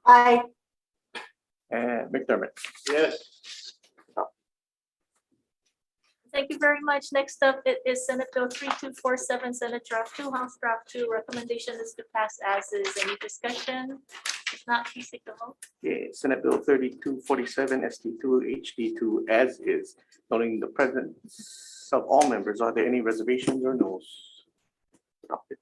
Aye. And McDermott. Yes. Thank you very much. Next up, it is Senate Bill 3247, Senate Draft 2, House Draft 2. Recommendation is to pass as is. Any discussion? If not, please take the vote. Okay, Senate Bill 3247 SD2 HD2 as is. Noting the presence of all members, are there any reservations or no's? Adopted.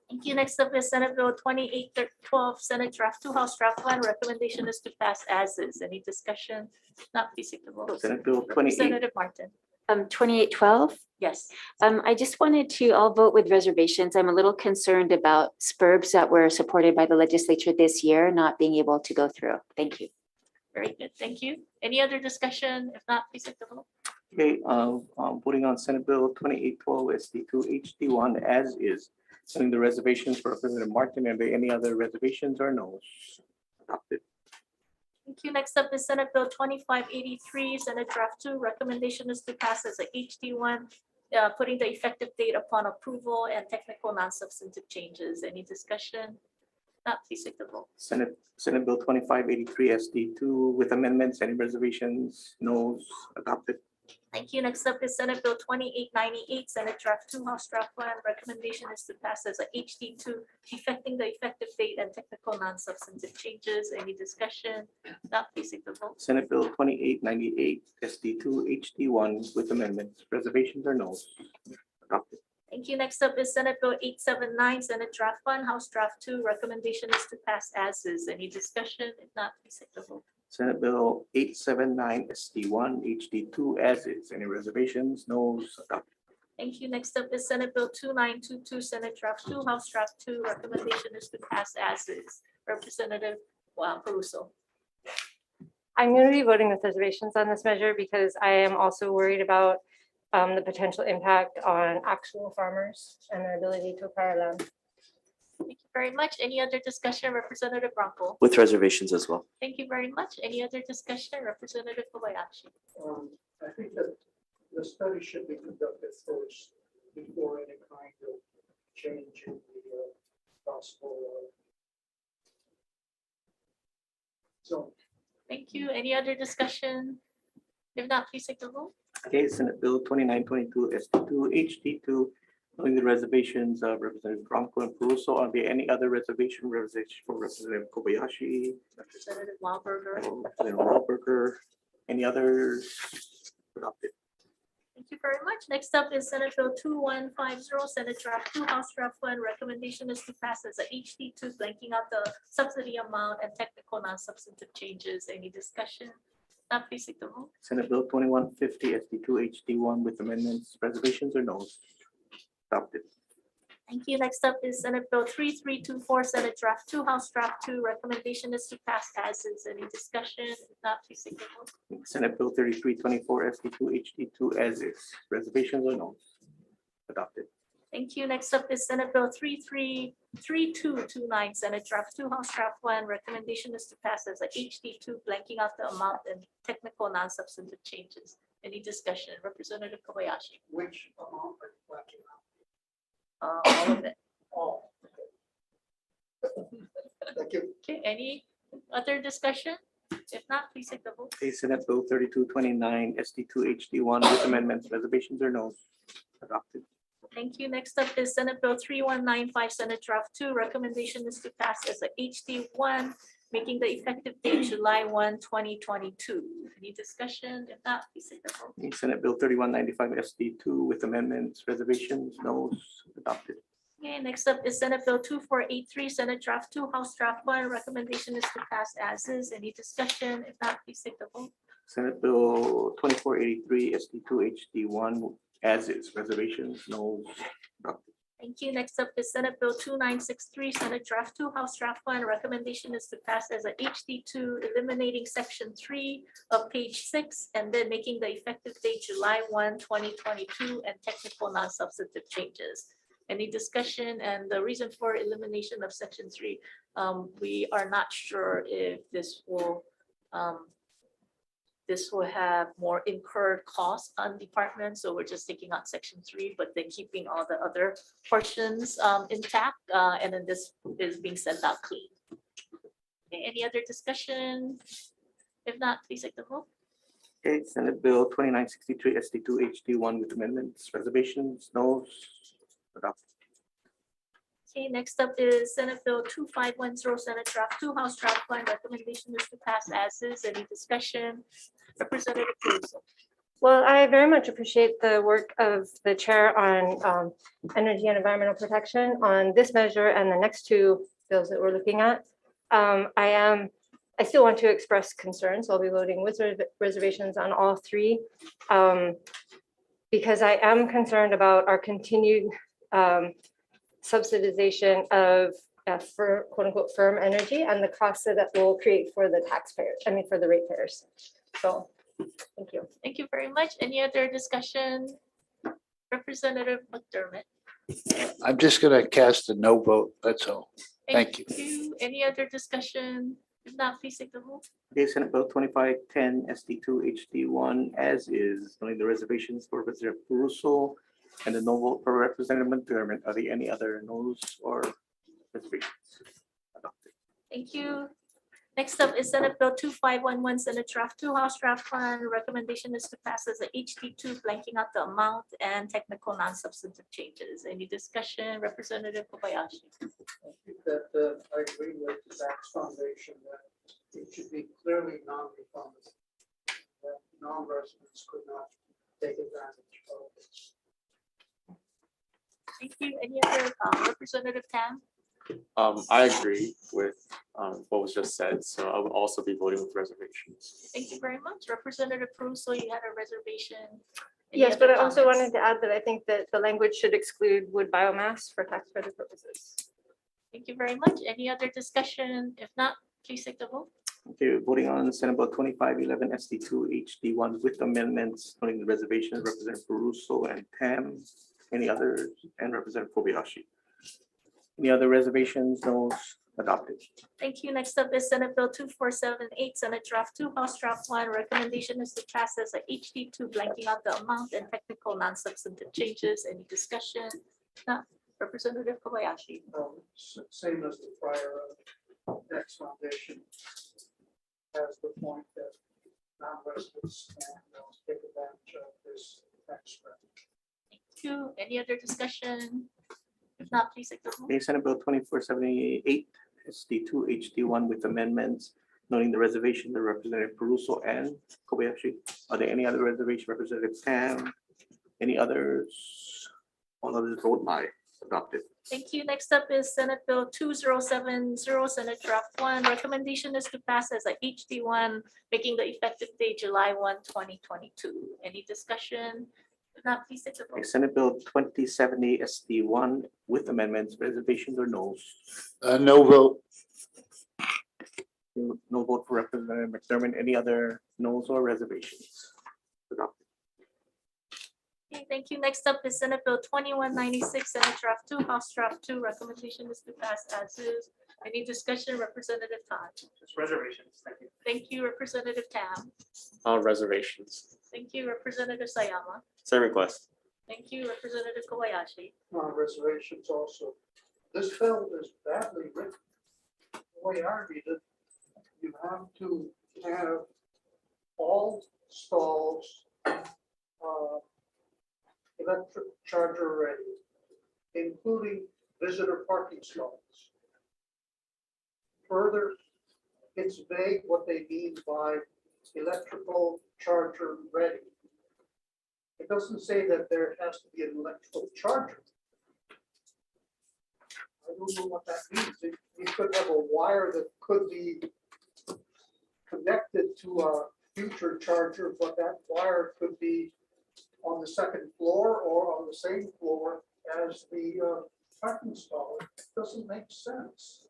Thank you. Next up is Senate Bill 2812, Senate Draft 2, House Draft 1. Recommendation is to pass as is. Any discussion? If not, please take the vote. Senate Bill 28. Representative Martin. 2812. Yes. I just wanted to, I'll vote with reservations. I'm a little concerned about SPURBs that were supported by the legislature this year not being able to go through. Thank you. Very good. Thank you. Any other discussion? If not, please take the vote. Okay, voting on Senate Bill 2812 SD2 HD1 as is. Setting the reservations for Representative Martin. Are there any other reservations or no's? Adopted. Thank you. Next up is Senate Bill 2583, Senate Draft 2. Recommendation is to pass as a HD1, putting the effective date upon approval and technical non-substantive changes. Any discussion? Not, please take the vote. Senate Bill 2583 SD2 with amendments. Any reservations? No's? Adopted. Thank you. Next up is Senate Bill 2898, Senate Draft 2, House Draft 1. Recommendation is to pass as a HD2, effecting the effective date and technical non-substantive changes. Any discussion? Not, please take the vote. Senate Bill 2898 SD2 HD1 with amendments. Reservations or no's? Adopted. Thank you. Next up is Senate Bill 879, Senate Draft 1, House Draft 2. Recommendation is to pass as is. Any discussion? If not, please take the vote. Senate Bill 879 SD1 HD2 as is. Any reservations? No's? Adopted. Thank you. Next up is Senate Bill 2922, Senate Draft 2, House Draft 2. Recommendation is to pass as is. Representative Caruso. I'm going to be voting with reservations on this measure because I am also worried about the potential impact on actual farmers and their ability to acquire land. Thank you very much. Any other discussion, Representative Bronco? With reservations as well. Thank you very much. Any other discussion, Representative Kobayashi? I think that the study should be conducted first before any kind of change in the possible zone. Thank you. Any other discussion? If not, please take the vote. Okay, Senate Bill 2922 SD2 HD2. Knowing the reservations of Representative Bronco and Caruso, are there any other reservation for Representative Kobayashi? Representative Wahlberger. Representative Wahlberger, any others? Adopted. Thank you very much. Next up is Senate Bill 2150, Senate Draft 2, House Draft 1. Recommendation is to pass as a HD2, blanking out the subsidy amount and technical non-substantive changes. Any discussion? Not, please take the vote. Senate Bill 2150 SD2 HD1 with amendments. Reservations or no's? Adopted. Thank you. Next up is Senate Bill 3324, Senate Draft 2, House Draft 2. Recommendation is to pass as is. Any discussion? If not, please take the vote. Senate Bill 3324 SD2 HD2 as is. Reservations or no's? Adopted. Thank you. Next up is Senate Bill 3229, Senate Draft 2, House Draft 1. Recommendation is to pass as a HD2, blanking out the amount and technical non-substantive changes. Any discussion? Representative Kobayashi. Which amount are you blacking out? All of it. All. Thank you. Okay, any other discussion? If not, please take the vote. Okay, Senate Bill 3229 SD2 HD1 with amendments. Reservations or no's? Adopted. Thank you. Next up is Senate Bill 3195, Senate Draft 2. Recommendation is to pass as a HD1, making the effective date July 1, 2022. Any discussion? If not, please take the vote. Okay, Senate Bill 3195 SD2 with amendments. Reservations? No's? Adopted. Okay, next up is Senate Bill 2483, Senate Draft 2, House Draft 1. Recommendation is to pass as is. Any discussion? If not, please take the vote. Senate Bill 2483 SD2 HD1 as is. Reservations, no. Adopted. Thank you. Next up is Senate Bill 2963, Senate Draft 2, House Draft 1. Recommendation is to pass as a HD2, eliminating Section 3 of page 6 and then making the effective date July 1, 2022, and technical non-substantive changes. Any discussion? And the reason for elimination of Section 3, we are not sure if this will have more incurred costs on departments. So we're just taking out Section 3, but then keeping all the other portions intact. And then this is being sent out clean. Okay, any other discussion? If not, please take the vote. Okay, Senate Bill 2963 SD2 HD1 with amendments, reservations, no. Adopted. Okay, next up is Senate Bill 2510, Senate Draft 2, House Draft 1. Recommendation is to pass as is. Any discussion? Representative Caruso. Well, I very much appreciate the work of the chair on energy and environmental protection on this measure and the next two bills that we're looking at. I still want to express concerns. I'll be voting with reservations on all three because I am concerned about our continued subsidization of quote unquote firm energy and the costs that that will create for the taxpayers, for the ratepayers. So, thank you. Thank you very much. Any other discussion? Representative McDermott. I'm just going to cast a no vote. That's all. Thank you. Any other discussion? If not, please take the vote. Okay, Senate Bill 2510 SD2 HD1 as is, only the reservations for Representative Caruso and the no vote for Representative McDermott. Are there any other no's or reservations? Adopted. Thank you. Next up is Senate Bill 2511, Senate Draft 2, House Draft 1. Recommendation is to pass as a HD2, blanking out the amount and technical non-substantive changes. Any discussion? Representative Kobayashi. I think that I agree with the Tax Foundation that it should be clearly non-refundable. That non-residents could not take advantage of this. Thank you. Any other Representative Tam? I agree with what was just said, so I would also be voting with reservations. Thank you very much. Representative Caruso, you had a reservation. Yes, but I also wanted to add that I think that the language should exclude wood biomass for tax credit purposes. Thank you very much. Any other discussion? If not, please take the vote. Okay, voting on Senate Bill 2511 SD2 HD1 with amendments, noting the reservations, Representative Caruso and Tam. Any others? And Representative Kobayashi. Any other reservations? Those adopted. Thank you. Next up is Senate Bill 2478, Senate Draft 2, House Draft 1. Recommendation is to pass as a HD2, blanking out the amount and technical non-substantive changes. Any discussion? No. Representative Kobayashi. Same as the prior Tax Foundation has the point that non-residents can take advantage of this tax credit. Thank you. Any other discussion? If not, please take the vote. Okay, Senate Bill 2478 SD2 HD1 with amendments, noting the reservation, the Representative Caruso and Kobayashi. Are there any other reservations? Representative Tam? Any others? All others vote aye. Adopted. Thank you. Next up is Senate Bill 2070, Senate Draft 1. Recommendation is to pass as a HD1, making the effective date July 1, 2022. Any discussion? If not, please take the Okay, vote. Senate Bill 2070 SD1 with amendments, reservations or no's? No vote. No vote for Representative McDermott. Any other no's or reservations? Adopted. Okay, thank you. Next up is Senate Bill 2196, Senate Draft 2, House Draft 2. Recommendation is to pass as is. Any discussion? Representative Todd. Just reservations. Thank you. Thank you, Representative Tam. Reservations. Thank you, Representative Sayama. Same request. Thank you, Representative Kobayashi. Reservations also. This bill is badly written. The way I read it, you have to have all stalls electric charger ready, including visitor parking stalls. Further, it's vague what they mean by electrical charger ready. It doesn't say that there has to be an electrical charger. I don't know what that means. You could have a wire that could be connected to a future charger, but that wire could be on the second floor or on the same floor as the truck installer. It doesn't make sense.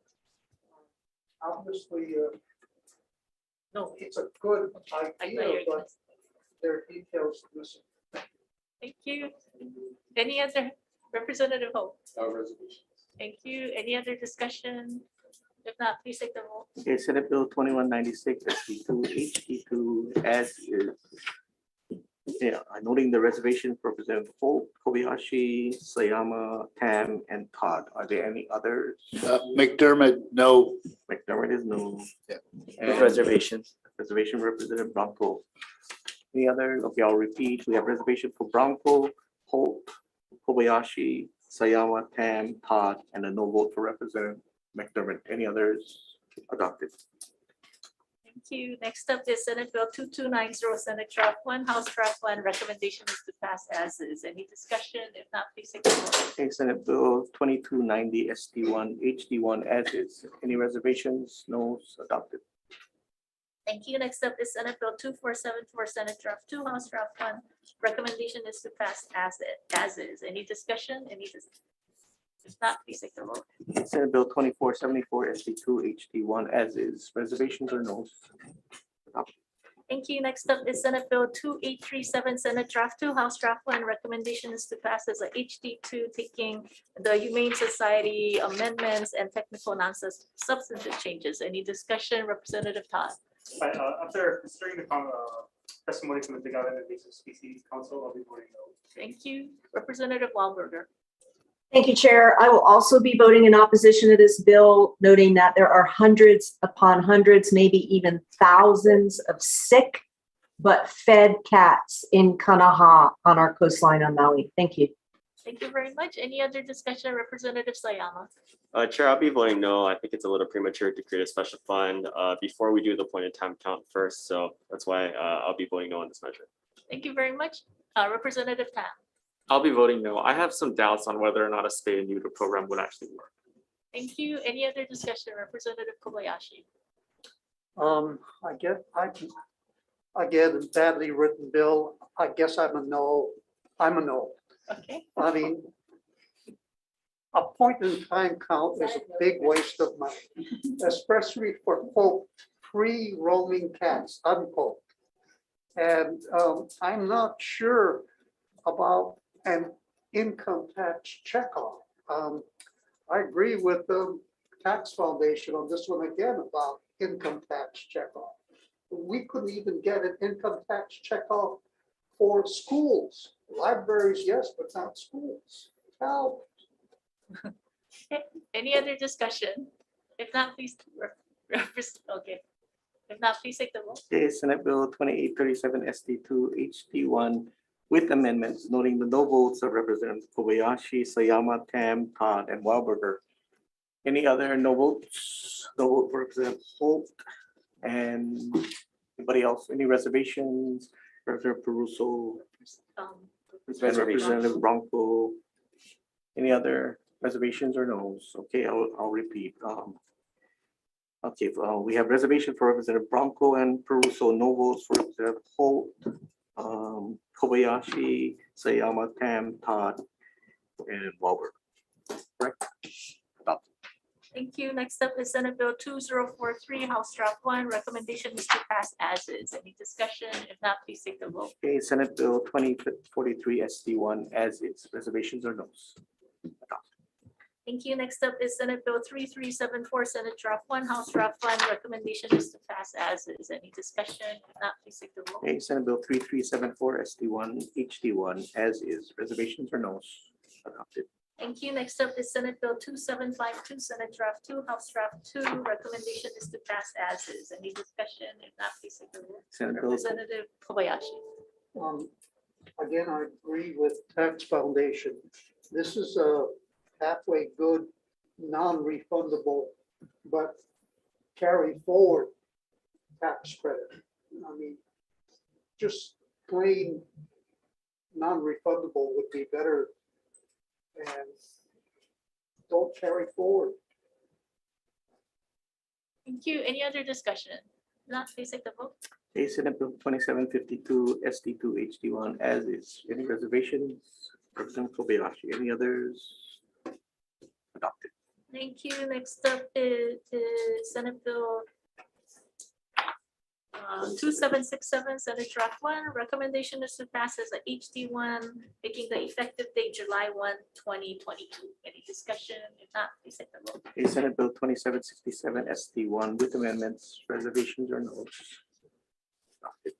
Obviously, No, it's a good I idea, know you're but there are details missing. thank you. Any other Representative Hope? No resolutions. Thank you. Any other discussion? If not, please take the roll. Okay, Senate Bill 2196, SB2, HD2, as is. Yeah, noting the reservation for Representative Holt, Kobayashi, Sayama, Tam, and Todd. Are there any others? McDermott, no. McDermott is no. Yeah. And reservations. Reservation Representative Bronco. Any other? Okay, I'll repeat. We have reservation for Bronco, Holt, Kobayashi, Sayama, Tam, Todd, and a no vote for Representative McDermott. Any others? Adopted. Thank you. Next up is Senate Bill 2290, Senate Draft 1, House Draft 1. Recommendation is to pass as is. Any discussion? If not, please take the roll. Okay, Senate Bill 2290, ST1, HD1, as is. Any reservations? No, adopted. Thank you. Next up is Senate Bill 2474, Senate Draft 2, House Draft 1. Recommendation is to pass as is. Any discussion? If not, please take the roll. Senate Bill 2474, ST2, HD1, as is. Reservations or no? Adopted. Thank you. Next up is Senate Bill 2837, Senate Draft 2, House Draft 1. Recommendation is to pass as a HD2, taking the Humane Society amendments and technical non-substantive changes. Any discussion? Representative Todd. After considering the testimony from the Big Island Invasive Species Council, I'll be voting no. Thank you. Representative Walberger. Thank you, Chair. I will also be voting in opposition to this bill, noting that there are hundreds upon hundreds, maybe even thousands of sick but fed cats in Kanaha on our coastline on Maui. Thank you. Thank you very much. Any other discussion? Representative Sayama. Chair, I'll be voting no. I think it's a little premature to create a special fund before we do the point in time count first. So that's why I'll be voting no on this measure. Thank you very much. Representative Tam. I'll be voting no. I have some doubts on whether or not a spay and neuter program would actually work. Thank you. Any other discussion? Representative Kobayashi. I get a badly written bill. I guess I'm a no. I'm a no. Okay. I mean, a point in time count is a big waste of money, especially for quote, free roaming cats, unquote. And I'm not sure about an income tax checkoff. I agree with the tax foundation on this one again about income tax checkoff. We couldn't even get an income tax checkoff for schools. Libraries, yes, but not schools. How? Any other discussion? If not, please. Okay. If not, please take the roll. Okay, Senate Bill 2837, ST2, HD1, with amendments, noting the no votes of Representatives Kobayashi, Sayama, Tam, Todd, and Walberger. Any other no votes? No vote for Representative Holt. And anybody else? Any reservations? Representative Peruso, and Representative Bronco. Any other reservations or no's? Okay, I'll repeat. Okay, we have reservation for Representative Bronco and Peruso, no votes for Representative Holt, Kobayashi, Sayama, Tam, Todd, and Walber. Correct? Adopted. Thank you. Next up is Senate Bill 2043, House Draft 1. Recommendation is to pass as is. Any discussion? If not, please take the vote. Okay, Senate Bill 2043 SD1 as is. Reservations or no's? Adopted. Thank you. Next up is Senate Bill 3374, Senate Draft 1, House Draft 1. Recommendation is to pass as is. Any discussion? If not, please take the vote. Okay, Senate Bill 3374 SD1 HD1 as is. Reservations or no's? Adopted. Thank you. Next up is Senate Bill 2752, Senate Draft 2, House Draft 2. Recommendation is to pass as is. Any discussion? If not, please take the vote. Senate Bill. Representative Kobayashi. Again, I agree with Tax Foundation. This is a halfway good, non-refundable, but carry forward tax credit. I mean, just plain non-refundable would be better. And don't carry forward. Thank you. Any other discussion? Not, please take the vote. Okay, Senate Bill 2752 SD2 HD1 as is. Any reservations? Representative Kobayashi, any others? Adopted. Thank you. Next up is Senate Bill 2767, Senate Draft 1. Recommendation is to pass as a HD1, making the effective date July 1, 2022. Any discussion? If not, please take the vote. Okay, Senate Bill 2767 SD1 with amendments, reservations or no's? Adopted.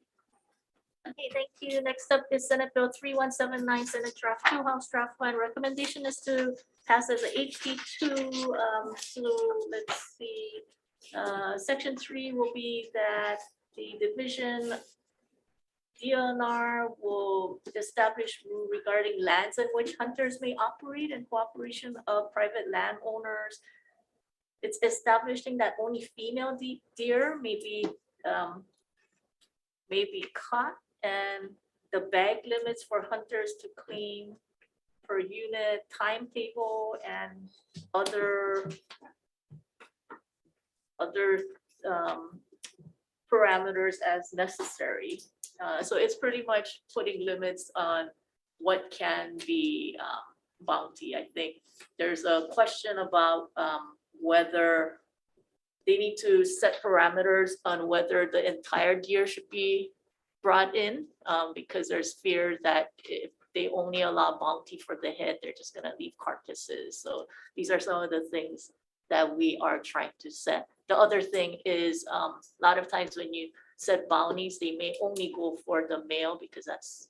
Okay, thank you. Next up is Senate Bill 3179, Senate Draft 2, House Draft 1. Recommendation is to pass as a HD2. So let's see. Section 3 will be that the division DNR will establish rule regarding lands in which hunters may operate in cooperation of private landowners. It's establishing that only female deer may be caught, and the bag limits for hunters to claim per unit, timetable, and other parameters as necessary. So it's pretty much putting limits on what can be bounty. I think there's a question about whether they need to set parameters on whether the entire deer should be brought in, because there's fear that if they only allow bounty for the head, they're just gonna leave carcasses. So these are some of the things that we are trying to set. The other thing is a lot of times when you set bounties, they may only go for the male because that's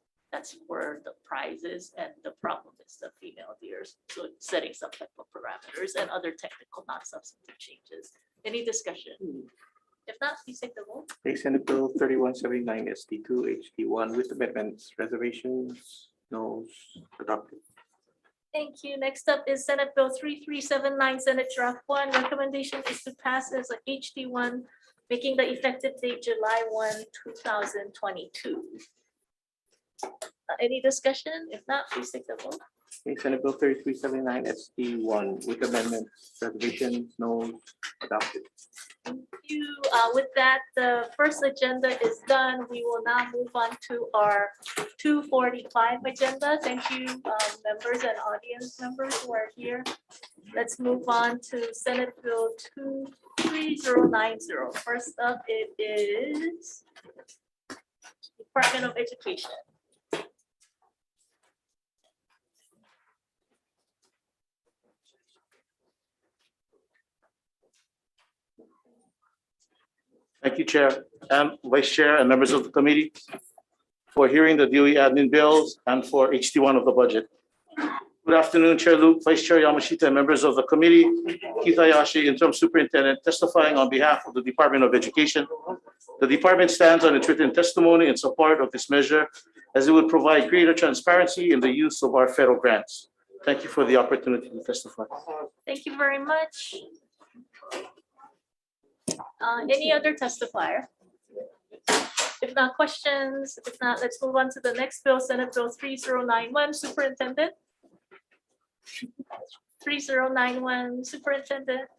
where the prize is, and the problem is the female deers. So setting some type of parameters and other technical non-substantive changes. Any discussion? If not, please take the vote. Okay, Senate Bill 3179 SD2 HD1 with amendments, reservations, no's? Adopted. Thank you. Next up is Senate Bill 3379, Senate Draft 1. Recommendation is to pass as a HD1, making the effective date July 1, 2022. Any discussion? If not, please take the vote. Okay, Senate Bill 3379 SD1 with amendments, reservations, no's? Adopted. Thank you. With that, the first agenda is done. We will now move on to our 245 agenda. Thank you, members and audience members who are here. Let's move on to Senate Bill 23090. First up, it is Department of Education. Thank you, Chair, Vice Chair, and members of the committee for hearing the DOE admin bills and for HD1 of the budget. Good afternoon, Chair Luke, Vice Chair Yamashita, and members of the committee. Keith Hayashi, Interim Superintendent, testifying on behalf of the Department of Education. The department stands on its written testimony in support of this measure, as it would provide greater transparency in the use of our federal grants. Thank you for the opportunity to testify. Thank you very much. Any other testifier? If not, questions. If not, let's move on to the next bill, Senate Bill 3091, Superintendent. 3091, Superintendent.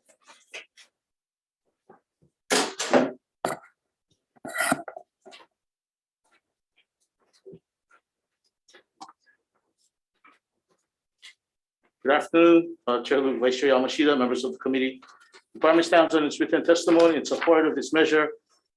Good afternoon, Chair Luke, Vice Chair Yamashita, members of the committee. The department stands on its written testimony in support of this measure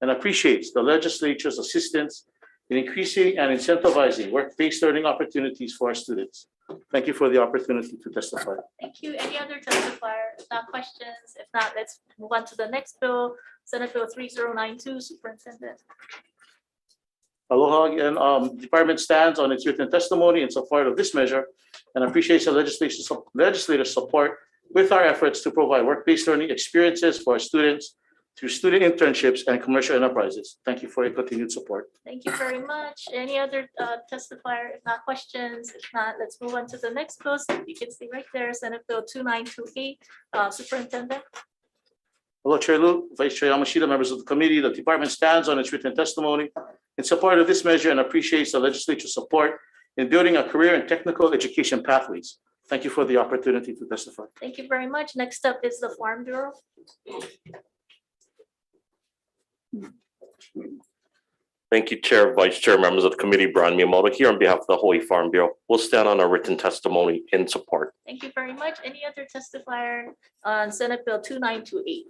and appreciates the legislature's assistance in increasing and incentivizing work-based learning opportunities for our students. Thank you for the opportunity to testify. Thank you. Any other testifier? If not, questions. If not, let's move on to the next bill, Senate Bill 3092, Superintendent. Aloha again. Department stands on its written testimony in support of this measure and appreciates the legislative support with our efforts to provide work-based learning experiences for our students through student internships and commercial enterprises. Thank you for your continued support. Thank you very much. Any other testifier? If not, questions. If not, let's move on to the next bill. So you can see right there, Senate Bill 2928, Superintendent. Hello, Chair Luke, Vice Chair Yamashita, members of the committee. The department stands on its written testimony in support of this measure and appreciates the legislature's support in building a career and technical education pathways. Thank you for the opportunity to testify. Thank you very much. Next up is the Farm Bureau. Thank you, Chair, Vice Chair, members of the committee. Brian Miyamoto here on behalf of the Hawaii Farm Bureau. We'll stand on our written testimony in support. Thank you very much. Any other testifier on Senate Bill 2928?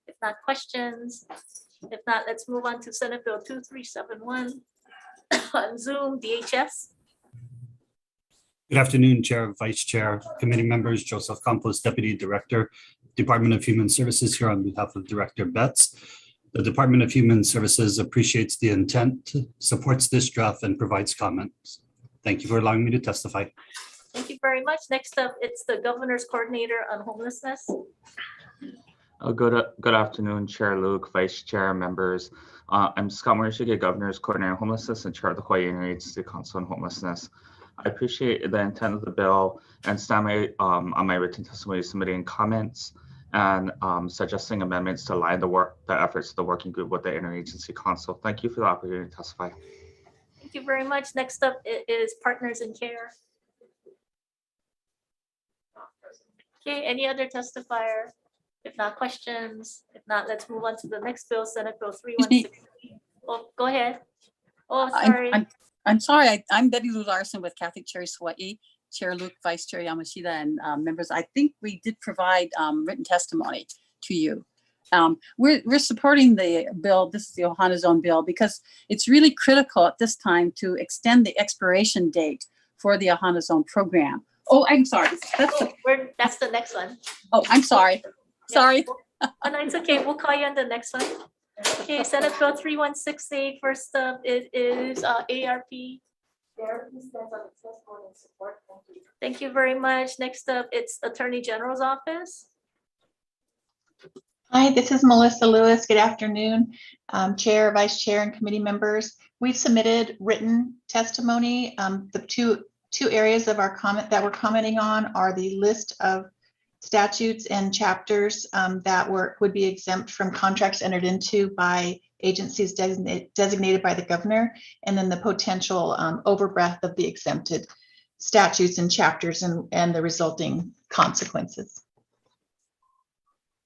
If not, questions? If not, let's move on to Senate Bill 2371 on Zoom, DHS. Good afternoon, Chair, Vice Chair, committee members, Joseph Campos, Deputy Director, Department of Human Services here on behalf of Director Betts. The Department of Human Services appreciates the intent, supports this draft, and provides comments. Thank you for allowing me to testify. Thank you very much. Next up, it's the Governor's Coordinator on Homelessness. Good afternoon, Chair Luke, Vice Chair, members. I'm Scott Morishige, Governor's Coordinator on Homelessness and Chair of the Hawaii Interagency Council on Homelessness. I appreciate the intent of the bill and stand on my written testimony submitting comments and suggesting amendments to align the efforts of the working group with the Interagency Council. Thank you for the opportunity to testify. Thank you very much. Next up is Partners in Care. Okay, any other testifier? If not, questions. If not, let's move on to the next bill, Senate Bill 3163. Oh, go ahead. Oh, sorry. I'm sorry. I'm Betty Lou Larson with Catholic Charities Hawaii, Chair Luke, Vice Chair Yamashita, and members. I think we did provide written testimony to you. We're supporting the bill. This is the Ohana Zone bill because it's really critical at this time to extend the expiration date for the Ohana Zone program. Oh, I'm sorry. That's the next one. Oh, I'm sorry. Sorry. Oh, no, it's okay. We'll call you on the next one. Okay, Senate Bill 3168. First up, it is ARP. Thank you very much. Next up, it's Attorney General's Office. Hi, this is Melissa Lewis. Good afternoon, Chair, Vice Chair, and committee members. We've submitted written testimony. The two areas of our comment that we're commenting on are the list of statutes and chapters that would be exempt from contracts entered into by agencies designated by the governor, and then the potential overbreadth of the exempted statutes and chapters and the resulting consequences.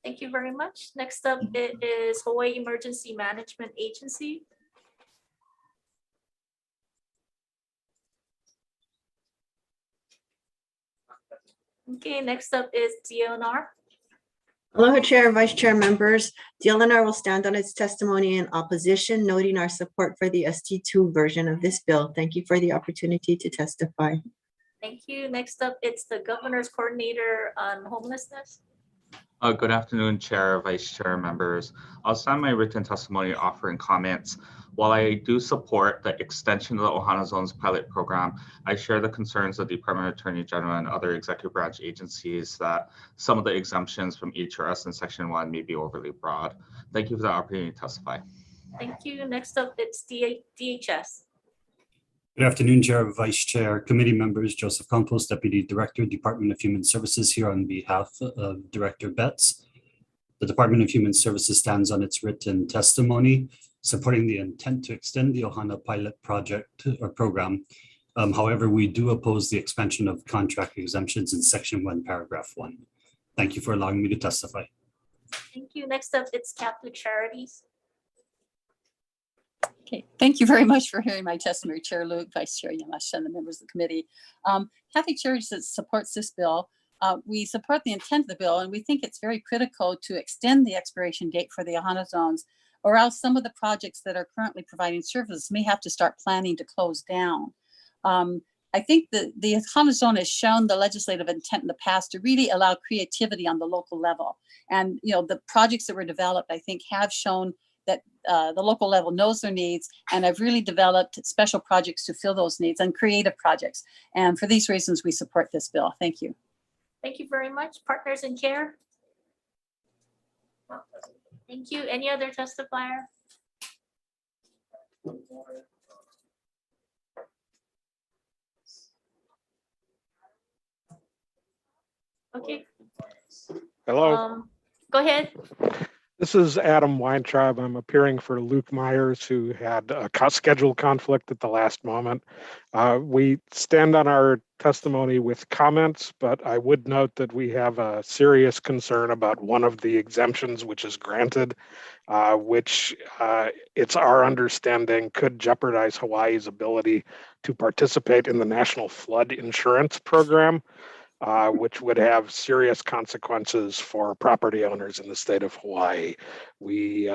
Thank you very much. Next up, it is Hawaii Emergency Management Agency. Okay, next up is DLNR. Aloha, Chair, Vice Chair, members. DLNR will stand on its testimony in opposition, noting our support for the ST2 version of this bill. Thank you for the opportunity to testify. Thank you. Next up, it's the Governor's Coordinator on Homelessness. Good afternoon, Chair, Vice Chair, members. I'll stand my written testimony offering comments. While I do support the extension of the Ohana Zones pilot program, I share the concerns of the Department of Attorney General and other executive branch agencies that some of the exemptions from HRS in Section 1 may be overly broad. Thank you for the opportunity to testify. Thank you. Next up, it's DHS. Good afternoon, Chair, Vice Chair, committee members, Joseph Campos, Deputy Director, Department of Human Services here on behalf of Director Betts. The Department of Human Services stands on its written testimony supporting the intent to extend the Ohana pilot project or program. However, we do oppose the expansion of contract exemptions in Section 1, Paragraph 1. Thank you for allowing me to testify. Thank you. Next up, it's Catholic Charities. Okay, thank you very much for hearing my testimony, Chair Luke, Vice Chair Yamashita, and the members of the committee. Catholic Charities supports this bill. We support the intent of the bill, and we think it's very critical to extend the expiration date for the Ohana Zones, or else some of the projects that are currently providing services may have to start planning to close down. I think the Ohana Zone has shown the legislative intent in the past to really allow creativity on the local level. And the projects that were developed, I think, have shown that the local level knows their needs, and I've really developed special projects to fill those needs and creative projects. And for these reasons, we support this bill. Thank you. Thank you very much. Partners in Care. Thank you. Any other testifier? Okay. Hello. Go ahead. This is Adam Weintraub. I'm appearing for Luke Myers, who had a schedule conflict at the last moment. We stand on our testimony with comments, but I would note that we have a serious concern about one of the exemptions which is granted, which it's our understanding could jeopardize Hawaii's ability to participate in the National Flood Insurance Program, which would have serious consequences for property owners in the state of Hawaii. We,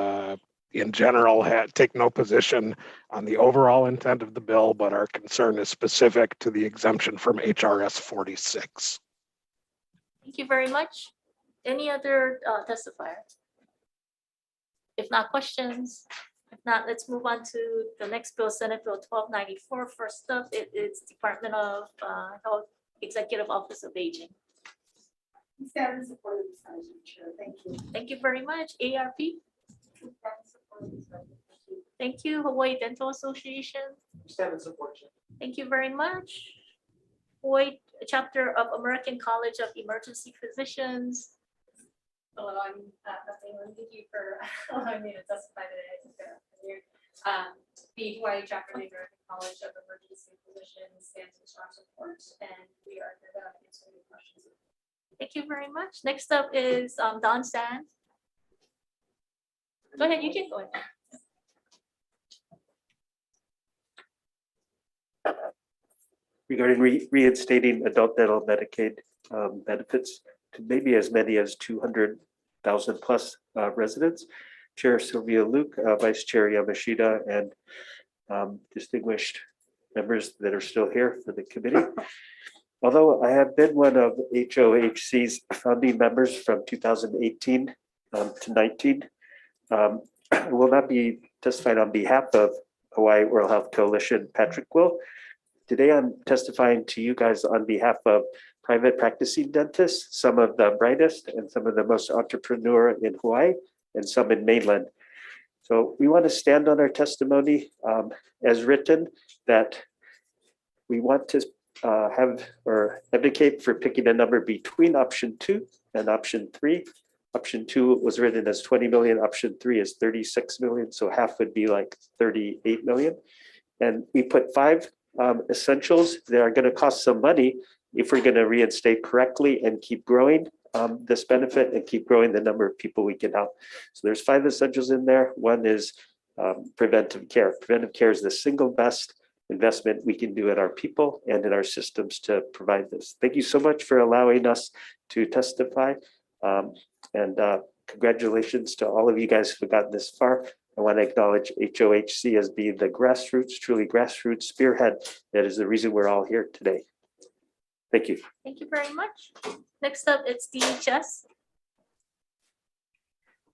in general, take no position on the overall intent of the bill, but our concern is specific to the exemption from HRS 46. Thank you very much. Any other testifier? If not, questions? If not, let's move on to the next bill, Senate Bill 1294. First up, it is Department of Health Executive Office of Aging. Stand in support of this motion, Chair. Thank you. Thank you very much. ARP. Thank you. Hawaii Dental Association. Stand in support, Chair. Thank you very much. Hawaii Chapter of American College of Emergency Physicians. Hello, I'm Bethany Lynn. Thank you for allowing me to testify today. The Hawaii Chapter of the American College of Emergency Physicians stands in strong support, and we are here to answer any questions. Thank you very much. Next up is Don Sands. Go ahead, you can go ahead. Regarding reinstating adult dental Medicaid benefits to maybe as many as 200,000 plus residents. Chair Sylvia Luke, Vice Chair Yamashita, and distinguished members that are still here for the committee. Although I have been one of HOHC's founding members from 2018 to 19, I will not be testifying on behalf of Hawaii Oral Health Coalition, Patrick will. Today I'm testifying to you guys on behalf of private practicing dentists, some of the brightest and some of the most entrepreneur in Hawaii and some in mainland. So we want to stand on our testimony as written that we want to have or advocate for picking a number between option 2 and option 3. Option 2 was written as 20 million, option 3 is 36 million, so half would be like 38 million. And we put 5 essentials that are going to cost some money if we're going to reinstate correctly and keep growing this benefit and keep growing the number of people we can help. So there's 5 essentials in there. One is preventive care. Preventive care is the single best investment we can do in our people and in our systems to provide this. Thank you so much for allowing us to testify. And congratulations to all of you guys who have gotten this far. I want to acknowledge HOHC as being the grassroots, truly grassroots spearhead. That is the reason we're all here today. Thank you. Thank you very much. Next up, it's DHS.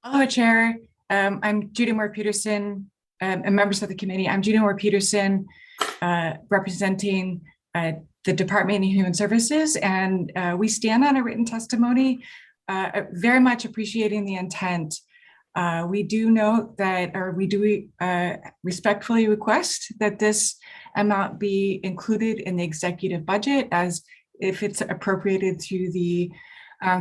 Hello, Chair. I'm Judy Moore-Peterson, and members of the committee. I'm Judy Moore-Peterson, representing the Department of Human Services, and we stand on a written testimony, very much appreciating the intent. We do note that, or we do respectfully request that this amount be included in the executive budget, as if it's appropriated through the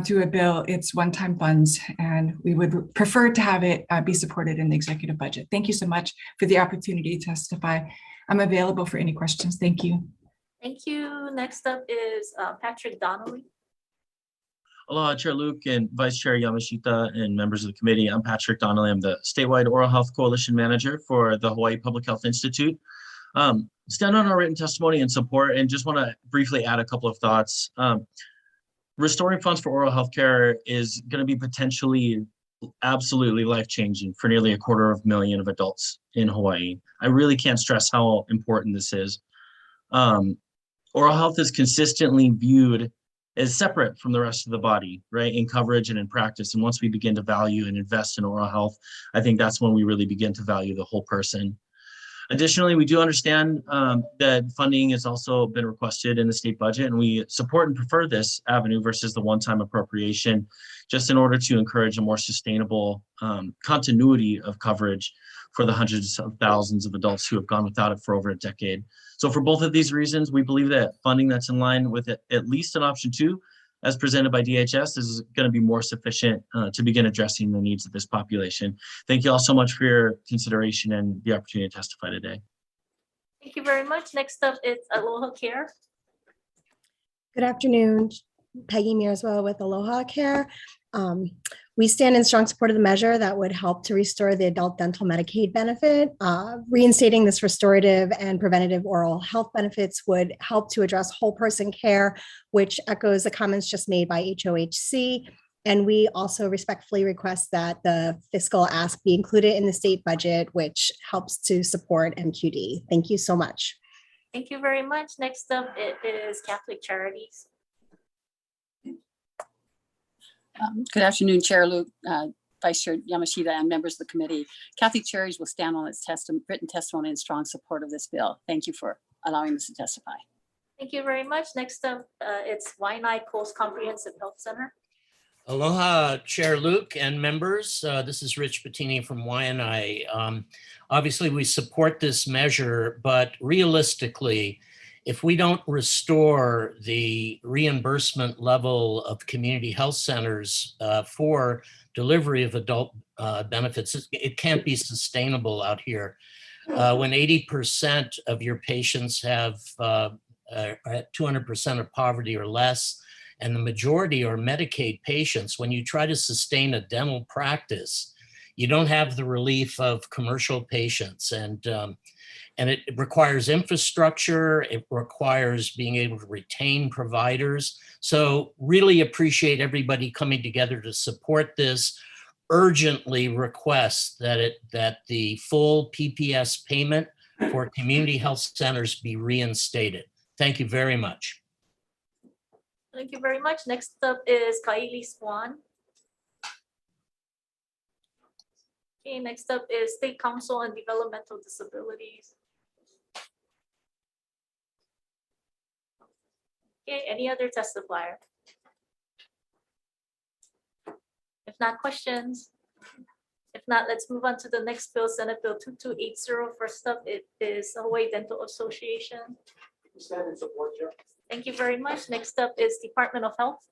through a bill, it's one-time funds, and we would prefer to have it be supported in the executive budget. Thank you so much for the opportunity to testify. I'm available for any questions. Thank you. Thank you. Next up is Patrick Donnelly. Aloha, Chair Luke and Vice Chair Yamashita and members of the committee. I'm Patrick Donnelly. I'm the Statewide Oral Health Coalition Manager for the Hawaii Public Health Institute. Stand on our written testimony and support, and just want to briefly add a couple of thoughts. Restoring funds for oral health care is going to be potentially absolutely life-changing for nearly 250,000 of adults in Hawaii. I really can't stress how important this is. Oral health is consistently viewed as separate from the rest of the body, right, in coverage and in practice. And once we begin to value and invest in oral health, I think that's when we really begin to value the whole person. Additionally, we do understand that funding has also been requested in the state budget, and we support and prefer this avenue versus the one-time appropriation, just in order to encourage a more sustainable continuity of coverage for the hundreds of thousands of adults who have gone without it for over a decade. So for both of these reasons, we believe that funding that's in line with at least an option 2, as presented by DHS, is going to be more sufficient to begin addressing the needs of this population. Thank you all so much for your consideration and the opportunity to testify today. Thank you very much. Next up is Aloha Care. Good afternoon, Peggy Mearswell with Aloha Care. We stand in strong support of the measure that would help to restore the adult dental Medicaid benefit. Reinstating this restorative and preventative oral health benefits would help to address whole person care, which echoes the comments just made by HOHC. And we also respectfully request that the fiscal ask be included in the state budget, which helps to support MQD. Thank you so much. Thank you very much. Next up, it is Catholic Charities. Good afternoon, Chair Luke, Vice Chair Yamashita, and members of the committee. Catholic Charities will stand on its written testimony in strong support of this bill. Thank you for allowing us to testify. Thank you very much. Next up, it's Waianae Coast Comprehensive Health Center. Aloha, Chair Luke and members. This is Rich Bettini from Waianae. Obviously, we support this measure, but realistically, if we don't restore the reimbursement level of community health centers for delivery of adult benefits, it can't be sustainable out here. When 80% of your patients have are at 200% of poverty or less, and the majority are Medicaid patients, when you try to sustain a dental practice, you don't have the relief of commercial patients. And it requires infrastructure, it requires being able to retain providers. So really appreciate everybody coming together to support this. Urgently request that the full PPS payment for community health centers be reinstated. Thank you very much. Thank you very much. Next up is Kaili Swan. Okay, next up is State Council on Developmental Disabilities. Okay, any other testifier? If not, questions? If not, let's move on to the next bill, Senate Bill 2280. First up, it is Hawaii Dental Association. Stand in support, Chair. Thank you very much. Next up is Department of Health.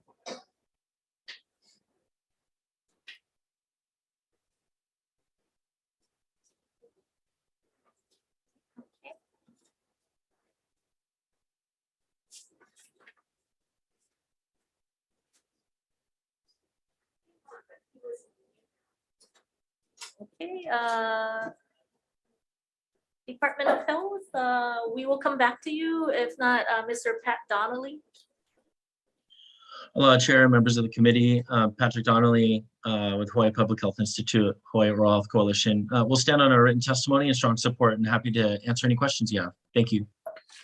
Okay, Department of Health, we will come back to you. If not, Mr. Pat Donnelly. Hello, Chair, members of the committee. Patrick Donnelly with Hawaii Public Health Institute, Hawaii Oral Health Coalition. We'll stand on our written testimony and strong support and happy to answer any questions you have. Thank you.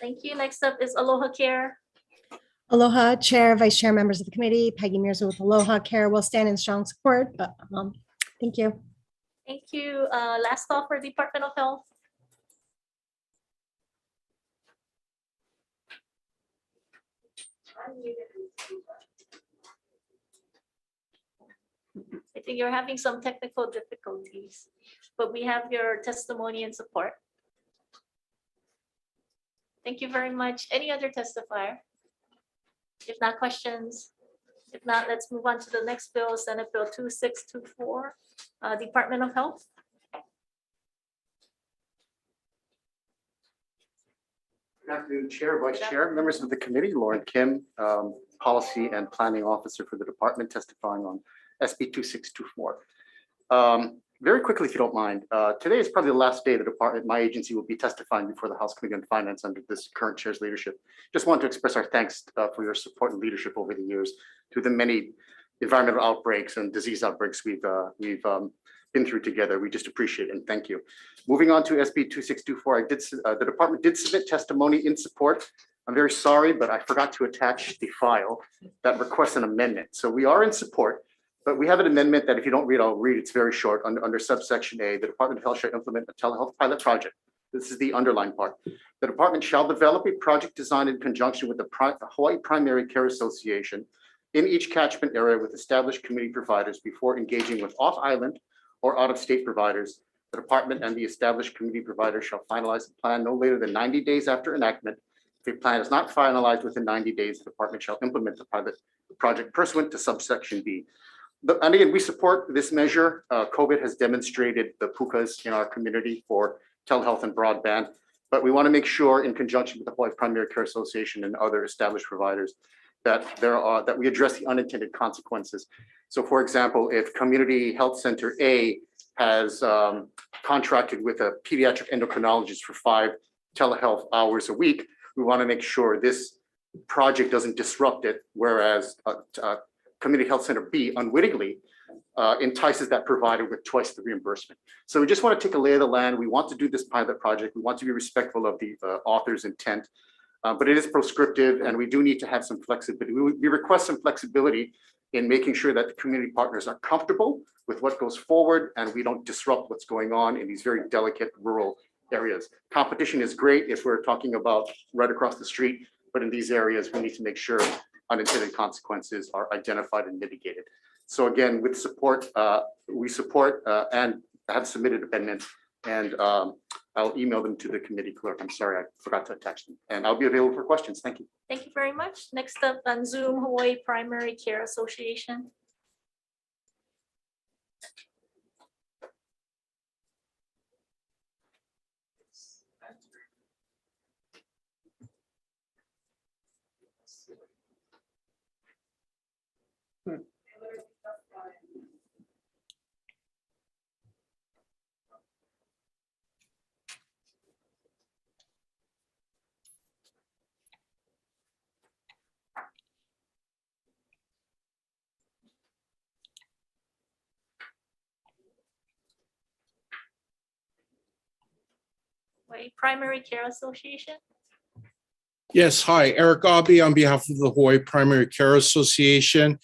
Thank you. Next up is Aloha Care. Aloha, Chair, Vice Chair, members of the committee, Peggy Mearswell with Aloha Care will stand in strong support. Thank you. Thank you. Last call for Department of Health. I think you're having some technical difficulties, but we have your testimony and support. Thank you very much. Any other testifier? If not, questions? If not, let's move on to the next bill, Senate Bill 2624, Department of Health. Good afternoon, Chair, Vice Chair, members of the committee, Lauren Kim, Policy and Planning Officer for the department, testifying on SB 2624. Very quickly, if you don't mind, today is probably the last day the department, my agency, will be testifying before the House Committee on Finance under this current chair's leadership. Just want to express our thanks for your support and leadership over the years through the many environmental outbreaks and disease outbreaks we've been through together. We just appreciate it and thank you. Moving on to SB 2624, the department did submit testimony in support. I'm very sorry, but I forgot to attach the file that requests an amendment. So we are in support. But we have an amendment that if you don't read, I'll read. It's very short. Under subsection A, the Department of Health shall implement a telehealth pilot project. This is the underlined part. The department shall develop a project design in conjunction with the Hawaii Primary Care Association in each catchment area with established community providers before engaging with off-island or out-of-state providers. The department and the established community provider shall finalize the plan no later than 90 days after enactment. If a plan is not finalized within 90 days, the department shall implement the pilot project pursuant to subsection B. And again, we support this measure. COVID has demonstrated the pukas in our community for telehealth and broadband, but we want to make sure in conjunction with the Hawaii Primary Care Association and other established providers that we address the unintended consequences. So for example, if Community Health Center A has contracted with a pediatric endocrinologist for 5 telehealth hours a week, we want to make sure this project doesn't disrupt it, whereas Community Health Center B unwittingly entices that provider with twice the reimbursement. So we just want to take a lay of the land. We want to do this pilot project. We want to be respectful of the author's intent, but it is prescriptive and we do need to have some flexibility. We request some flexibility in making sure that the community partners are comfortable with what goes forward and we don't disrupt what's going on in these very delicate rural areas. Competition is great if we're talking about right across the street, but in these areas, we need to make sure unintended consequences are identified and mitigated. So again, with support, we support and have submitted amendments, and I'll email them to the committee clerk. I'm sorry, I forgot to attach them, and I'll be available for questions. Thank you. Thank you very much. Next up on Zoom, Hawaii Primary Care Association. Hawaii Primary Care Association. Yes, hi, Eric Abe on behalf of the Hawaii Primary Care Association.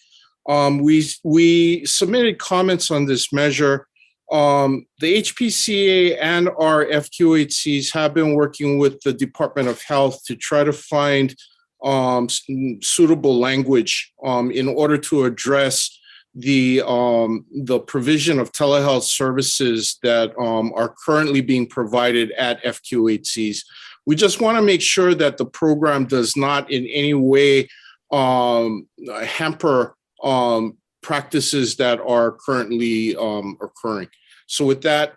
We submitted comments on this measure. The HPCA and our FQHCs have been working with the Department of Health to try to find suitable language in order to address the provision of telehealth services that are currently being provided at FQHCs. We just want to make sure that the program does not in any way hamper practices that are currently occurring. So with that,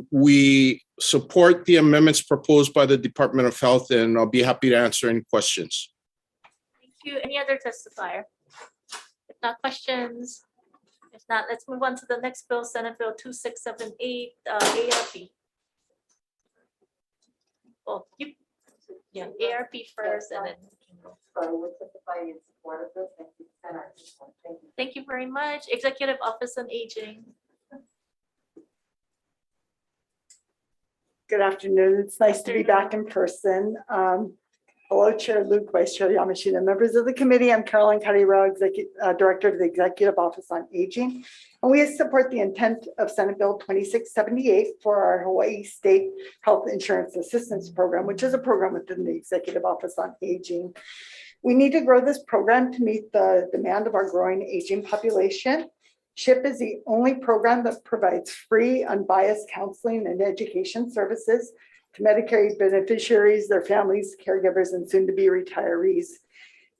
we support the amendments proposed by the Department of Health, and I'll be happy to answer any questions. Thank you. Any other testifier? If not, questions? If not, let's move on to the next bill, Senate Bill 2678, ARP. Oh, yeah, ARP first, and then. Thank you very much. Executive Office on Aging. Good afternoon. It's nice to be back in person. Hello, Chair Luke, Vice Chair Yamashita, members of the committee. I'm Caroline Carrero, Director of the Executive Office on Aging. And we support the intent of Senate Bill 2678 for our Hawaii State Health Insurance Assistance Program, which is a program within the Executive Office on Aging. We need to grow this program to meet the demand of our growing aging population. SHIP is the only program that provides free, unbiased counseling and education services to Medicare beneficiaries, their families, caregivers, and soon-to-be retirees.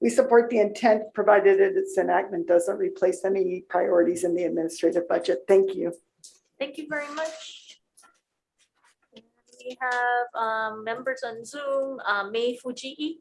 We support the intent, provided that its enactment doesn't replace any priorities in the administrative budget. Thank you. Thank you very much. We have members on Zoom, May Fujii.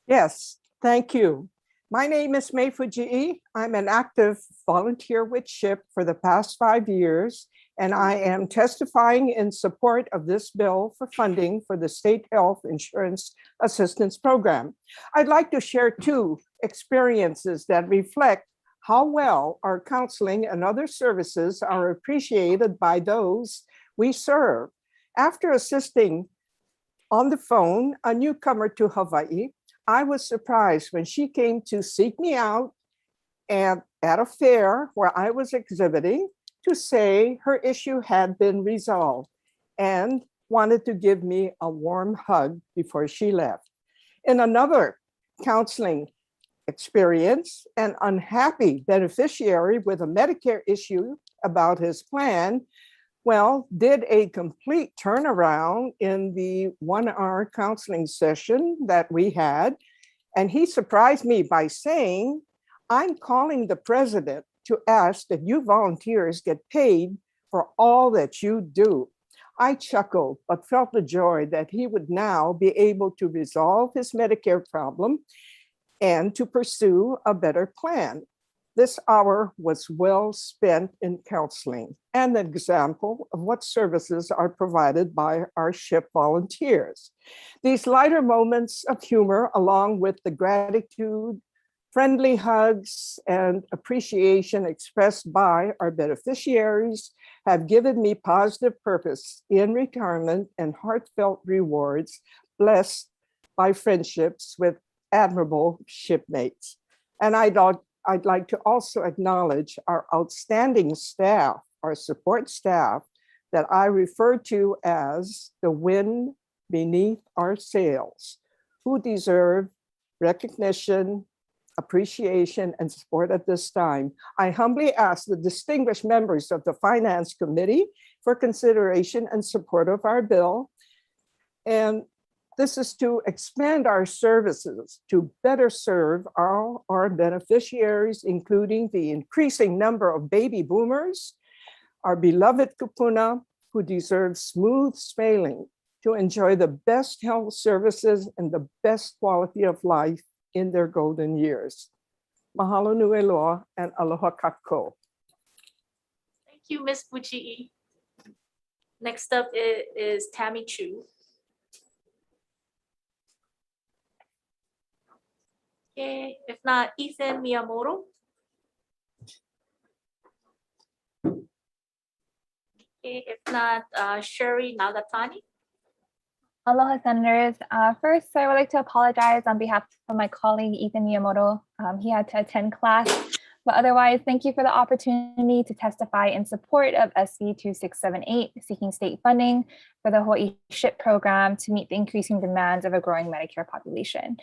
Yes, thank you. My name is May Fujii. I'm an active volunteer with SHIP for the past 5 years, and I am testifying in support of this bill for funding for the State Health Insurance Assistance Program. I'd like to share 2 experiences that reflect how well our counseling and other services are appreciated by those we serve. After assisting on the phone a newcomer to Hawaii, I was surprised when she came to seek me out at a fair where I was exhibiting to say her issue had been resolved and wanted to give me a warm hug before she left. In another counseling experience, an unhappy beneficiary with a Medicare issue about his plan, did a complete turnaround in the 1-hour counseling session that we had. And he surprised me by saying, I'm calling the president to ask that you volunteers get paid for all that you do. I chuckled, but felt the joy that he would now be able to resolve his Medicare problem and to pursue a better plan. This hour was well spent in counseling and an example of what services are provided by our SHIP volunteers. These lighter moments of humor, along with the gratitude, friendly hugs, and appreciation expressed by our beneficiaries, have given me positive purpose in retirement and heartfelt rewards, blessed by friendships with admirable shipmates. And I'd like to also acknowledge our outstanding staff, our support staff, that I refer to as the wind beneath our sails, who deserve recognition, appreciation, and support at this time. I humbly ask the distinguished members of the Finance Committee for consideration and support of our bill. And this is to expand our services to better serve our beneficiaries, including the increasing number of baby boomers, our beloved kupuna, who deserve smooth sailing to enjoy the best health services and the best quality of life in their golden years. Mahalo nui loa and aloha kako. Thank you, Ms. Puchi'i. Next up is Tammy Chu. Okay, if not, Ethan Miyamoto. Okay, if not, Sherry Nagatani. Aloha, Senators. First, I would like to apologize on behalf of my colleague, Ethan Miyamoto. He had to attend class, but otherwise, thank you for the opportunity to testify in support of SB 2678, seeking state funding for the Hawaii SHIP program to meet the increasing demands of a growing Medicare population.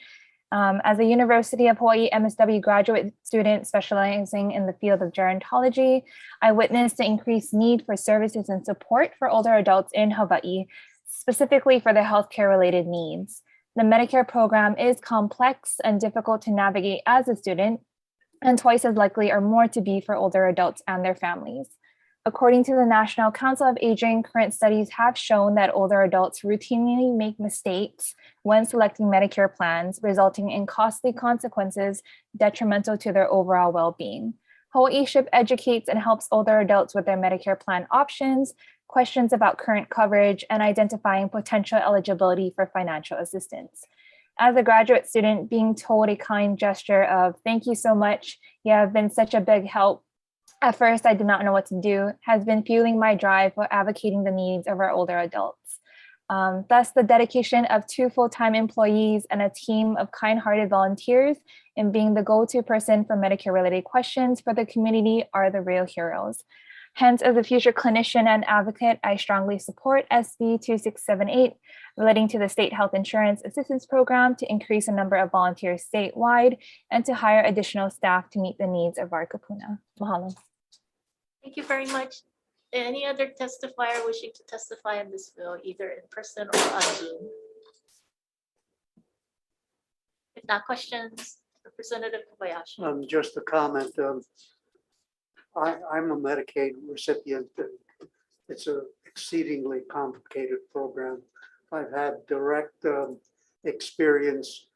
As a University of Hawaii MSW graduate student specializing in the field of gerontology, I witnessed the increased need for services and support for older adults in Hawaii, specifically for their healthcare-related needs. The Medicare program is complex and difficult to navigate as a student, and twice as likely or more to be for older adults and their families. According to the National Council of Aging, current studies have shown that older adults routinely make mistakes when selecting Medicare plans, resulting in costly consequences detrimental to their overall well-being. Hawaii SHIP educates and helps older adults with their Medicare plan options, questions about current coverage, and identifying potential eligibility for financial assistance. As a graduate student, being told a kind gesture of "thank you so much, you have been such a big help," at first I did not know what to do, has been fueling my drive for advocating the needs of our older adults. Thus, the dedication of 2 full-time employees and a team of kind-hearted volunteers in being the go-to person for Medicare-related questions for the community are the real heroes. Hence, as a future clinician and advocate, I strongly support SB 2678 relating to the State Health Insurance Assistance Program to increase the number of volunteers statewide and to hire additional staff to meet the needs of our kupuna. Mahalo. Thank you very much. Any other testifier wishing to testify on this bill, either in person or on Zoom? If not, questions, Representative Kobayashi. Just a comment. I'm a Medicaid recipient. And it's an exceedingly complicated program. I've had direct experience.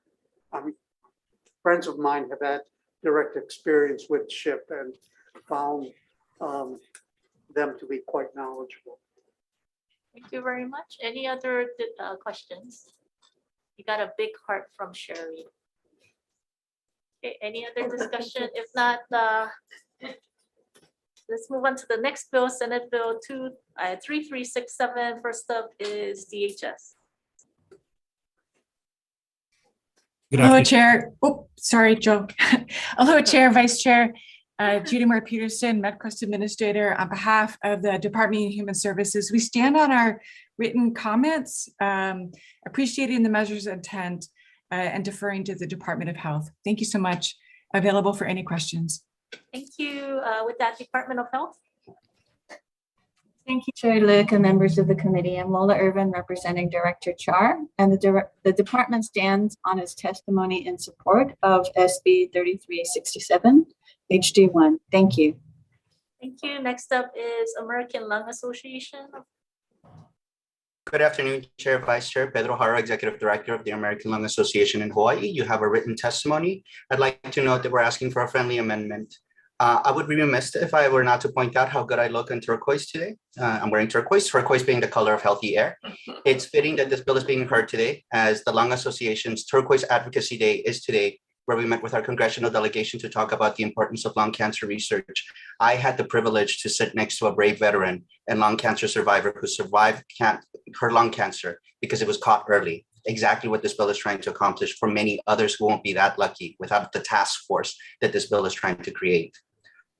Friends of mine have had direct experience with SHIP and found them to be quite knowledgeable. Thank you very much. Any other questions? You got a big heart from Sherry. Okay, any other discussion? If not, let's move on to the next bill, Senate Bill 3367. First up is DHS. Hello, Chair. Oh, sorry, Joe. Hello, Chair, Vice Chair. Judy Moore Peterson, MedQuest Administrator, on behalf of the Department of Human Services. We stand on our written comments, appreciating the measure's intent and deferring to the Department of Health. Thank you so much. Available for any questions. Thank you. With that, Department of Health. Thank you, Chair Luke and members of the committee. I'm Lola Irvin, representing Director Char, and the department stands on its testimony in support of SB 3367, HD1. Thank you. Thank you. Next up is American Lung Association. Good afternoon, Chair, Vice Chair, Pedro Haro, Executive Director of the American Lung Association in Hawaii. You have a written testimony. I'd like to note that we're asking for a friendly amendment. I would be remiss if I were not to point out how good I look in turquoise today. I'm wearing turquoise being the color of healthy air. It's fitting that this bill is being heard today, as the Lung Association's Turquoise Advocacy Day is today, where we met with our congressional delegation to talk about the importance of lung cancer research. I had the privilege to sit next to a brave veteran and lung cancer survivor who survived her lung cancer because it was caught early. Exactly what this bill is trying to accomplish for many others who won't be that lucky without the task force that this bill is trying to create.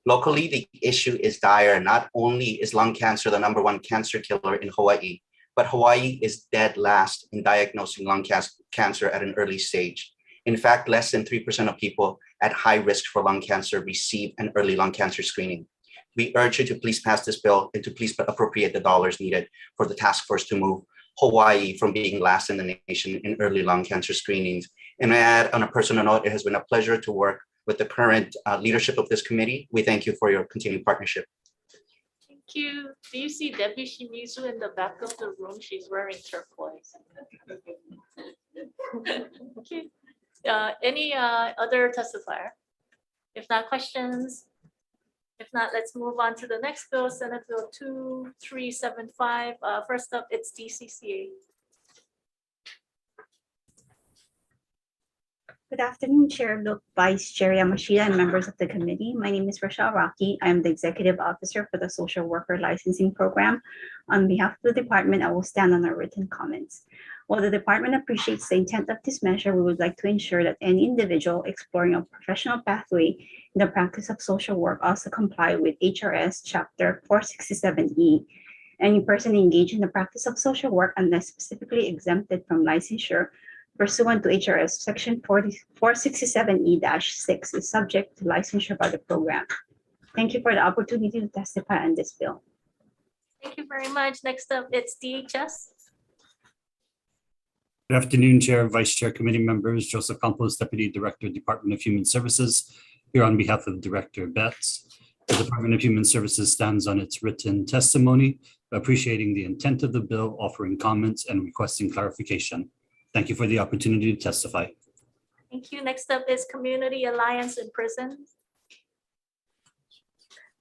Locally, the issue is dire. Not only is lung cancer the #1 cancer killer in Hawaii, but Hawaii is dead last in diagnosing lung cancer at an early stage. In fact, less than 3% of people at high risk for lung cancer receive an early lung cancer screening. We urge you to please pass this bill and to please appropriate the dollars needed for the task force to move Hawaii from being last in the nation in early lung cancer screenings. And I add, on a personal note, it has been a pleasure to work with the current leadership of this committee. We thank you for your continued partnership. Thank you. Do you see Debbie Shimizu in the back of the room? She's wearing turquoise. Okay. Any other testifier? If not, questions? If not, let's move on to the next bill, Senate Bill 2375. First up, it's DCCA. Good afternoon, Chair Luke, Vice Chair Yamashita, and members of the committee. My name is Rochelle Rocky. I am the Executive Officer for the Social Worker Licensing Program. On behalf of the department, I will stand on our written comments. While the department appreciates the intent of this measure, we would like to ensure that any individual exploring a professional pathway in the practice of social work also comply with HRS Chapter 467E. Any person engaged in the practice of social work, unless specifically exempted from licensure pursuant to HRS Section 467E-6, is subject to licensure by the program. Thank you for the opportunity to testify on this bill. Thank you very much. Next up, it's DHS. Good afternoon, Chair, Vice Chair, committee members. Joseph Campos, Deputy Director, Department of Human Services, here on behalf of Director Betts. The Department of Human Services stands on its written testimony, appreciating the intent of the bill, offering comments, and requesting clarification. Thank you for the opportunity to testify. Thank you. Next up is Community Alliance in Prisons.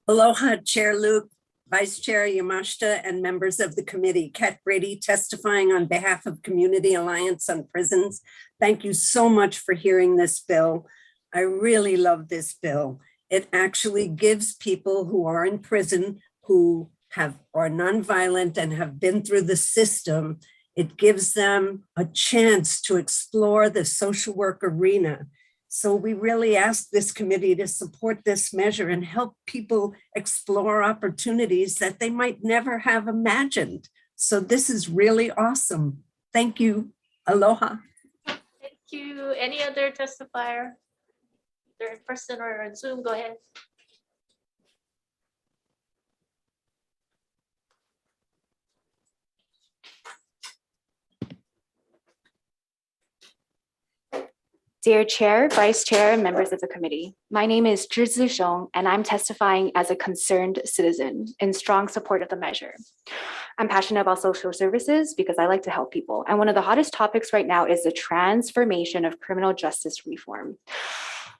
Aloha, Chair Luke, Vice Chair Yamashita, and members of the committee. Kat Brady testifying on behalf of Community Alliance on Prisons. Thank you so much for hearing this bill. I really love this bill. It actually gives people who are in prison, who are nonviolent and have been through the system, it gives them a chance to explore the social work arena. So we really ask this committee to support this measure and help people explore opportunities that they might never have imagined. So this is really awesome. Thank you. Aloha. Thank you. Any other testifier? They're in person or on Zoom, go ahead. Dear Chair, Vice Chair, and members of the committee, my name is Zhizi Zhong, and I'm testifying as a concerned citizen in strong support of the measure. I'm passionate about social services because I like to help people. And one of the hottest topics right now is the transformation of criminal justice reform.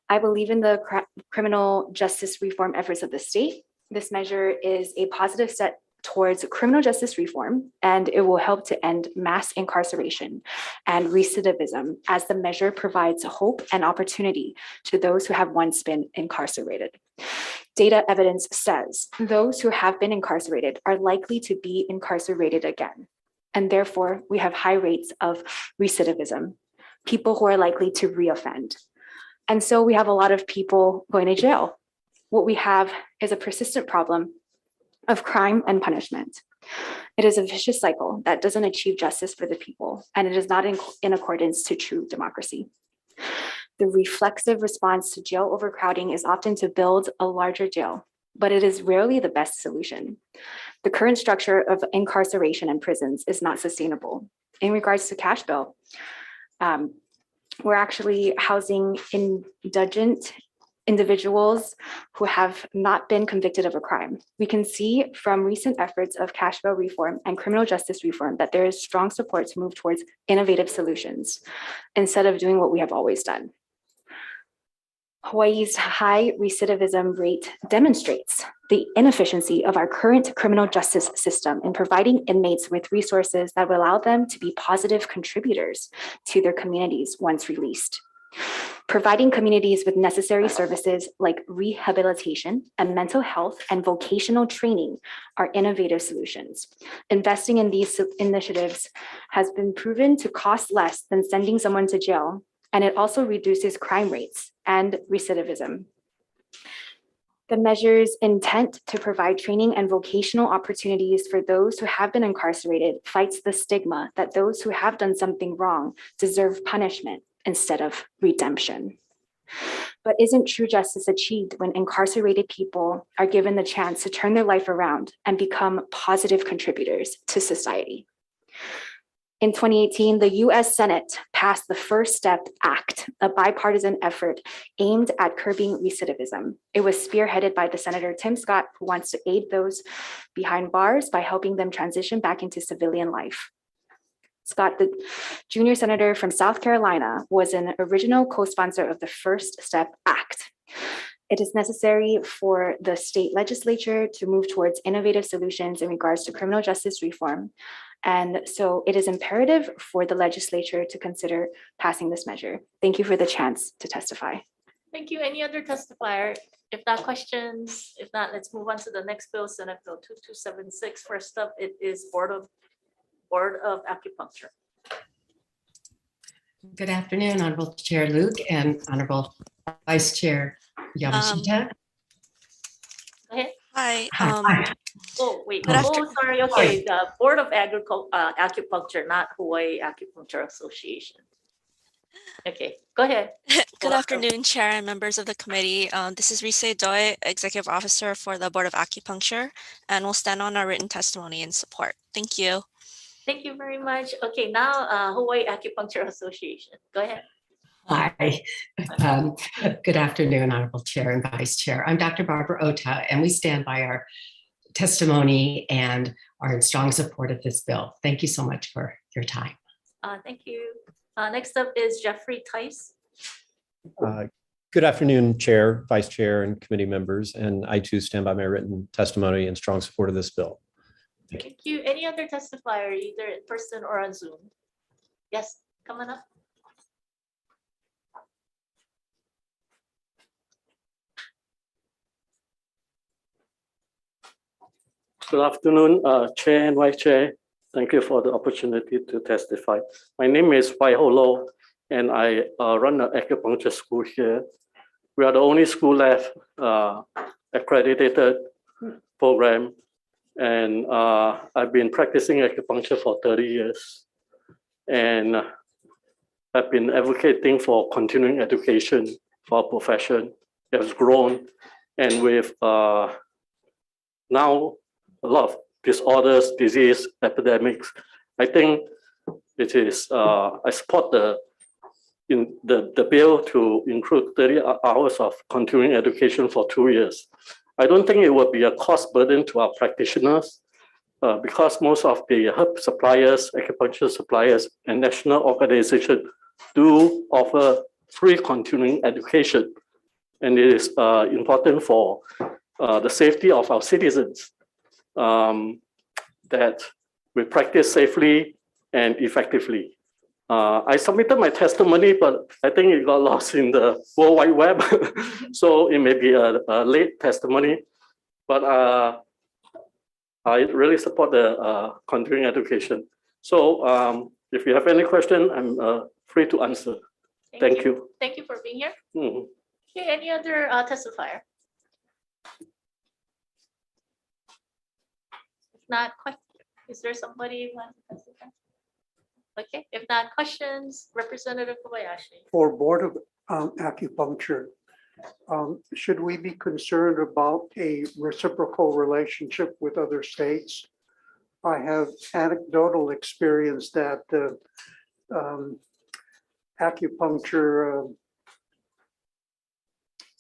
I believe in the criminal justice reform efforts of the state. This measure is a positive step towards criminal justice reform, and it will help to end mass incarceration and recidivism as the measure provides hope and opportunity to those who have once been incarcerated. Data evidence says those who have been incarcerated are likely to be incarcerated again, and therefore we have high rates of recidivism, people who are likely to reoffend. And so we have a lot of people going to jail. What we have is a persistent problem of crime and punishment. It is a vicious cycle that doesn't achieve justice for the people, and it is not in accordance to true democracy. The reflexive response to jail overcrowding is often to build a larger jail, but it is rarely the best solution. The current structure of incarceration in prisons is not sustainable. In regards to cash bail, we're actually housing indigent individuals who have not been convicted of a crime. We can see from recent efforts of cash bail reform and criminal justice reform that there is strong support to move towards innovative solutions instead of doing what we have always done. Hawaii's high recidivism rate demonstrates the inefficiency of our current criminal justice system in providing inmates with resources that will allow them to be positive contributors to their communities once released. Providing communities with necessary services like rehabilitation and mental health and vocational training are innovative solutions. Investing in these initiatives has been proven to cost less than sending someone to jail, and it also reduces crime rates and recidivism. The measure's intent to provide training and vocational opportunities for those who have been incarcerated fights the stigma that those who have done something wrong deserve punishment instead of redemption. But isn't true justice achieved when incarcerated people are given the chance to turn their life around and become positive contributors to society? In 2018, the US Senate passed the First Step Act, a bipartisan effort aimed at curbing recidivism. It was spearheaded by the Senator Tim Scott, who wants to aid those behind bars by helping them transition back into civilian life. Scott, the junior senator from South Carolina, was an original co-sponsor of the First Step Act. It is necessary for the state legislature to move towards innovative solutions in regards to criminal justice reform. And so it is imperative for the legislature to consider passing this measure. Thank you for the chance to testify. Thank you. Any other testifier? If not, questions. If not, let's move on to the next bill, Senate Bill 2276. First up, it is Board of Acupuncture. Good afternoon, Honorable Chair Luke and Honorable Vice Chair Yamashita. Go ahead. Hi. Oh, wait. Good Oh, sorry. Okay. The Board of Acupuncture, not Hawaii Acupuncture Association. Okay, go ahead. Good afternoon, Chair and members of the committee. This is Rise Doi, Executive Officer for the Board of Acupuncture, and we'll stand on our written testimony in support. Thank you. Thank you very much. Okay, now Hawaii Acupuncture Association. Go ahead. Hi. Good afternoon, Honorable Chair and Vice Chair. I'm Dr. Barbara Ota, and we stand by our testimony and are in strong support of this bill. Thank you so much for your time. Thank you. Next up is Jeffrey Tice. Good afternoon, Chair, Vice Chair, and committee members, and I too stand by my written testimony in strong support of this bill. Thank you. Any other testifier, either in person or on Zoom? Yes, coming up. Good afternoon, Chair and Vice Chair. Thank you for the opportunity to testify. My name is Waiholo, and I run an acupuncture school here. We are the only school left accredited program, and I've been practicing acupuncture for 30 years, and I've been advocating for continuing education for our profession. It has grown, and with now a lot of disorders, disease, epidemics, I think it is, I support the bill to include 30 hours of continuing education for 2 years. I don't think it will be a cost burden to our practitioners because most of the herb suppliers, acupuncture suppliers, and national organizations do offer free continuing education. And it is important for the safety of our citizens that we practice safely and effectively. I submitted my testimony, but I think it got lost in the World Wide Web. So it may be a late testimony, but I really support the continuing education. So if you have any question, I'm free to answer. Thank you. Thank you for being here. Mhm. Okay, any other testifier? If not, is there somebody who wants to testify? Okay, if not, questions, Representative Kobayashi. For Board of Acupuncture, should we be concerned about a reciprocal relationship with other states? I have anecdotal experience that acupuncture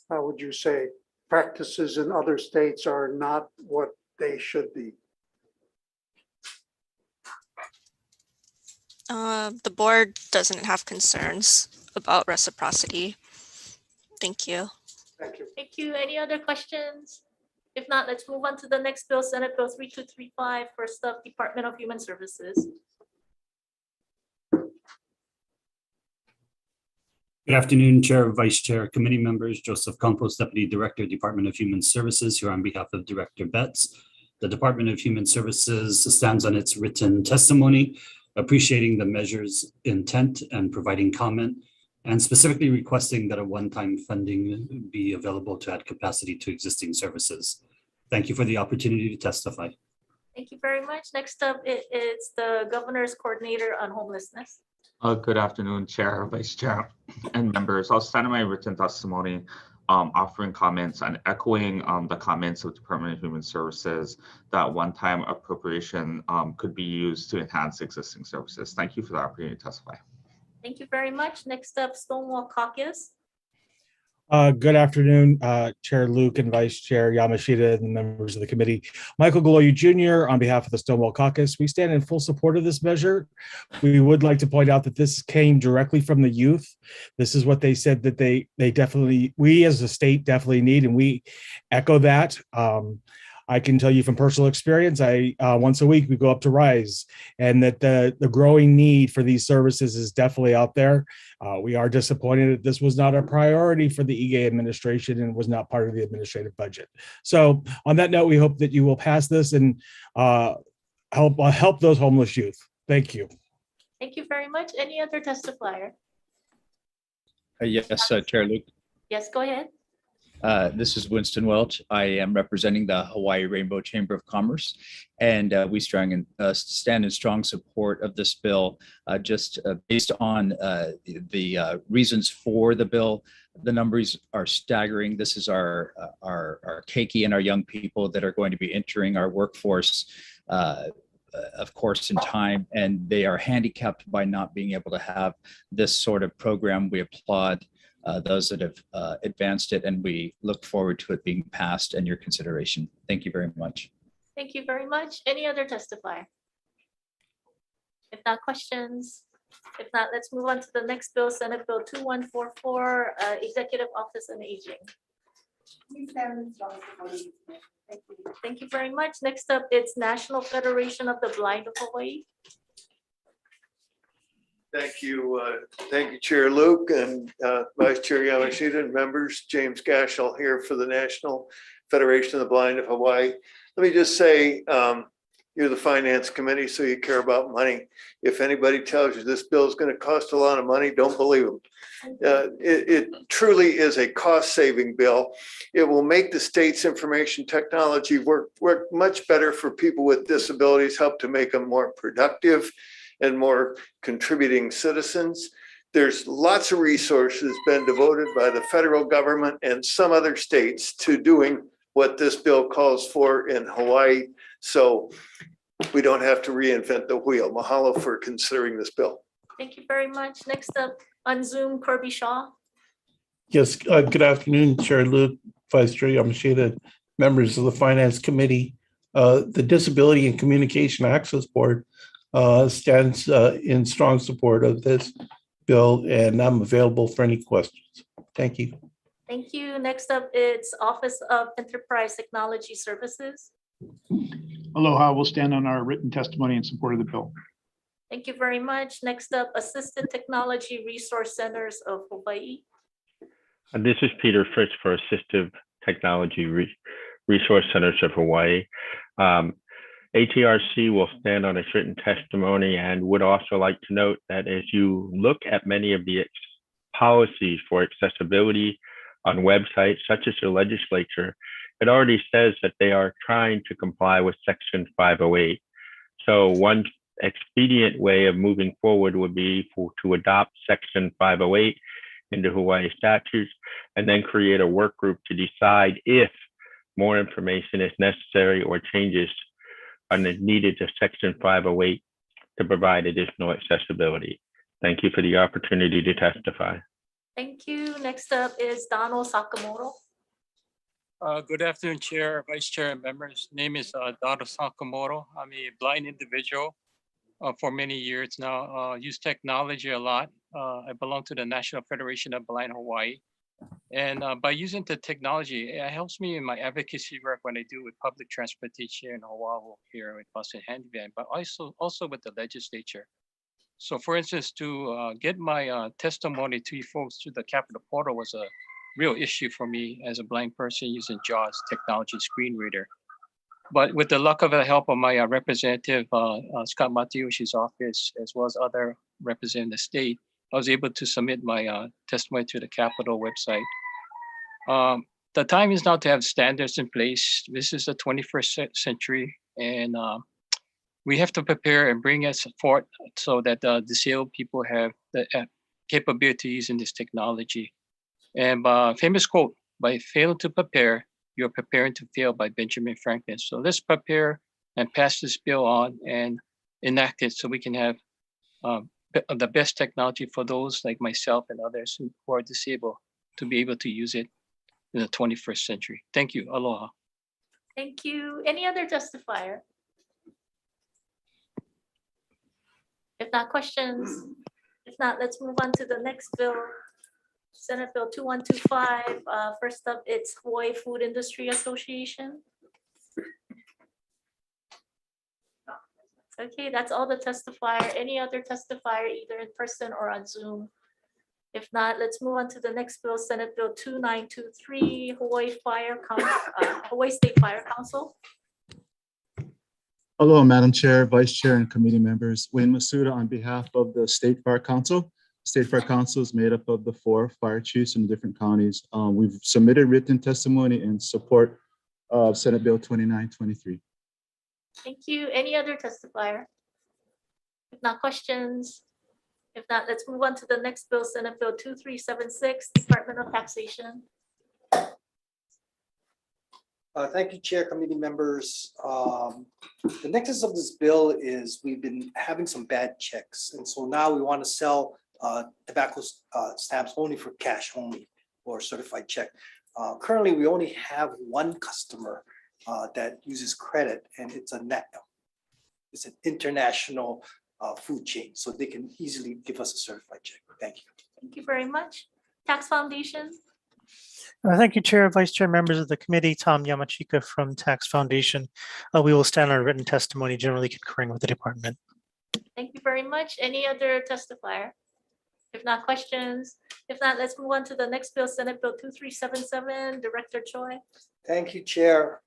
how would you say, practices in other states are not what they should be? The board doesn't have concerns about reciprocity. Thank you. Thank you. Thank you. Any other questions? If not, let's move on to the next bill, Senate Bill 3235, first up, Department of Human Services. Good afternoon, Chair, Vice Chair, committee members, Joseph Campos, Deputy Director, Department of Human Services, here on behalf of Director Betts. The Department of Human Services stands on its written testimony, appreciating the measure's intent and providing comment, and specifically requesting that a one-time funding be available to add capacity to existing services. Thank you for the opportunity to testify. Thank you very much. Next up, it's the Governor's Coordinator on Homelessness. Good afternoon, Chair, Vice Chair, and members. I'll stand in my written testimony, offering comments and echoing the comments of the Department of Human Services that one-time appropriation could be used to enhance existing services. Thank you for the opportunity to testify. Thank you very much. Next up, Stonewall Caucus. Good afternoon, Chair Luke and Vice Chair Yamashita and members of the committee. Michael Galoyu Jr. on behalf of the Stonewall Caucus, we stand in full support of this measure. We would like to point out that this came directly from the youth. This is what they said that they definitely, we as a state definitely need, and we echo that. I can tell you from personal experience, once a week we go up to Rise, and that the growing need for these services is definitely out there. We are disappointed that this was not a priority for the EGA administration and was not part of the administrative budget. So on that note, we hope that you will pass this and help those homeless youth. Thank you. Thank you very much. Any other testifier? Yes, Chair Luke. Yes, go ahead. This is Winston Welch. I am representing the Hawaii Rainbow Chamber of Commerce, and we stand in strong support of this bill, just based on the reasons for the bill. The numbers are staggering. This is our keiki and our young people that are going to be entering our workforce, of course, in time, and they are handicapped by not being able to have this sort of program. We applaud those that have advanced it, and we look forward to it being passed and your consideration. Thank you very much. Thank you very much. Any other testifier? If not, questions? If not, let's move on to the next bill, Senate Bill 2144, Executive Office on Aging. Thank you very much. Next up, it's National Federation of the Blind of Hawaii. Thank you, Chair Luke and Vice Chair Yamashita and members. James Gashel here for the National Federation of the Blind of Hawaii. Let me just say, you're the Finance Committee, so you care about money. If anybody tells you this bill is going to cost a lot of money, don't believe them. It truly is a cost-saving bill. It will make the state's information technology work much better for people with disabilities, help to make them more productive and more contributing citizens. There's lots of resources been devoted by the federal government and some other states to doing what this bill calls for in Hawaii. So we don't have to reinvent the wheel. Mahalo for considering this bill. Thank you very much. Next up on Zoom, Kirby Shaw. Yes, good afternoon, Chair Luke, Vice Chair Yamashita, members of the Finance Committee. The Disability and Communication Access Board stands in strong support of this bill, and I'm available for any questions. Thank you. Thank you. Next up, it's Office of Enterprise Technology Services. Aloha, we'll stand on our written testimony in support of the bill. Thank you very much. Next up, Assisted Technology Resource Centers of Hawaii. This is Peter Fritz for Assistive Technology Resource Centers of Hawaii. ATRC will stand on its written testimony and would also like to note that as you look at many of the policies for accessibility on websites such as the legislature, it already says that they are trying to comply with Section 508. So one expedient way of moving forward would be to adopt Section 508 into Hawaii statutes and then create a work group to decide if more information is necessary or changes are needed to Section 508 to provide additional accessibility. Thank you for the opportunity to testify. Thank you. Next up is Donald Sakamoto. Good afternoon, Chair, Vice Chair, and members. Name is Dado Sakamoto. I'm a blind individual for many years now. Use technology a lot. I belong to the National Federation of Blind Hawaii. And by using the technology, it helps me in my advocacy work when I do with public transportation in Oahu here with bus and handyvan, but also with the legislature. So for instance, to get my testimony to you folks through the Capitol portal was a real issue for me as a blind person using JAWS technology screen reader. But with the luck of the help of my representative, Scott Matayoshi's office, as well as other representatives in the state, I was able to submit my testimony to the Capitol website. The time is now to have standards in place. This is the 21st century, and we have to prepare and bring us forth so that disabled people have the capabilities in this technology. And famous quote, by failing to prepare, you're preparing to fail, by Benjamin Franklin. So let's prepare and pass this bill on and enact it so we can have the best technology for those like myself and others who are disabled to be able to use it in the 21st century. Thank you. Aloha. Thank you. Any other testifier? If not, questions? If not, let's move on to the next bill. Senate Bill 2125. First up, it's Hawaii Food Industry Association. Okay, that's all the testifier. Any other testifier, either in person or on Zoom? If not, let's move on to the next bill, Senate Bill 2923, Hawaii State Fire Council. Hello, Madam Chair, Vice Chair, and committee members. Wayne Masuda on behalf of the State Fire Council. State Fire Council is made up of the 4 fire chiefs in different counties. We've submitted written testimony in support of Senate Bill 2923. Thank you. Any other testifier? If not, questions? If not, let's move on to the next bill, Senate Bill 2376, Department of Taxation. Thank you, Chair, committee members. The nexus of this bill is we've been having some bad checks. And so now we want to sell tobacco stamps only for cash only or certified check. Currently, we only have one customer that uses credit, and it's an international food chain, so they can easily give us a certified check. Thank you. Thank you very much. Tax Foundation. Thank you, Chair, Vice Chair, members of the committee. Tom Yamachika from Tax Foundation. We will stand on written testimony, generally concurring with the department. Thank you very much. Any other testifier? If not, questions? If not, let's move on to the next bill, Senate Bill 2377, Director Choi. Thank you, Chair.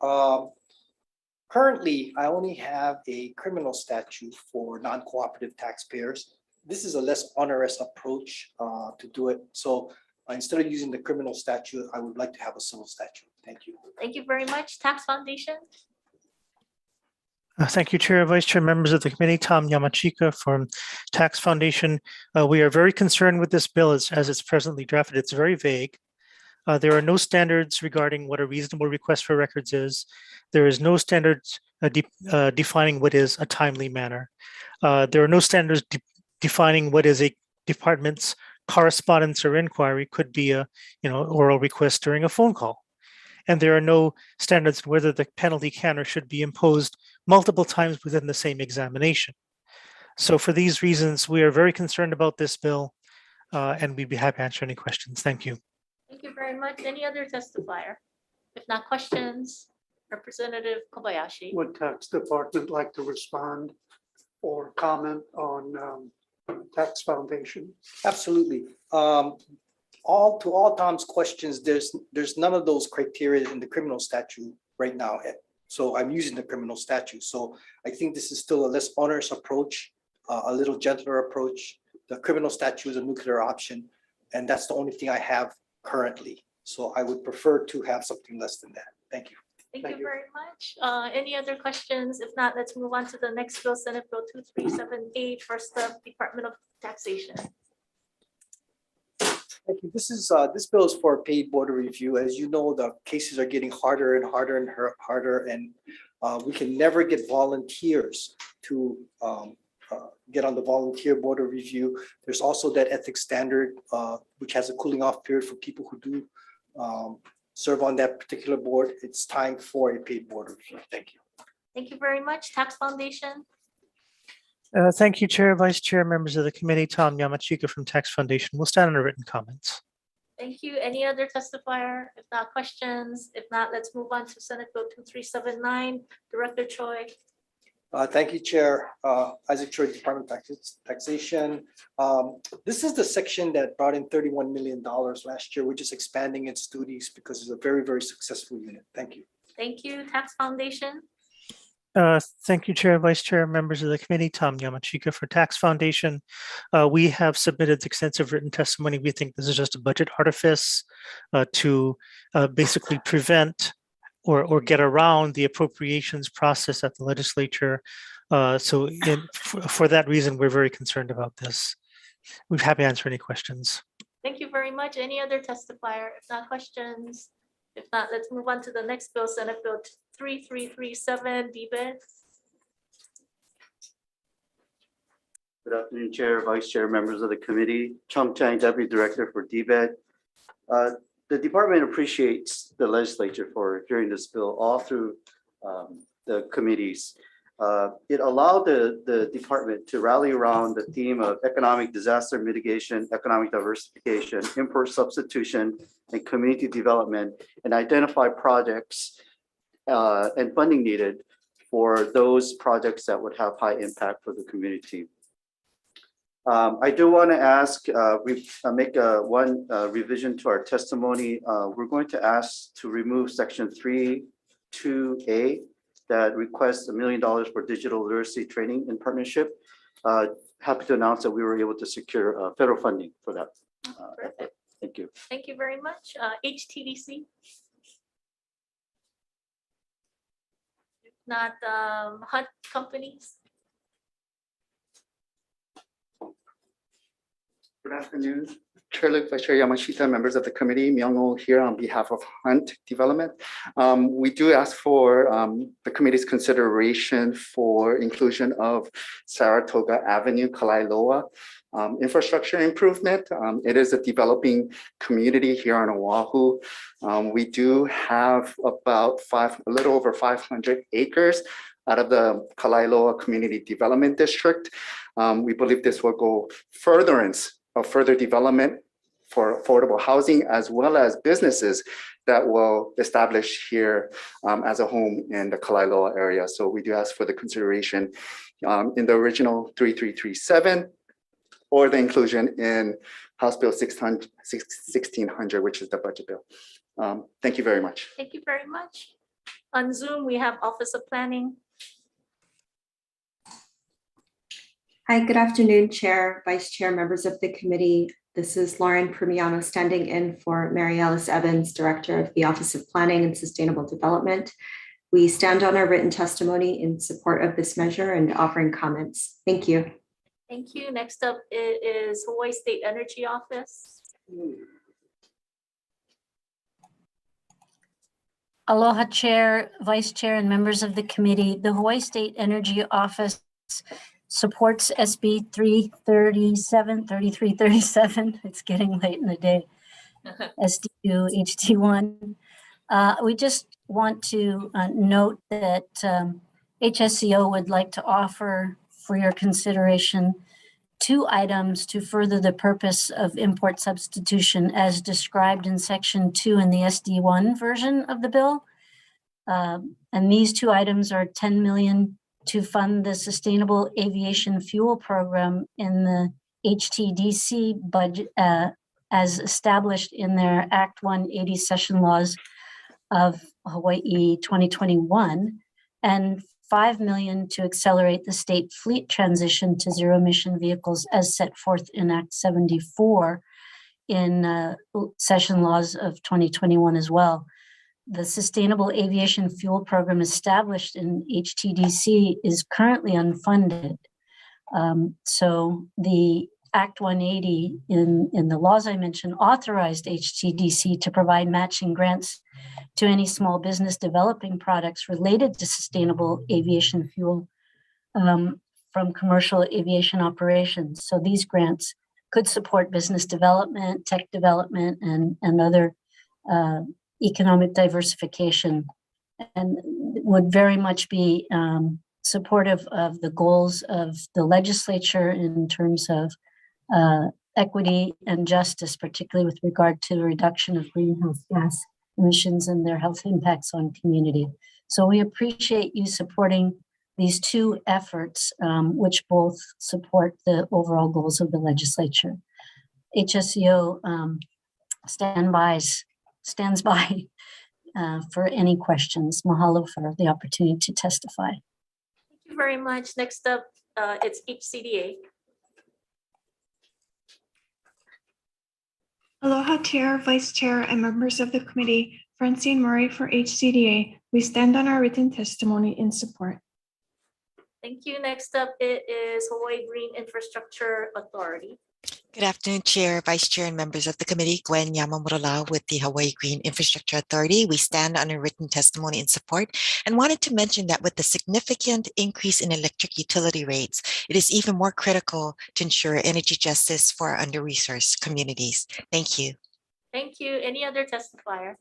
Currently, I only have a criminal statute for non-cooperative taxpayers. This is a less onerous approach to do it. So instead of using the criminal statute, I would like to have a civil statute. Thank you. Thank you very much. Tax Foundation. Thank you, Chair, Vice Chair, members of the committee. Tom Yamachika from Tax Foundation. We are very concerned with this bill as it's presently drafted. It's very vague. There are no standards regarding what a reasonable request for records is. There is no standards defining what is a timely manner. There are no standards defining what is a department's correspondence or inquiry. Could be a oral request during a phone call. And there are no standards whether the penalty can or should be imposed multiple times within the same examination. So for these reasons, we are very concerned about this bill, and we'd be happy to answer any questions. Thank you. Thank you very much. Any other testifier? If not, questions? Representative Kobayashi. Would Tax Department like to respond or comment on Tax Foundation? Absolutely. To all Tom's questions, there's none of those criteria in the criminal statute right now. So I'm using the criminal statute. So I think this is still a less onerous approach, a little gentler approach. The criminal statute is a nuclear option, and that's the only thing I have currently. So I would prefer to have something less than that. Thank you. Thank you very much. Any other questions? If not, let's move on to the next bill, Senate Bill 2378, first up, Department of Taxation. Thank you. This bill is for paid border review. As you know, the cases are getting harder and harder and harder, and we can never get volunteers to get on the volunteer board of review. There's also that ethics standard, which has a cooling off period for people who do serve on that particular board. It's time for a paid board review. Thank you. Thank you very much. Tax Foundation. Thank you, Chair, Vice Chair, members of the committee. Tom Yamachika from Tax Foundation. We'll stand on our written comments. Thank you. Any other testifier? If not, questions? If not, let's move on to Senate Bill 2379. Director Choi. Thank you, Chair. Isaac Choi, Department of Taxation. This is the section that brought in $31 million last year. We're just expanding its duties because it's a very, very successful unit. Thank you. Thank you. Tax Foundation. Thank you, Chair, Vice Chair, members of the committee. Tom Yamachika for Tax Foundation. We have submitted extensive written testimony. We think this is just a budget artifice to basically prevent or get around the appropriations process at the legislature. For that reason, we're very concerned about this. We're happy to answer any questions. Thank you very much. Any other testifier? If not, questions? If not, let's move on to the next bill, Senate Bill 3337, DBED. Good afternoon, Chair, Vice Chair, members of the committee. Chung Chang, Deputy Director for DBED. The department appreciates the legislature for hearing this bill all through the committees. It allowed the department to rally around the theme of economic disaster mitigation, economic diversification, import substitution, and community development, and identify projects and funding needed for those projects that would have high impact for the community. I do want to ask, we make one revision to our testimony. We're going to ask to remove section 3.2a that requests $1 million for digital literacy training in partnership. Happy to announce that we were able to secure federal funding for that. Thank you. Thank you very much. HTDC. If not, Hunt Companies. Good afternoon, Chair Luke, Vice Chair Yamashita, members of the committee. Myung-Oh here on behalf of Hunt Development. We do ask for the committee's consideration for inclusion of Saratoga Avenue, Kalailoa infrastructure improvement. It is a developing community here on Oahu. We do have about a little over 500 acres out of the Kalailoa Community Development District. We believe this will go furtherance of further development for affordable housing, as well as businesses that will establish here as a home in the Kalailoa area. So we do ask for the consideration in the original 3337 or the inclusion in House Bill 1600, which is the budget bill. Thank you very much. Thank you very much. On Zoom, we have Office of Planning. Hi, good afternoon, Chair, Vice Chair, members of the committee. This is Lauren Permiano standing in for Mary Alice Evans, Director of the Office of Planning and Sustainable Development. We stand on our written testimony in support of this measure and offering comments. Thank you. Thank you. Next up is Hawaii State Energy Office. Aloha, Chair, Vice Chair, and members of the committee. The Hawaii State Energy Office supports SB 3337. It's getting late in the day. SDU HT1. We just want to note that HSCO would like to offer for your consideration 2 items to further the purpose of import substitution as described in section 2 in the SD1 version of the bill. And these 2 items are $10 million to fund the Sustainable Aviation Fuel Program in the HTDC budget as established in their Act 180 session laws of Hawaii 2021, and $5 million to accelerate the state fleet transition to zero-emission vehicles as set forth in Act 74 in session laws of 2021 as well. The Sustainable Aviation Fuel Program established in HTDC is currently unfunded. So the Act 180 in the laws I mentioned authorized HTDC to provide matching grants to any small business developing products related to sustainable aviation fuel from from commercial aviation operations. So these grants could support business development, tech development, and other economic diversification, and would very much be supportive of the goals of the legislature in terms of equity and justice, particularly with regard to the reduction of greenhouse gas emissions and their health impacts on community. So we appreciate you supporting these two efforts, which both support the overall goals of the legislature. HSCO stands by for any questions. Mahalo for the opportunity to testify. Thank you very much. Next up, it's HCDA. Aloha Chair, Vice Chair, and members of the committee. Francine Murray for HCDA. We stand on our written testimony in support. Thank you. Next up, it is Hawaii Green Infrastructure Authority. Good afternoon, Chair, Vice Chair, and members of the committee. Gwen Yamamura with the Hawaii Green Infrastructure Authority. We stand on a written testimony in support and wanted to mention that with the significant increase in electric utility rates, it is even more critical to ensure energy justice for our under-resourced communities. Thank you. Thank you. Any other testifier?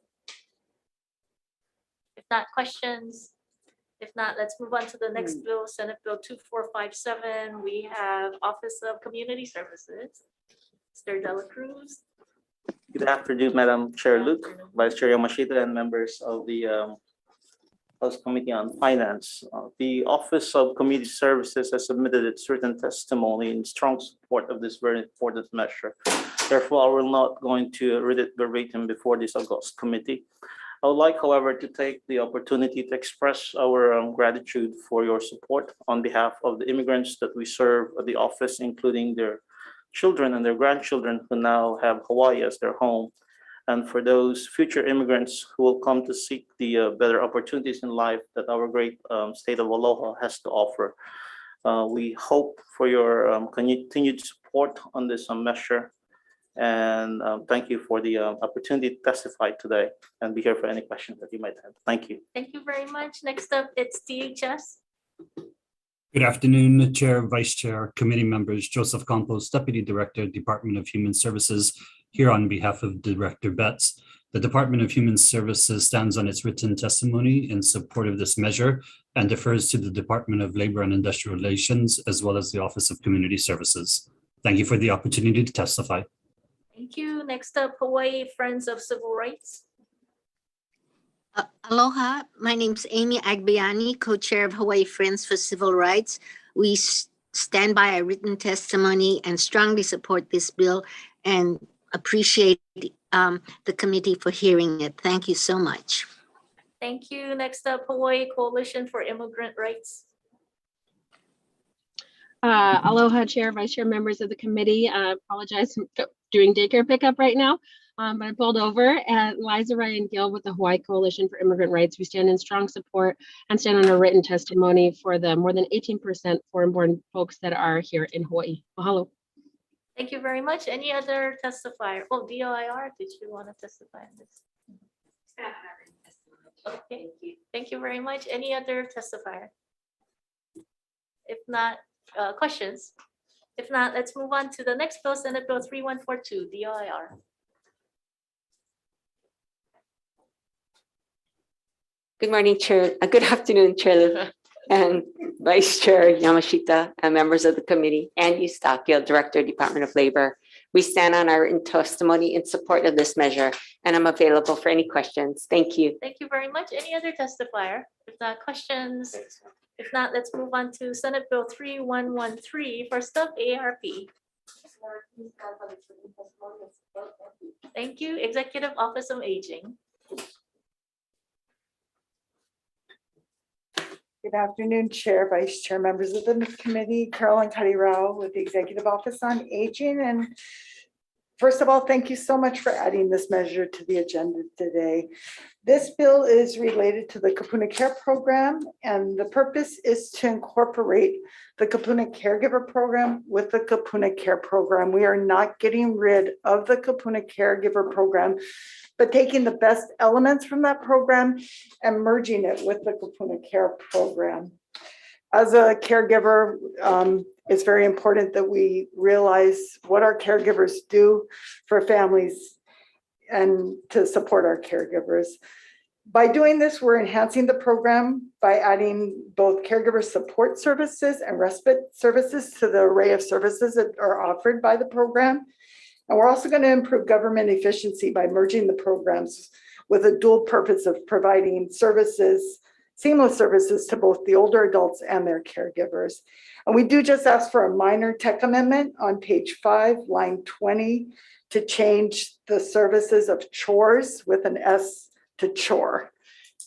If not, questions? If not, let's move on to the next bill, Senate Bill 2457. We have Office of Community Services. Mr. Dela Cruz. Good afternoon, Madam Chair Luke, Vice Chair Yamashita, and members of the House Committee on Finance. The Office of Community Services has submitted its written testimony in strong support of this very important measure. Therefore, I will not going to read it verbatim before this August committee. I would like, however, to take the opportunity to express our gratitude for your support on behalf of the immigrants that we serve at the office, including their children and their grandchildren who now have Hawaii as their home, and for those future immigrants who will come to seek the better opportunities in life that our great state of Aloha has to offer. We hope for your continued support on this measure. And thank you for the opportunity to testify today and be here for any questions that you might have. Thank you. Thank you very much. Next up, it's DHS. Good afternoon, Chair, Vice Chair, committee members. Joseph Campos, Deputy Director, Department of Human Services, here on behalf of Director Betts. The Department of Human Services stands on its written testimony in support of this measure and defers to the Department of Labor and Industrial Relations, as well as the Office of Community Services. Thank you for the opportunity to testify. Thank you. Next up, Hawaii Friends of Civil Rights. Aloha, my name's Amy Agbiani, co-chair of Hawaii Friends for Civil Rights. We stand by our written testimony and strongly support this bill and appreciate the committee for hearing it. Thank you so much. Thank you. Next up, Hawaii Coalition for Immigrant Rights. Aloha, Chair, Vice Chair, members of the committee. Apologize for doing daycare pickup right now, but I pulled over. Liza Ryan Gill with the Hawaii Coalition for Immigrant Rights. We stand in strong support and stand on a written testimony for the more than 18% foreign-born folks that are here in Hawaii. Mahalo. Thank you very much. Any other testifier? Oh, DOIR, did you want to testify on this? Okay, thank you very much. Any other testifier? If not, questions? If not, let's move on to the next bill, Senate Bill 3142, DOIR. Good morning, Chair. Good afternoon, Chair and Vice Chair Yamashita and members of the committee, and Eustachio, Director, Department of Labor. We stand on our written testimony in support of this measure, and I'm available for any questions. Thank you. Thank you very much. Any other testifier? If not, questions? If not, let's move on to Senate Bill 3113, first up, ARP. Thank you. Executive Office of Aging. Good afternoon, Chair, Vice Chair, members of the committee. Carolyn Karirao with the Executive Office on Aging. And first of all, thank you so much for adding this measure to the agenda today. This bill is related to the Kapuna Care Program, and the purpose is to incorporate the Kapuna Caregiver Program with the Kapuna Care Program. We are not getting rid of the Kapuna Caregiver Program, but taking the best elements from that program and merging it with the Kapuna Care Program. As a caregiver, it's very important that we realize what our caregivers do for families and to support our caregivers. By doing this, we're enhancing the program by adding both caregiver support services and respite services to the array of services that are offered by the program. And we're also going to improve government efficiency by merging the programs with a dual purpose of providing services, seamless services to both the older adults and their caregivers. And we do just ask for a minor tech amendment on page 5, line 20, to change the services of chores with an S to chore.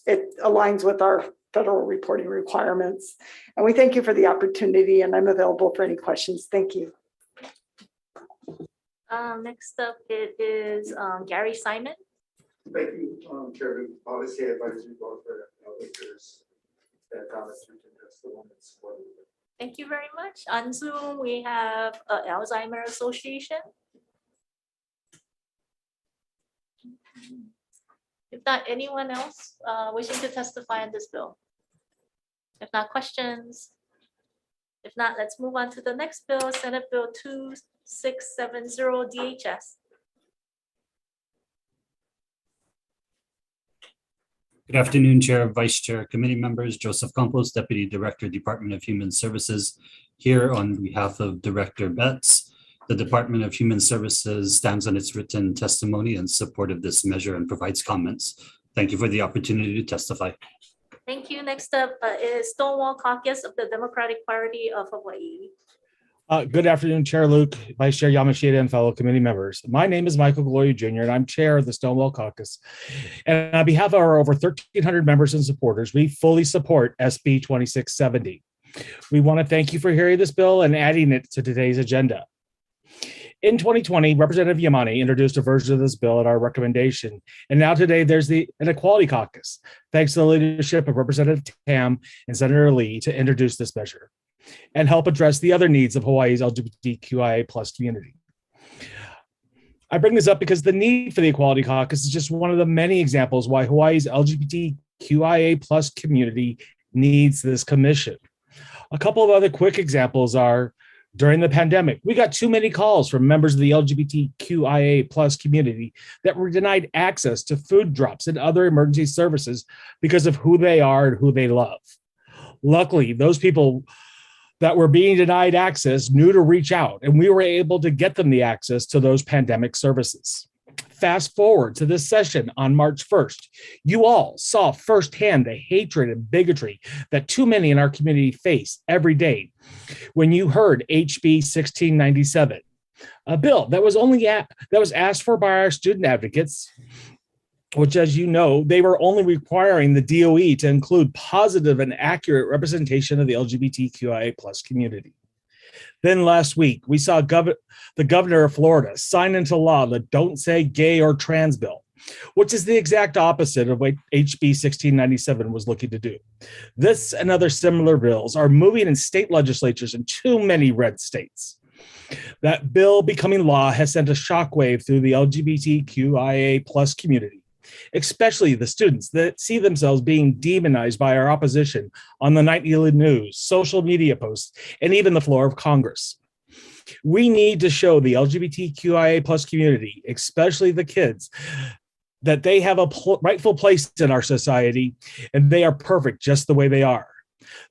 It aligns with our federal reporting requirements. And we thank you for the opportunity, and I'm available for any questions. Thank you. Next up, it is Gary Simon. Thank you, Chair. Policy Advisory Board for Elders that comments that's the one that's supported. Thank you very much. On Zoom, we have Alzheimer Association. If not, anyone else wishing to testify on this bill? If not, questions? If not, let's move on to the next bill, Senate Bill 2670 DHS. Good afternoon, Chair, Vice Chair, committee members. Joseph Campos, Deputy Director, Department of Human Services, here on behalf of Director Betts. The Department of Human Services stands on its written testimony in support of this measure and provides comments. Thank you for the opportunity to testify. Thank you. Next up is Stonewall Caucus of the Democratic Party of Hawaii. Good afternoon, Chair Luke, Vice Chair Yamashita, and fellow committee members. My name is Michael Gloria Jr., and I'm chair of the Stonewall Caucus. And on behalf of our over 1,300 members and supporters, we fully support SB 2670. We want to thank you for hearing this bill and adding it to today's agenda. In 2020, Representative Yamani introduced a version of this bill at our recommendation. And now today, there's an Equality Caucus, thanks to the leadership of Representative Tam and Senator Lee, to introduce this measure and help address the other needs of Hawaii's LGBTQIA+ community. I bring this up because the need for the Equality Caucus is just one of the many examples why Hawaii's LGBTQIA+ community needs this commission. A couple of other quick examples are, during the pandemic, we got too many calls from members of the LGBTQIA+ community that were denied access to food drops and other emergency services because of who they are and who they love. Luckily, those people that were being denied access knew to reach out, and we were able to get them the access to those pandemic services. Fast forward to this session on March 1st. You all saw firsthand the hatred and bigotry that too many in our community face every day when you heard HB 1697, a bill that was asked for by our student advocates, which, as you know, they were only requiring the DOE to include positive and accurate representation of the LGBTQIA+ community. Then last week, we saw the governor of Florida sign into law the Don't Say Gay or Trans bill, which is the exact opposite of what HB 1697 was looking to do. This and other similar bills are moving in state legislatures in too many red states. That bill becoming law has sent a shockwave through the LGBTQIA+ community, especially the students that see themselves being demonized by our opposition on the nightly news, social media posts, and even the floor of Congress. We need to show the LGBTQIA+ community, especially the kids, that they have a rightful place in our society and they are perfect just the way they are.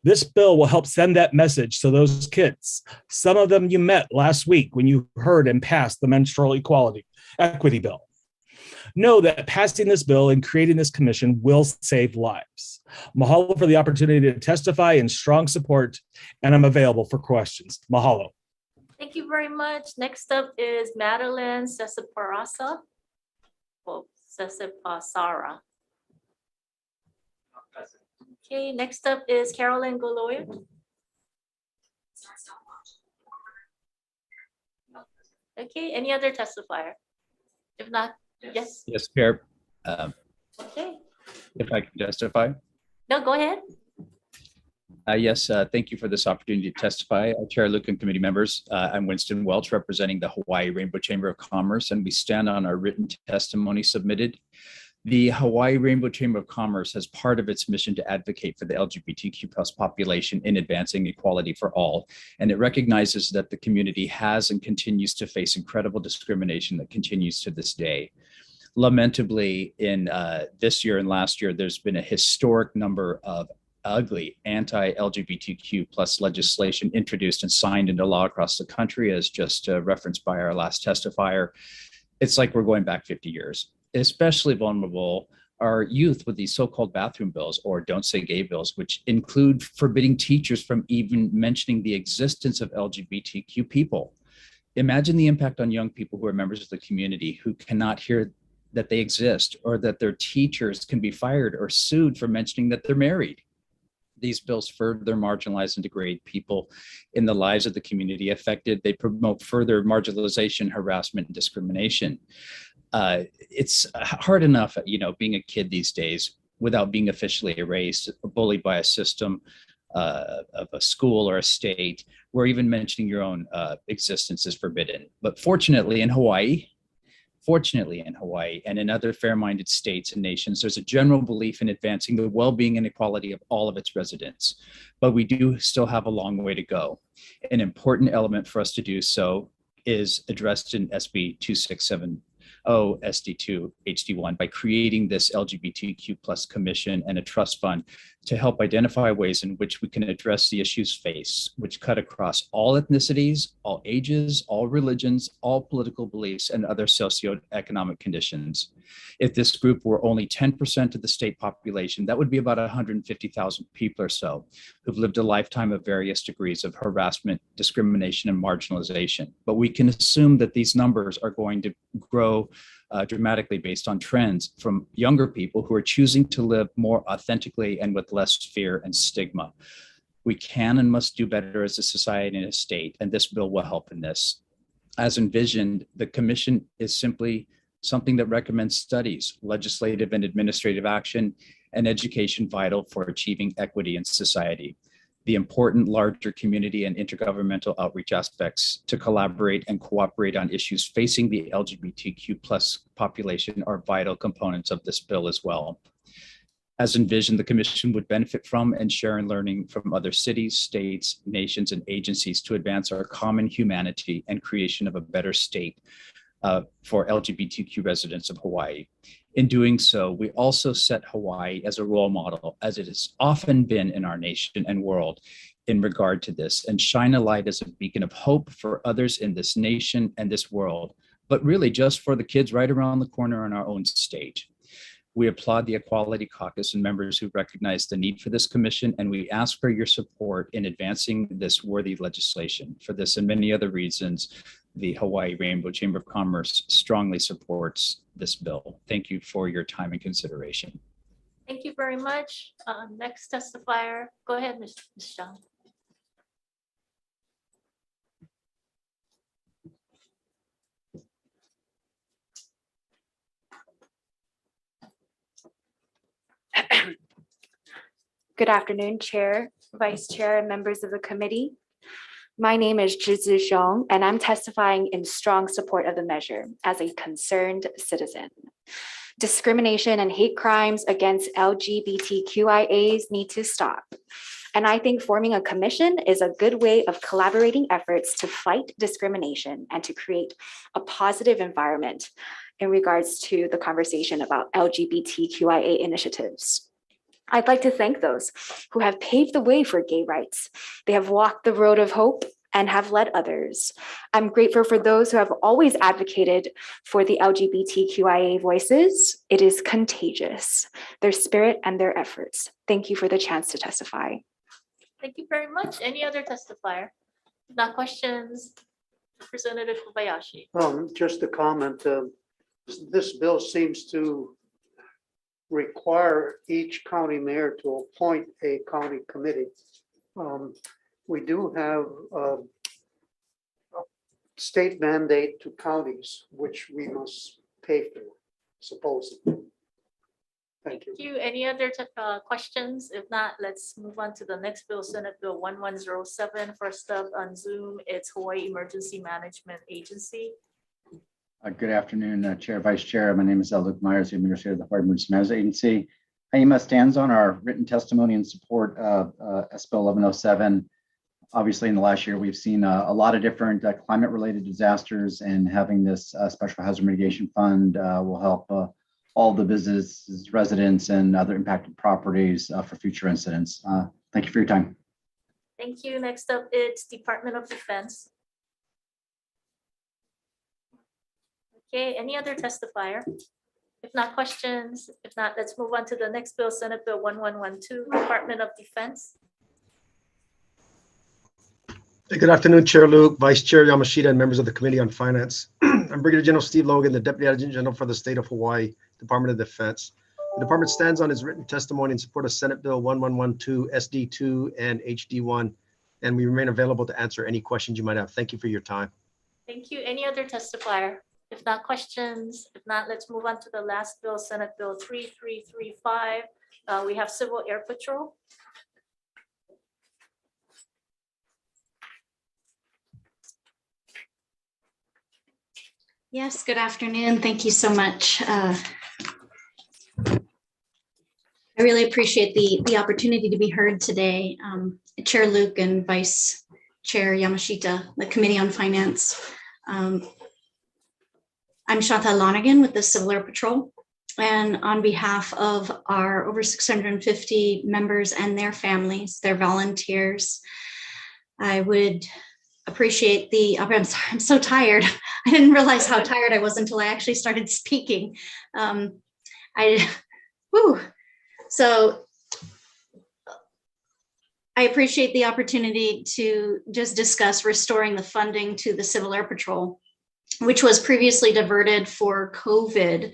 This bill will help send that message to those kids. Some of them you met last week when you heard and passed the menstrual equity bill. Know that passing this bill and creating this commission will save lives. Mahalo for the opportunity to testify in strong support, and I'm available for questions. Mahalo. Thank you very much. Next up is Madeline Sesiparasa. Well, Sesipasara. Okay, next up is Carolyn Goloyer. Okay, any other testifier? If not, yes. Yes, Chair. Okay. If I can testify. No, go ahead. Yes, thank you for this opportunity to testify. Chair Luke and committee members, I'm Winston Welch, representing the Hawaii Rainbow Chamber of Commerce, and we stand on our written testimony submitted. The Hawaii Rainbow Chamber of Commerce has part of its mission to advocate for the LGBTQ plus population in advancing equality for all. And it recognizes that the community has and continues to face incredible discrimination that continues to this day. Lamentably, in this year and last year, there's been a historic number of ugly anti-LGBTQ plus legislation introduced and signed into law across the country, as just referenced by our last testifier. It's like we're going back 50 years. Especially vulnerable are youth with these so-called bathroom bills or don't say gay bills, which include forbidding teachers from even mentioning the existence of LGBTQ people. Imagine the impact on young people who are members of the community who cannot hear that they exist, or that their teachers can be fired or sued for mentioning that they're married. These bills further marginalize and degrade people in the lives of the community affected. They promote further marginalization, harassment, and discrimination. It's hard enough, being a kid these days without being officially erased or bullied by a system of a school or a state, where even mentioning your own existence is forbidden. But fortunately in Hawaii and in other fair-minded states and nations, there's a general belief in advancing the well-being and equality of all of its residents. But we do still have a long way to go. An important element for us to do so is addressed in SB 2670 SD2 HD1 by creating this LGBTQ plus commission and a trust fund to help identify ways in which we can address the issues faced, which cut across all ethnicities, all ages, all religions, all political beliefs, and other socioeconomic conditions. If this group were only 10% of the state population, that would be about 150,000 people or so who've lived a lifetime of various degrees of harassment, discrimination, and marginalization. But we can assume that these numbers are going to grow dramatically based on trends from younger people who are choosing to live more authentically and with less fear and stigma. We can and must do better as a society and a state, and this bill will help in this. As envisioned, the commission is simply something that recommends studies, legislative and administrative action, and education vital for achieving equity in society. The important larger community and intergovernmental outreach aspects to collaborate and cooperate on issues facing the LGBTQ plus population are vital components of this bill as well. As envisioned, the commission would benefit from and share in learning from other cities, states, nations, and agencies to advance our common humanity and creation of a better state for LGBTQ residents of Hawaii. In doing so, we also set Hawaii as a role model, as it has often been in our nation and world in regard to this, and shine a light as a beacon of hope for others in this nation and this world, but really just for the kids right around the corner in our own state. We applaud the Equality Caucus and members who recognize the need for this commission, and we ask for your support in advancing this worthy legislation. For this and many other reasons, the Hawaii Rainbow Chamber of Commerce strongly supports this bill. Thank you for your time and consideration. Thank you very much. Next testifier, go ahead, Ms. Zhang. Good afternoon, Chair, Vice Chair, and members of the committee. My name is Zhizi Zhong, and I'm testifying in strong support of the measure as a concerned citizen. Discrimination and hate crimes against LGBTQIAs need to stop. And I think forming a commission is a good way of collaborating efforts to fight discrimination and to create a positive environment in regards to the conversation about LGBTQIA initiatives. I'd like to thank those who have paved the way for gay rights. They have walked the road of hope and have led others. I'm grateful for those who have always advocated for the LGBTQIA voices. It is contagious, their spirit and their efforts. Thank you for the chance to testify. Thank you very much. Any other testifier? Not questions? Representative Kobayashi. Just a comment. This bill seems to require each county mayor to appoint a county committee. We do have a state mandate to counties, which we must pay for, supposedly. Thank you. Thank you. Any other questions? If not, let's move on to the next bill, Senate Bill 1107. First up on Zoom, it's Hawaii Emergency Management Agency. Good afternoon, Chair, Vice Chair. My name is Luke Myers, the Administrator of the Hawaii Emergency Management Agency. HIEMA stands on our written testimony in support of SB 1107. Obviously, in the last year, we've seen a lot of different climate-related disasters, and having this Special Hazard Mitigation Fund will help all the businesses, residents, and other impacted properties for future incidents. Thank you for your time. Thank you. Next up, it's Department of Defense. Okay, any other testifier? If not, questions. If not, let's move on to the next bill, Senate Bill 1112, Department of Defense. Hey, good afternoon, Chair Luke, Vice Chair Yamashita, and members of the Committee on Finance. I'm Brigadier General Steve Logan, the Deputy Adjutant General for the State of Hawaii, Department of Defense. The department stands on its written testimony in support of Senate Bill 1112, SD2, and HD1, and we remain available to answer any questions you might have. Thank you for your time. Thank you. Any other testifier? If not, questions. If not, let's move on to the last bill, Senate Bill 3335. We have Civil Air Patrol. Yes, good afternoon. Thank you so much. I really appreciate the opportunity to be heard today. Chair Luke and Vice Chair Yamashita, the Committee on Finance. I'm Chantal Lonigan with the Civil Air Patrol. And on behalf of our over 650 members and their families, their volunteers, I would appreciate the, I'm sorry, I'm so tired. I didn't realize how tired I was until I actually started speaking. So I appreciate the opportunity to just discuss restoring the funding to the Civil Air Patrol, which was previously diverted for COVID.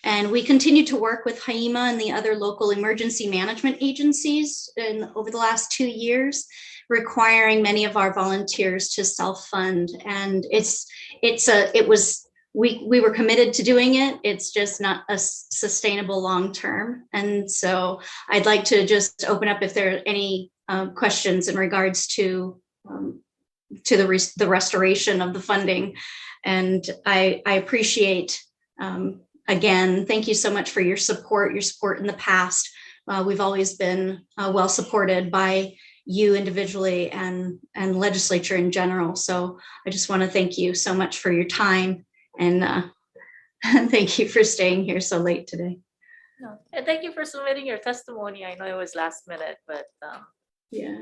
And we continue to work with HIEMA and the other local emergency management agencies over the last 2 years, requiring many of our volunteers to self-fund. And we were committed to doing it. It's just not a sustainable long-term. And so I'd like to just open up if there are any questions in regards to the restoration of the funding. And I appreciate, again, thank you so much for your support in the past. We've always been well supported by you individually and legislature in general. So I just want to thank you so much for your time, and thank you for staying here so late today. No. And thank you for submitting your testimony. I know it was last minute, but yeah,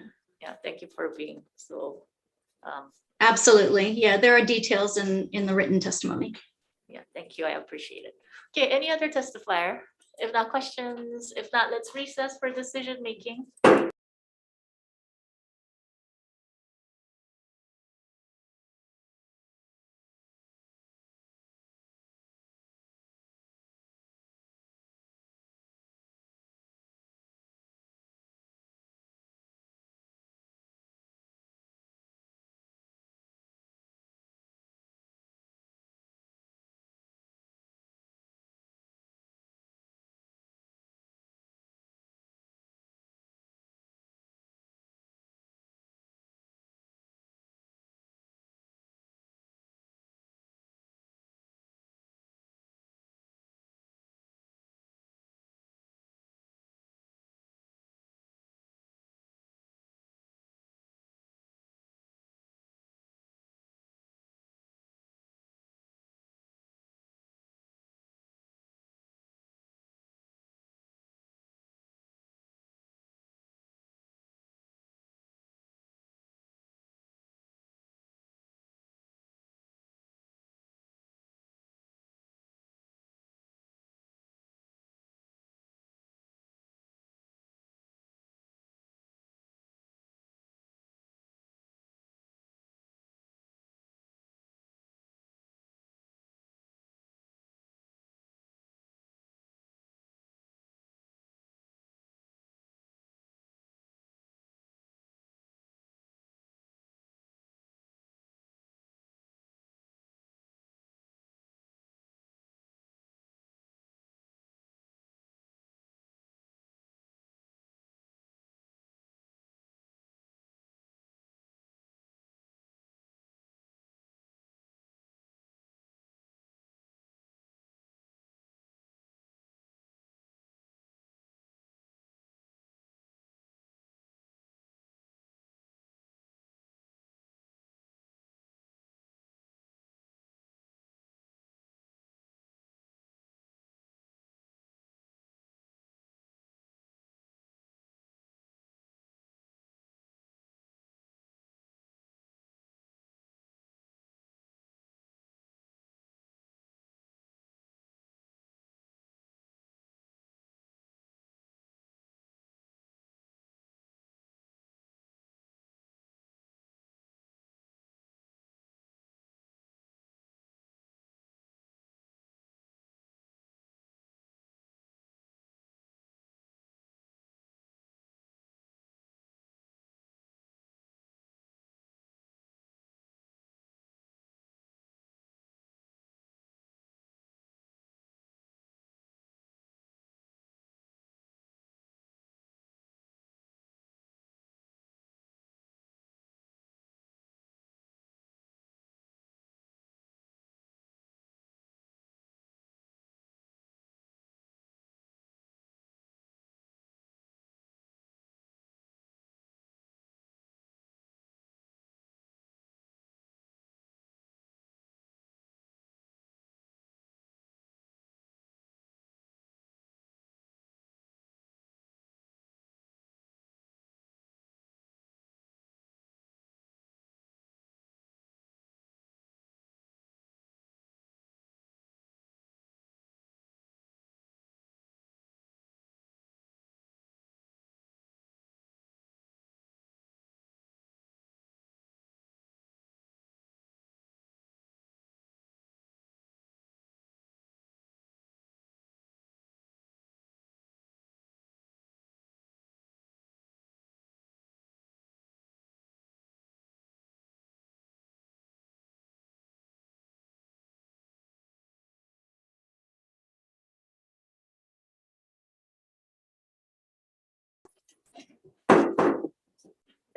thank you for being so. Absolutely. Yeah, there are details in the written testimony. Yeah, thank you. I appreciate it. Okay, any other testifier? If not, questions. If not, let's recess for decision making.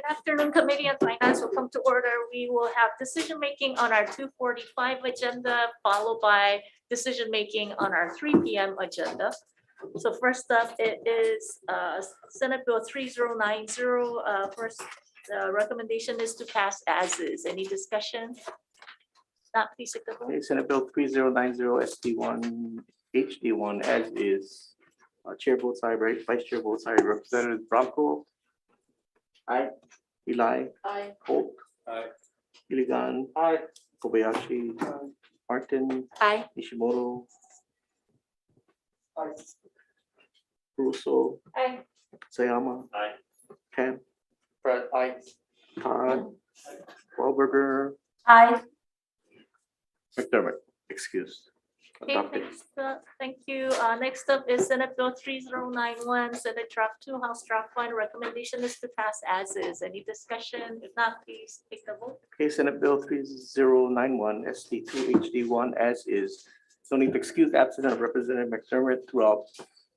Good afternoon, Committee on Finance will come to order. We will have decision-making on our 2:45 agenda, followed by decision-making on our 3 PM agenda. So first up, it is Senate Bill 3090. First, the recommendation is to pass as is. Any discussion? Not, please take the vote. Okay, Senate Bill 3090 SD1 HD1 as is. Chair votes aye, right? Vice Chair votes aye. Representative Bronco. Aye. Eli. Aye. Holt. Aye. Iligan. Aye. Kobayashi. Martin. Aye. Ishimoto. Aye. Russo. Aye. Sayama. Aye. Ken. Fred, aye. Todd. Wahlberger. Aye. McDermott, excused. Okay, Adopted. thank you. Next up is Senate Bill 3091, Senate Draft 2, House Draft 1. Recommendation is to pass as is. Any discussion? If not, please take the vote. Okay, Senate Bill 3091 SD2 HD1 as is. No need to excuse absence of Representative McDermott throughout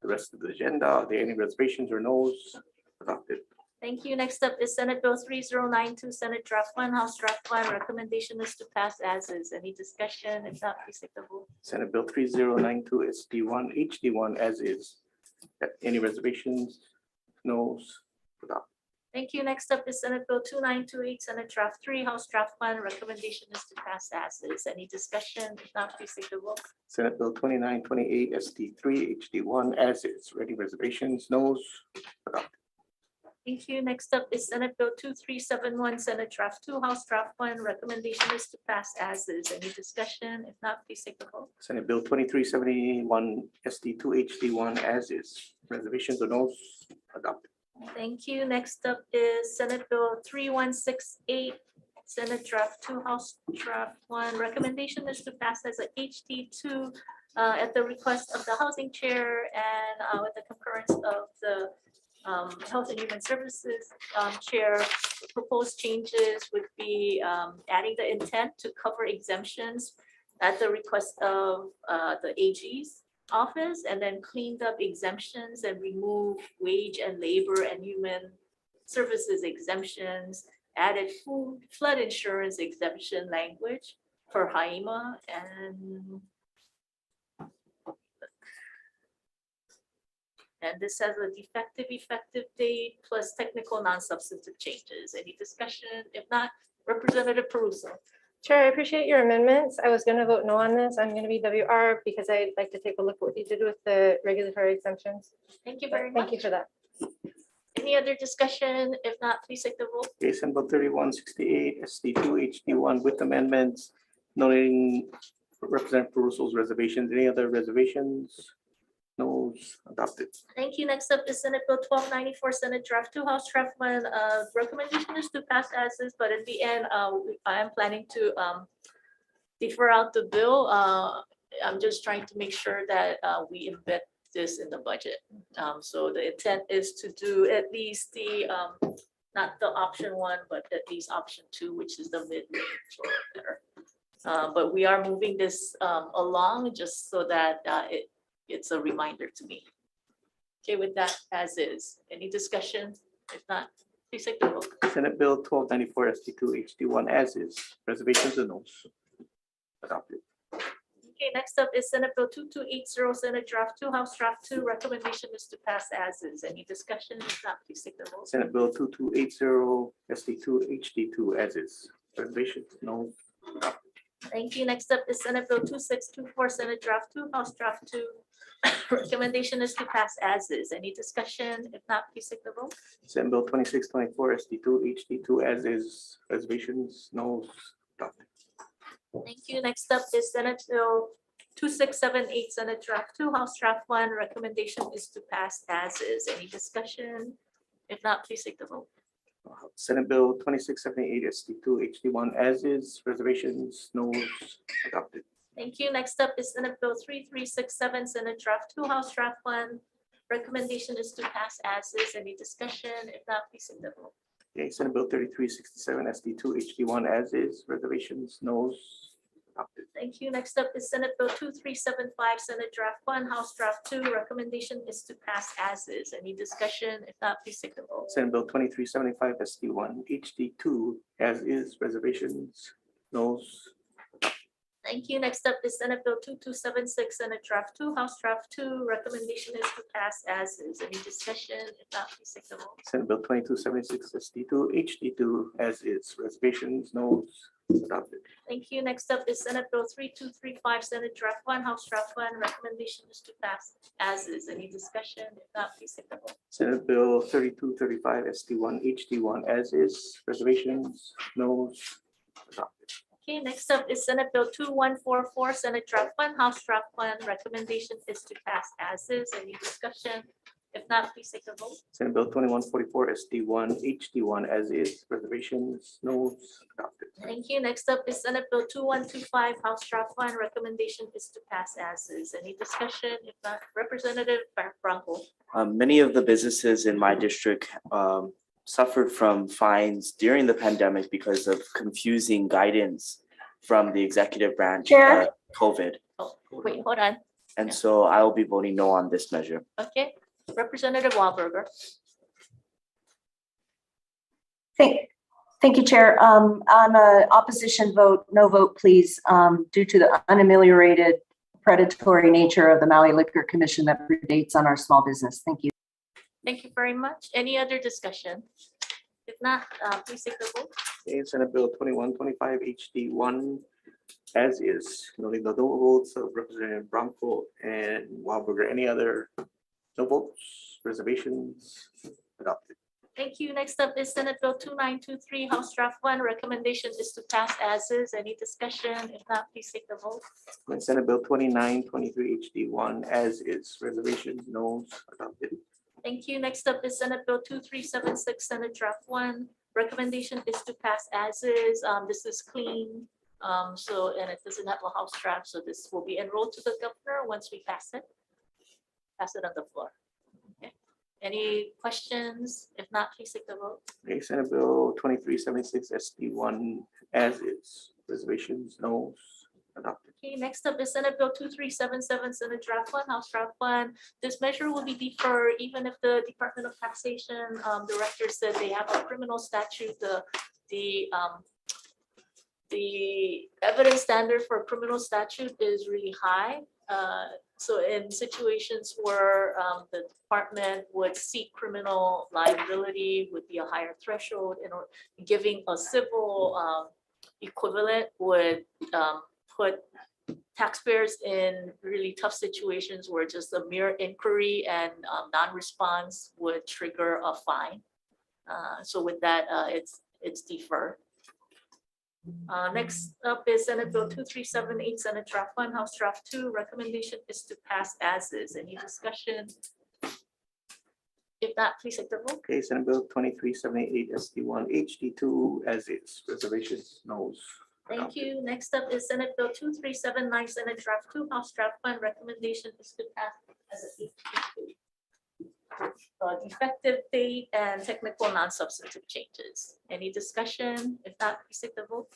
the rest of the agenda. Are there any reservations or no's? Adopted. Thank you. Next up is Senate Bill 3092, Senate Draft 1, House Draft 1. Recommendation is to pass as is. Any discussion? If not, please take the vote. Senate Bill 3092 SD1 HD1 as is. Any reservations? No's? Adopted. Thank you. Next up is Senate Bill 2928, Senate Draft 3, House Draft 1. Recommendation is to pass as is. Any discussion? If not, please take the vote. Senate Bill 2928 SD3 HD1 as is. Any reservations? No's? Adopted. Thank you. Next up is Senate Bill 2371, Senate Draft 2, House Draft 1. Recommendation is to pass as is. Any discussion? If not, please take the vote. Senate Bill 2371 SD2 HD1 as is. Reservations or no's? Adopted. Thank you. Next up is Senate Bill 3168, Senate Draft 2, House Draft 1. Recommendation is to pass as a HT2 at the request of the Housing Chair and with the concurrence of the Health and Human Services Chair. Proposed changes would be adding the intent to cover exemptions at the request of the AG's office, and then cleaned up exemptions and remove wage and labor and human services exemptions, added flood insurance exemption language for HIMA, and this has a effective date plus technical non-substantive changes. Any discussion? If not, Representative Peruso. Chair, I appreciate your amendments. I was going to vote no on this. I'm going to be WR because I'd like to take a look at what you did with the regulatory exemptions. Thank you very much. Thank you for that. Any other discussion? If not, please take the vote. Okay, Senate Bill 3168 SD2 HD1 with amendments, noting Representative Peruso's reservations. Any other reservations? No's? Adopted. Thank you. Next up is Senate Bill 1294, Senate Draft 2, House Draft 1. Recommendation is to pass as is, but in the end, I am planning to defer out the bill. I'm just trying to make sure that we embed this in the budget. So the intent is to do at least the, not the option 1, but at least option 2, which is the mid-range or better. But we are moving this along just so that it's a reminder to me. Okay, with that as is. Any discussion? If not, please take the vote. Senate Bill 1294 SD2 HD1 as is. Reservations or no's? Adopted. Okay, next up is Senate Bill 2280, Senate Draft 2, House Draft 2. Recommendation is to pass as is. Any discussion? If not, please take the vote. Senate Bill 2280 SD2 HD2 as is. Reservations? No. Thank you. Next up is Senate Bill 2624, Senate Draft 2, House Draft 2. Recommendation is to pass as is. Any discussion? If not, please take the vote. Senate Bill 2624 SD2 HD2 as is. Reservations? No. Adopted. Thank you. Next up is Senate Bill 2678, Senate Draft 2, House Draft 1. Recommendation is to pass as is. Any discussion? If not, please take the vote. Senate Bill 2678 SD2 HD1 as is. Reservations? No. Adopted. Thank you. Next up is Senate Bill 3367, Senate Draft 2, House Draft 1. Recommendation is to pass as is. Any discussion? If not, please take the vote. Okay, Senate Bill 3367 SD2 HD1 as is. Reservations? No. Adopted. Thank you. Next up is Senate Bill 2375, Senate Draft 1, House Draft 2. Recommendation is to pass as is. Any discussion? If not, please take the vote. Senate Bill 2375 SD1 HD2 as is. Reservations? Noes? Thank you. Next up is Senate Bill 2276, Senate Draft 2, House Draft 2. Recommendation is to pass as is. Any discussion? If not, please take the vote. Senate Bill 2276 SD2 HD2 as is. Reservations? Noes? Adopted. Thank you. Next up is Senate Bill 3235, Senate Draft 1, House Draft 1. Recommendation is to pass as is. Any discussion? If not, please take the vote. Senate Bill 3235 SD1 HD1 as is. Reservations? Noes? Adopted. Okay, next up is Senate Bill 2144, Senate Draft 1, House Draft 1. Recommendation is to pass as is. Any discussion? If not, please take the vote. Senate Bill 2144 SD1 HD1 as is. Reservations? Noes? Adopted. Thank you. Next up is Senate Bill 2125, House Draft 1. Recommendation is to pass as is. Any discussion? If not, Representative Franco. Many of the businesses in my district suffered from fines during the pandemic because of confusing guidance from the executive branch, Chair? COVID. Oh, wait, hold on. And so I will be voting no on this measure. Okay, Representative Wahlberger. Thank you, Chair. On a opposition vote, no vote, please, due to the unameliorated predatory nature of the Maui Liquor Commission that predates on our small business. Thank you. Thank you very much. Any other discussion? If not, please take the vote. Okay, Senate Bill 2125 HD1 as is. Noting the no votes of Representative Bronco and Wahlberger. Any other no votes? Reservations? Adopted. Thank you. Next up is Senate Bill 2923, House Draft 1. Recommendation is to pass as is. Any discussion? If not, please take the vote. And Senate Bill 2923 HD1 as is. Reservations? Noes? Adopted. Thank you. Next up is Senate Bill 2376, Senate Draft 1. Recommendation is to pass as is. This is clean. And it doesn't have a House draft, so this will be enrolled to the governor once we pass it. Pass it on the floor. Okay. Any questions? If not, please take the vote. Okay, Senate Bill 2376 SD1 as is. Reservations? Noes? Adopted. Okay, next up is Senate Bill 2377, Senate Draft 1, House Draft 1. This measure will be deferred even if the Department of Taxation director said they have a criminal statute. The evidence standard for a criminal statute is really high. So in situations where the department would seek criminal liability would be a higher threshold, and giving a civil equivalent would put taxpayers in really tough situations where just a mere inquiry and non-response would trigger a fine. So with that, it's deferred. Next up is Senate Bill 2378, Senate Draft 1, House Draft 2. Recommendation is to pass as is. Any discussion? If not, please take the vote. Okay, Senate Bill 2378 SD1 HD2 as is. Reservations? Noes? Thank you. Next up is Senate Bill 2379, Senate Draft 2, House Draft 1. Recommendation is to pass as a effective date and technical non-substantive changes. Any discussion? If not, please take the vote.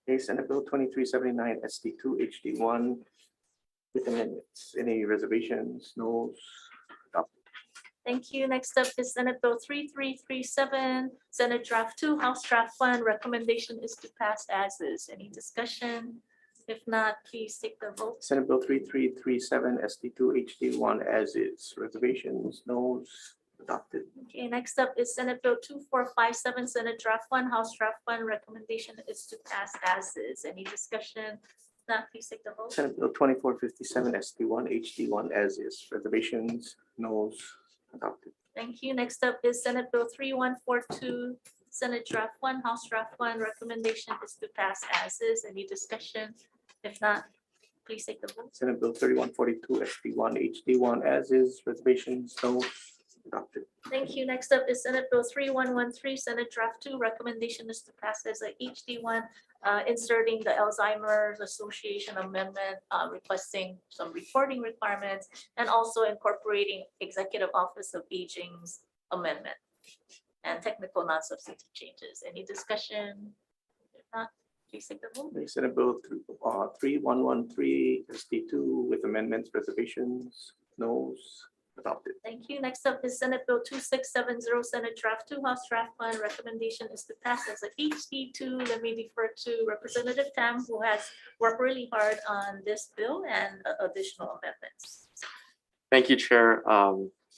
Okay, Senate Bill 2379 SD2 HD1 with amendments. Any reservations? Noes? Adopted. Thank you. Next up is Senate Bill 3337, Senate Draft 2, House Draft 1. Recommendation is to pass as is. Any discussion? If not, please take the vote. Senate Bill 3337 SD2 HD1 as is. Reservations? Noes? Adopted. Okay, next up is Senate Bill 2457, Senate Draft 1, House Draft 1. Recommendation is to pass as is. Any discussion? If not, please take the vote. Senate Bill 2457 SD1 HD1 as is. Reservations? Noes? Adopted. Thank you. Next up is Senate Bill 3142, Senate Draft 1, House Draft 1. Recommendation is to pass as is. Any discussion? If not, please take the vote. Senate Bill 3142 SD1 HD1 as is. Reservations? Noes? Adopted. Thank you. Next up is Senate Bill 3113, Senate Draft 2. Recommendation is to pass as a HD1, inserting the Alzheimer's Association Amendment, requesting some reporting requirements, and also incorporating Executive Office of Aging's amendment and technical non-substantive changes. Any discussion? If not, Please take the vote. Senate Bill 3113 SD2 with amendments, reservations, noes, adopted. Thank you. Next up is Senate Bill 2670, Senate Draft 2, House Draft 1. Recommendation is to pass as a HT2. Let me defer to Representative Tam, who has worked really hard on this bill and additional amendments. Thank you, Chair.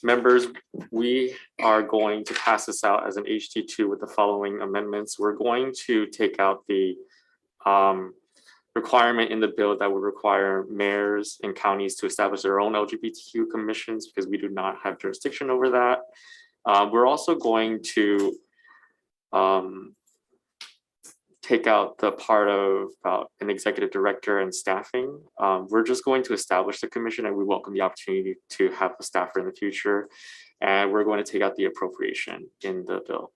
Members, we are going to pass this out as an HT2 with the following amendments. We're going to take out the requirement in the bill that would require mayors and counties to establish their own LGBTQ commissions because we do not have jurisdiction over that. We're also going to take out the part of an executive director and staffing. We're just going to establish the commission, and we welcome the opportunity to have a staffer in the future. And we're going to take out the appropriation in the bill.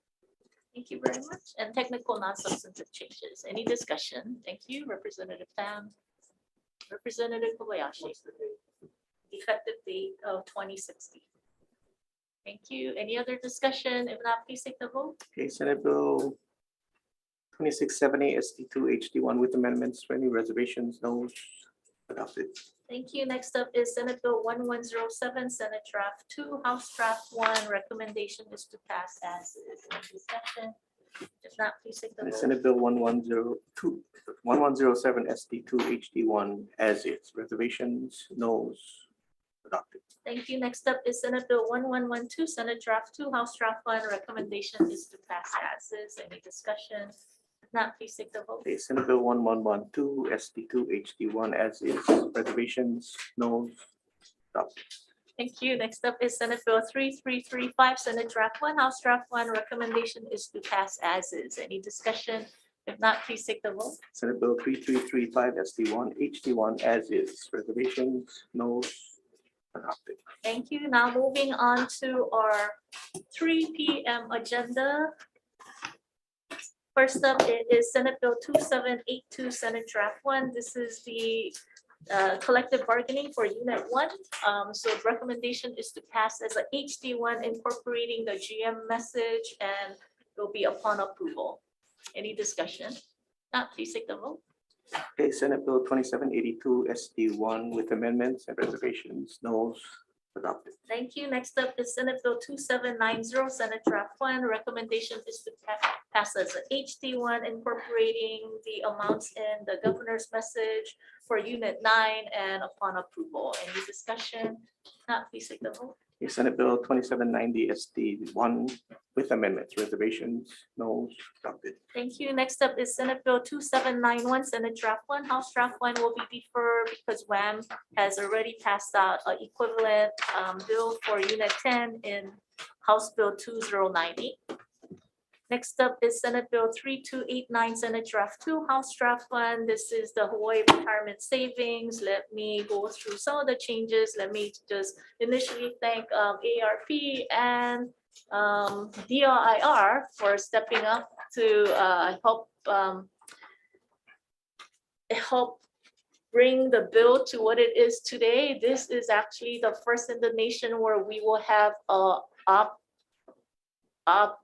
Thank you very much. And technical non-substantive changes. Any discussion? Thank you, Representative Tam. Representative Kobayashi. Effective date of 2060. Thank you. Any other discussion? If not, please take the vote. Okay, Senate Bill 2670 SD2 HD1 with amendments, any reservations, noes, adopted. Thank you. Next up is Senate Bill 1107, Senate Draft 2, House Draft 1. Recommendation is to pass as is. Any discussion? If not, please take the vote. Senate Bill 1107 SD2 HD1 as is. Reservations, noes, adopted. Thank you. Next up is Senate Bill 1112, Senate Draft 2, House Draft 1. Recommendation is to pass as is. Any discussion? If not, please take the vote. Okay, Senate Bill 1112 SD2 HD1 as is. Reservations, noes, adopted. Thank you. Next up is Senate Bill 3335, Senate Draft 1, House Draft 1. Recommendation is to pass as is. Any discussion? If not, please take the vote. Senate Bill 3335 SD1 HD1 as is. Reservations, noes, adopted. Thank you. Now moving on to our 3 p.m. agenda. First up is Senate Bill 2782, Senate Draft 1. This is the collective bargaining for Unit 1. So the recommendation is to pass as a HD1 incorporating the GM message and will be upon approval. Any discussion? Not, please take the vote. Okay, Senate Bill 2782 SD1 with amendments and reservations, noes, adopted. Thank you. Next up is Senate Bill 2790, Senate Draft 1. Recommendation is to pass as a HD1 incorporating the amounts in the governor's message for Unit 9 and upon approval. Any discussion? Not, please take the vote. Okay, Senate Bill 2790 SD1 with amendments, reservations, noes, adopted. Thank you. Next up is Senate Bill 2791, Senate Draft 1. House Draft 1 will be deferred because WAM has already passed out an equivalent bill for Unit 10 in House Bill 2090. Next up is Senate Bill 3289, Senate Draft 2, House Draft 1. This is the Hawaii retirement savings. Let me go through some of the changes. Let me just initially thank ARP and DOIR for stepping up to help bring the bill to what it is today. This is actually the first in the nation where we will have a opt-in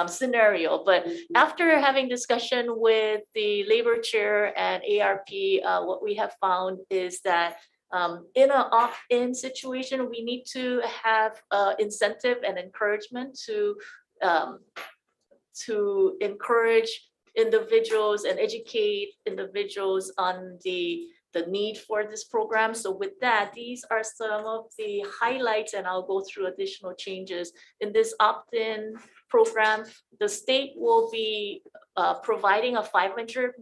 scenario. But after having discussion with the labor chair and ARP, what we have found is that in an opt-in situation, we need to have incentive and encouragement to encourage individuals and educate individuals on the need for this program. So with that, these are some of the highlights, and I'll go through additional changes. In this opt-in program, the state will be providing a $500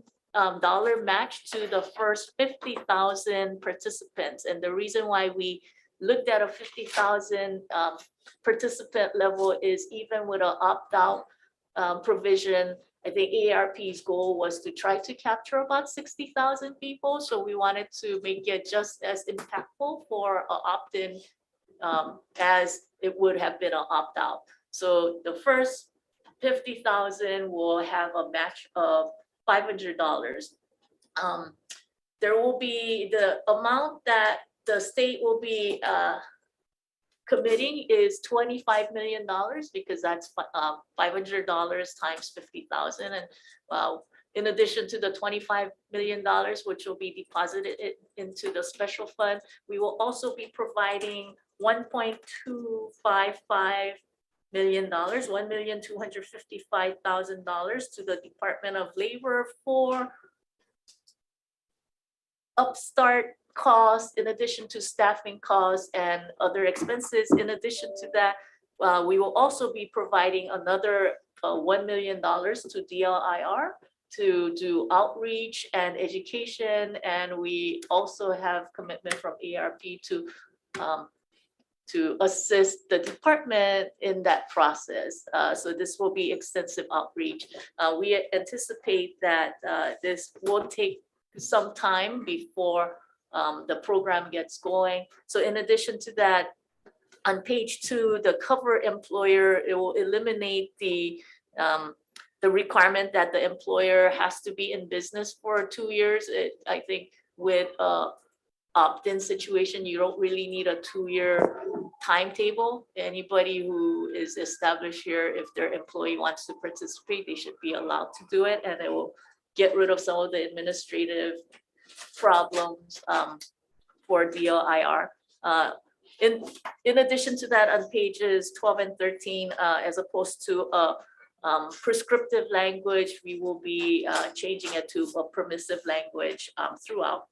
match to the first 50,000 participants. And the reason why we looked at a 50,000 participant level is even with an opt-out provision, I think AARP's goal was to try to capture about 60,000 people. So we wanted to make it just as impactful for an opt-in as it would have been an opt-out. So the first 50,000 will have a match of $500. There will be the amount that the state will be committee is $25 million because that's $500 times 50,000. And in addition to the $25 million, which will be deposited into the special fund, we will also be providing $1.255 million, $1,255,000 to the Department of Labor for upstart costs, in addition to staffing costs and other expenses. In addition to that, we will also be providing another $1 million to DLIR to do outreach and education. And we also have commitment from ARP to assist the department in that process. So this will be extensive outreach. We anticipate that this will take some time before the program gets going. So in addition to that, on page 2, the cover employer, it will eliminate the requirement that the employer has to be in business for 2 years. I think with opt-in situation, you don't really need a 2-year timetable. Anybody who is established here, if their employee wants to participate, they should be allowed to do it, and it will get rid of some of the administrative problems for DLIR. In addition to that, on pages 12 and 13, as opposed to prescriptive language, we will be changing it to a permissive language throughout.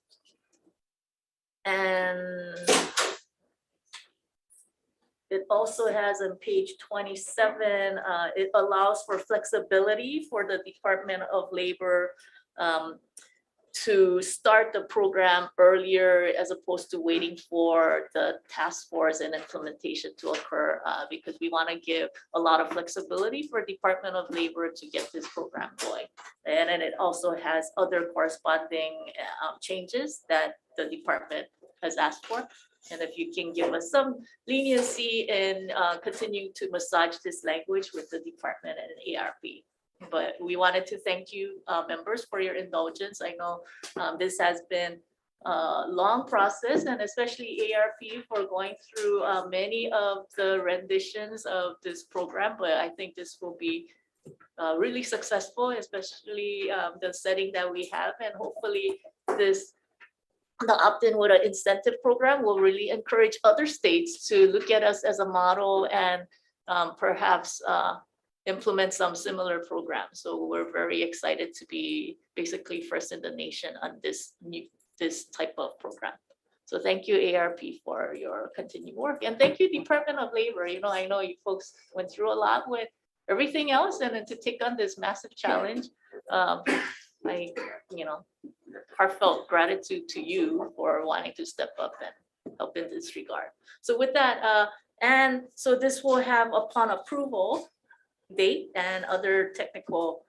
And it also has on page 27, it allows for flexibility for the Department of Labor to start the program earlier as opposed to waiting for the task force and implementation to occur, because we want to give a lot of flexibility for Department of Labor to get this program going. And then it also has other corresponding changes that the department has asked for. And if you can give us some leniency in continuing to massage this language with the department and ARP. But we wanted to thank you, members, for your indulgence. I know this has been a long process, and especially ARP for going through many of the renditions of this program. But I think this will be really successful, especially the setting that we have. And hopefully the opt-in with an incentive program will really encourage other states to look at us as a model and perhaps implement some similar programs. So we're very excited to be basically first in the nation on this type of program. So thank you, ARP, for your continued work. And thank you, Department of Labor. I know you folks went through a lot with everything else, and then to take on this massive challenge. Heartfelt gratitude to you for wanting to step up and help in this regard. So with that, and so this will have upon approval date and other technical,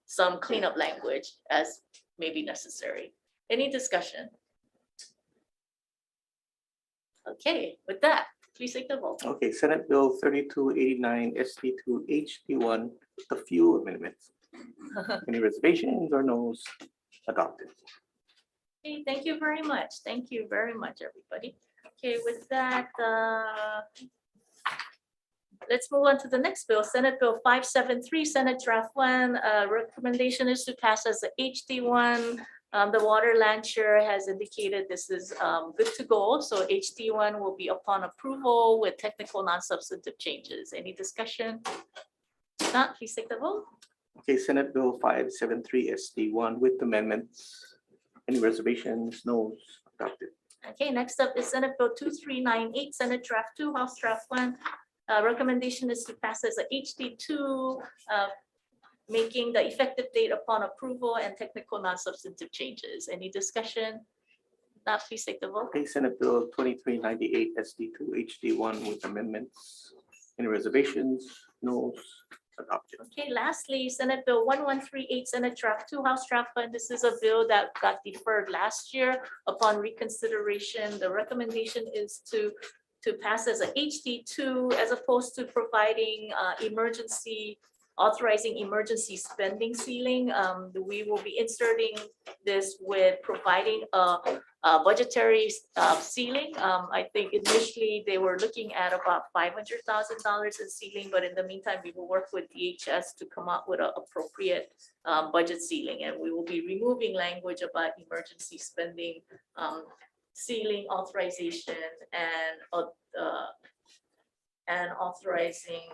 some cleanup language as may be necessary. Any discussion? Okay, with that, please take the vote. Okay, Senate Bill 3289 ST2 HD1, the few amendments. Any reservations or no's? Adopted. Okay, thank you very much. Thank you very much, everybody. Okay, with that, let's move on to the next bill, Senate Bill 573, Senate Draft 1. Recommendation is to pass as a HD1. The Water Land Chair has indicated this is good to go. So HD1 will be upon approval with technical non-substantive changes. Any discussion? If not, please take the vote. Okay, Senate Bill 573 SD1 with amendments. Any reservations? No's? Adopted. Okay, next up is Senate Bill 2398, Senate Draft 2, House Draft 1. Recommendation is to pass as a HD2, making the effective date upon approval and technical non-substantive changes. Any discussion? Not, please take the vote. Okay, Senate Bill 2398 SD2 HD1 with amendments. Any reservations? No's? Adopted. Okay, lastly, Senate Bill 1138, Senate Draft 2, House Draft 1. This is a bill that got deferred last year. Upon reconsideration, the recommendation is to pass as a HD2 as opposed to providing emergency authorizing emergency spending ceiling. We will be inserting this with providing a budgetary ceiling. I think initially they were looking at about $500,000 in ceiling, but in the meantime, we will work with DHS to come up with an appropriate budget ceiling, and we will be removing language about emergency spending ceiling authorization and authorizing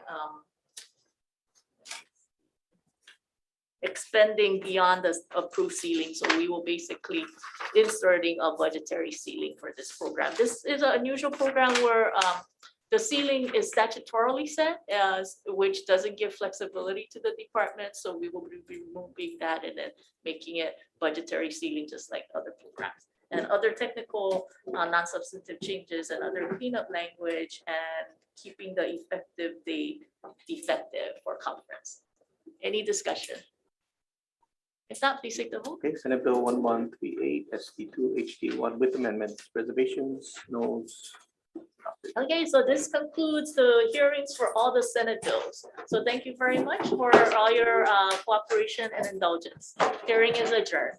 expending beyond the approved ceiling. So we will basically inserting a budgetary ceiling for this program. This is an unusual program where the ceiling is statutorily set, which doesn't give flexibility to the department. So we will be removing that and then making it budgetary ceiling, just like other programs. And other technical non-substantive changes and other cleanup language and keeping the effective date defective for conference. Any discussion? If not, please take the vote. Okay, Senate Bill 1138, ST2, HT1 with amendments, reservations, noes. Okay, so this concludes the hearings for all the Senate bills. So thank you very much for all your cooperation and indulgence. Hearing is adjourned.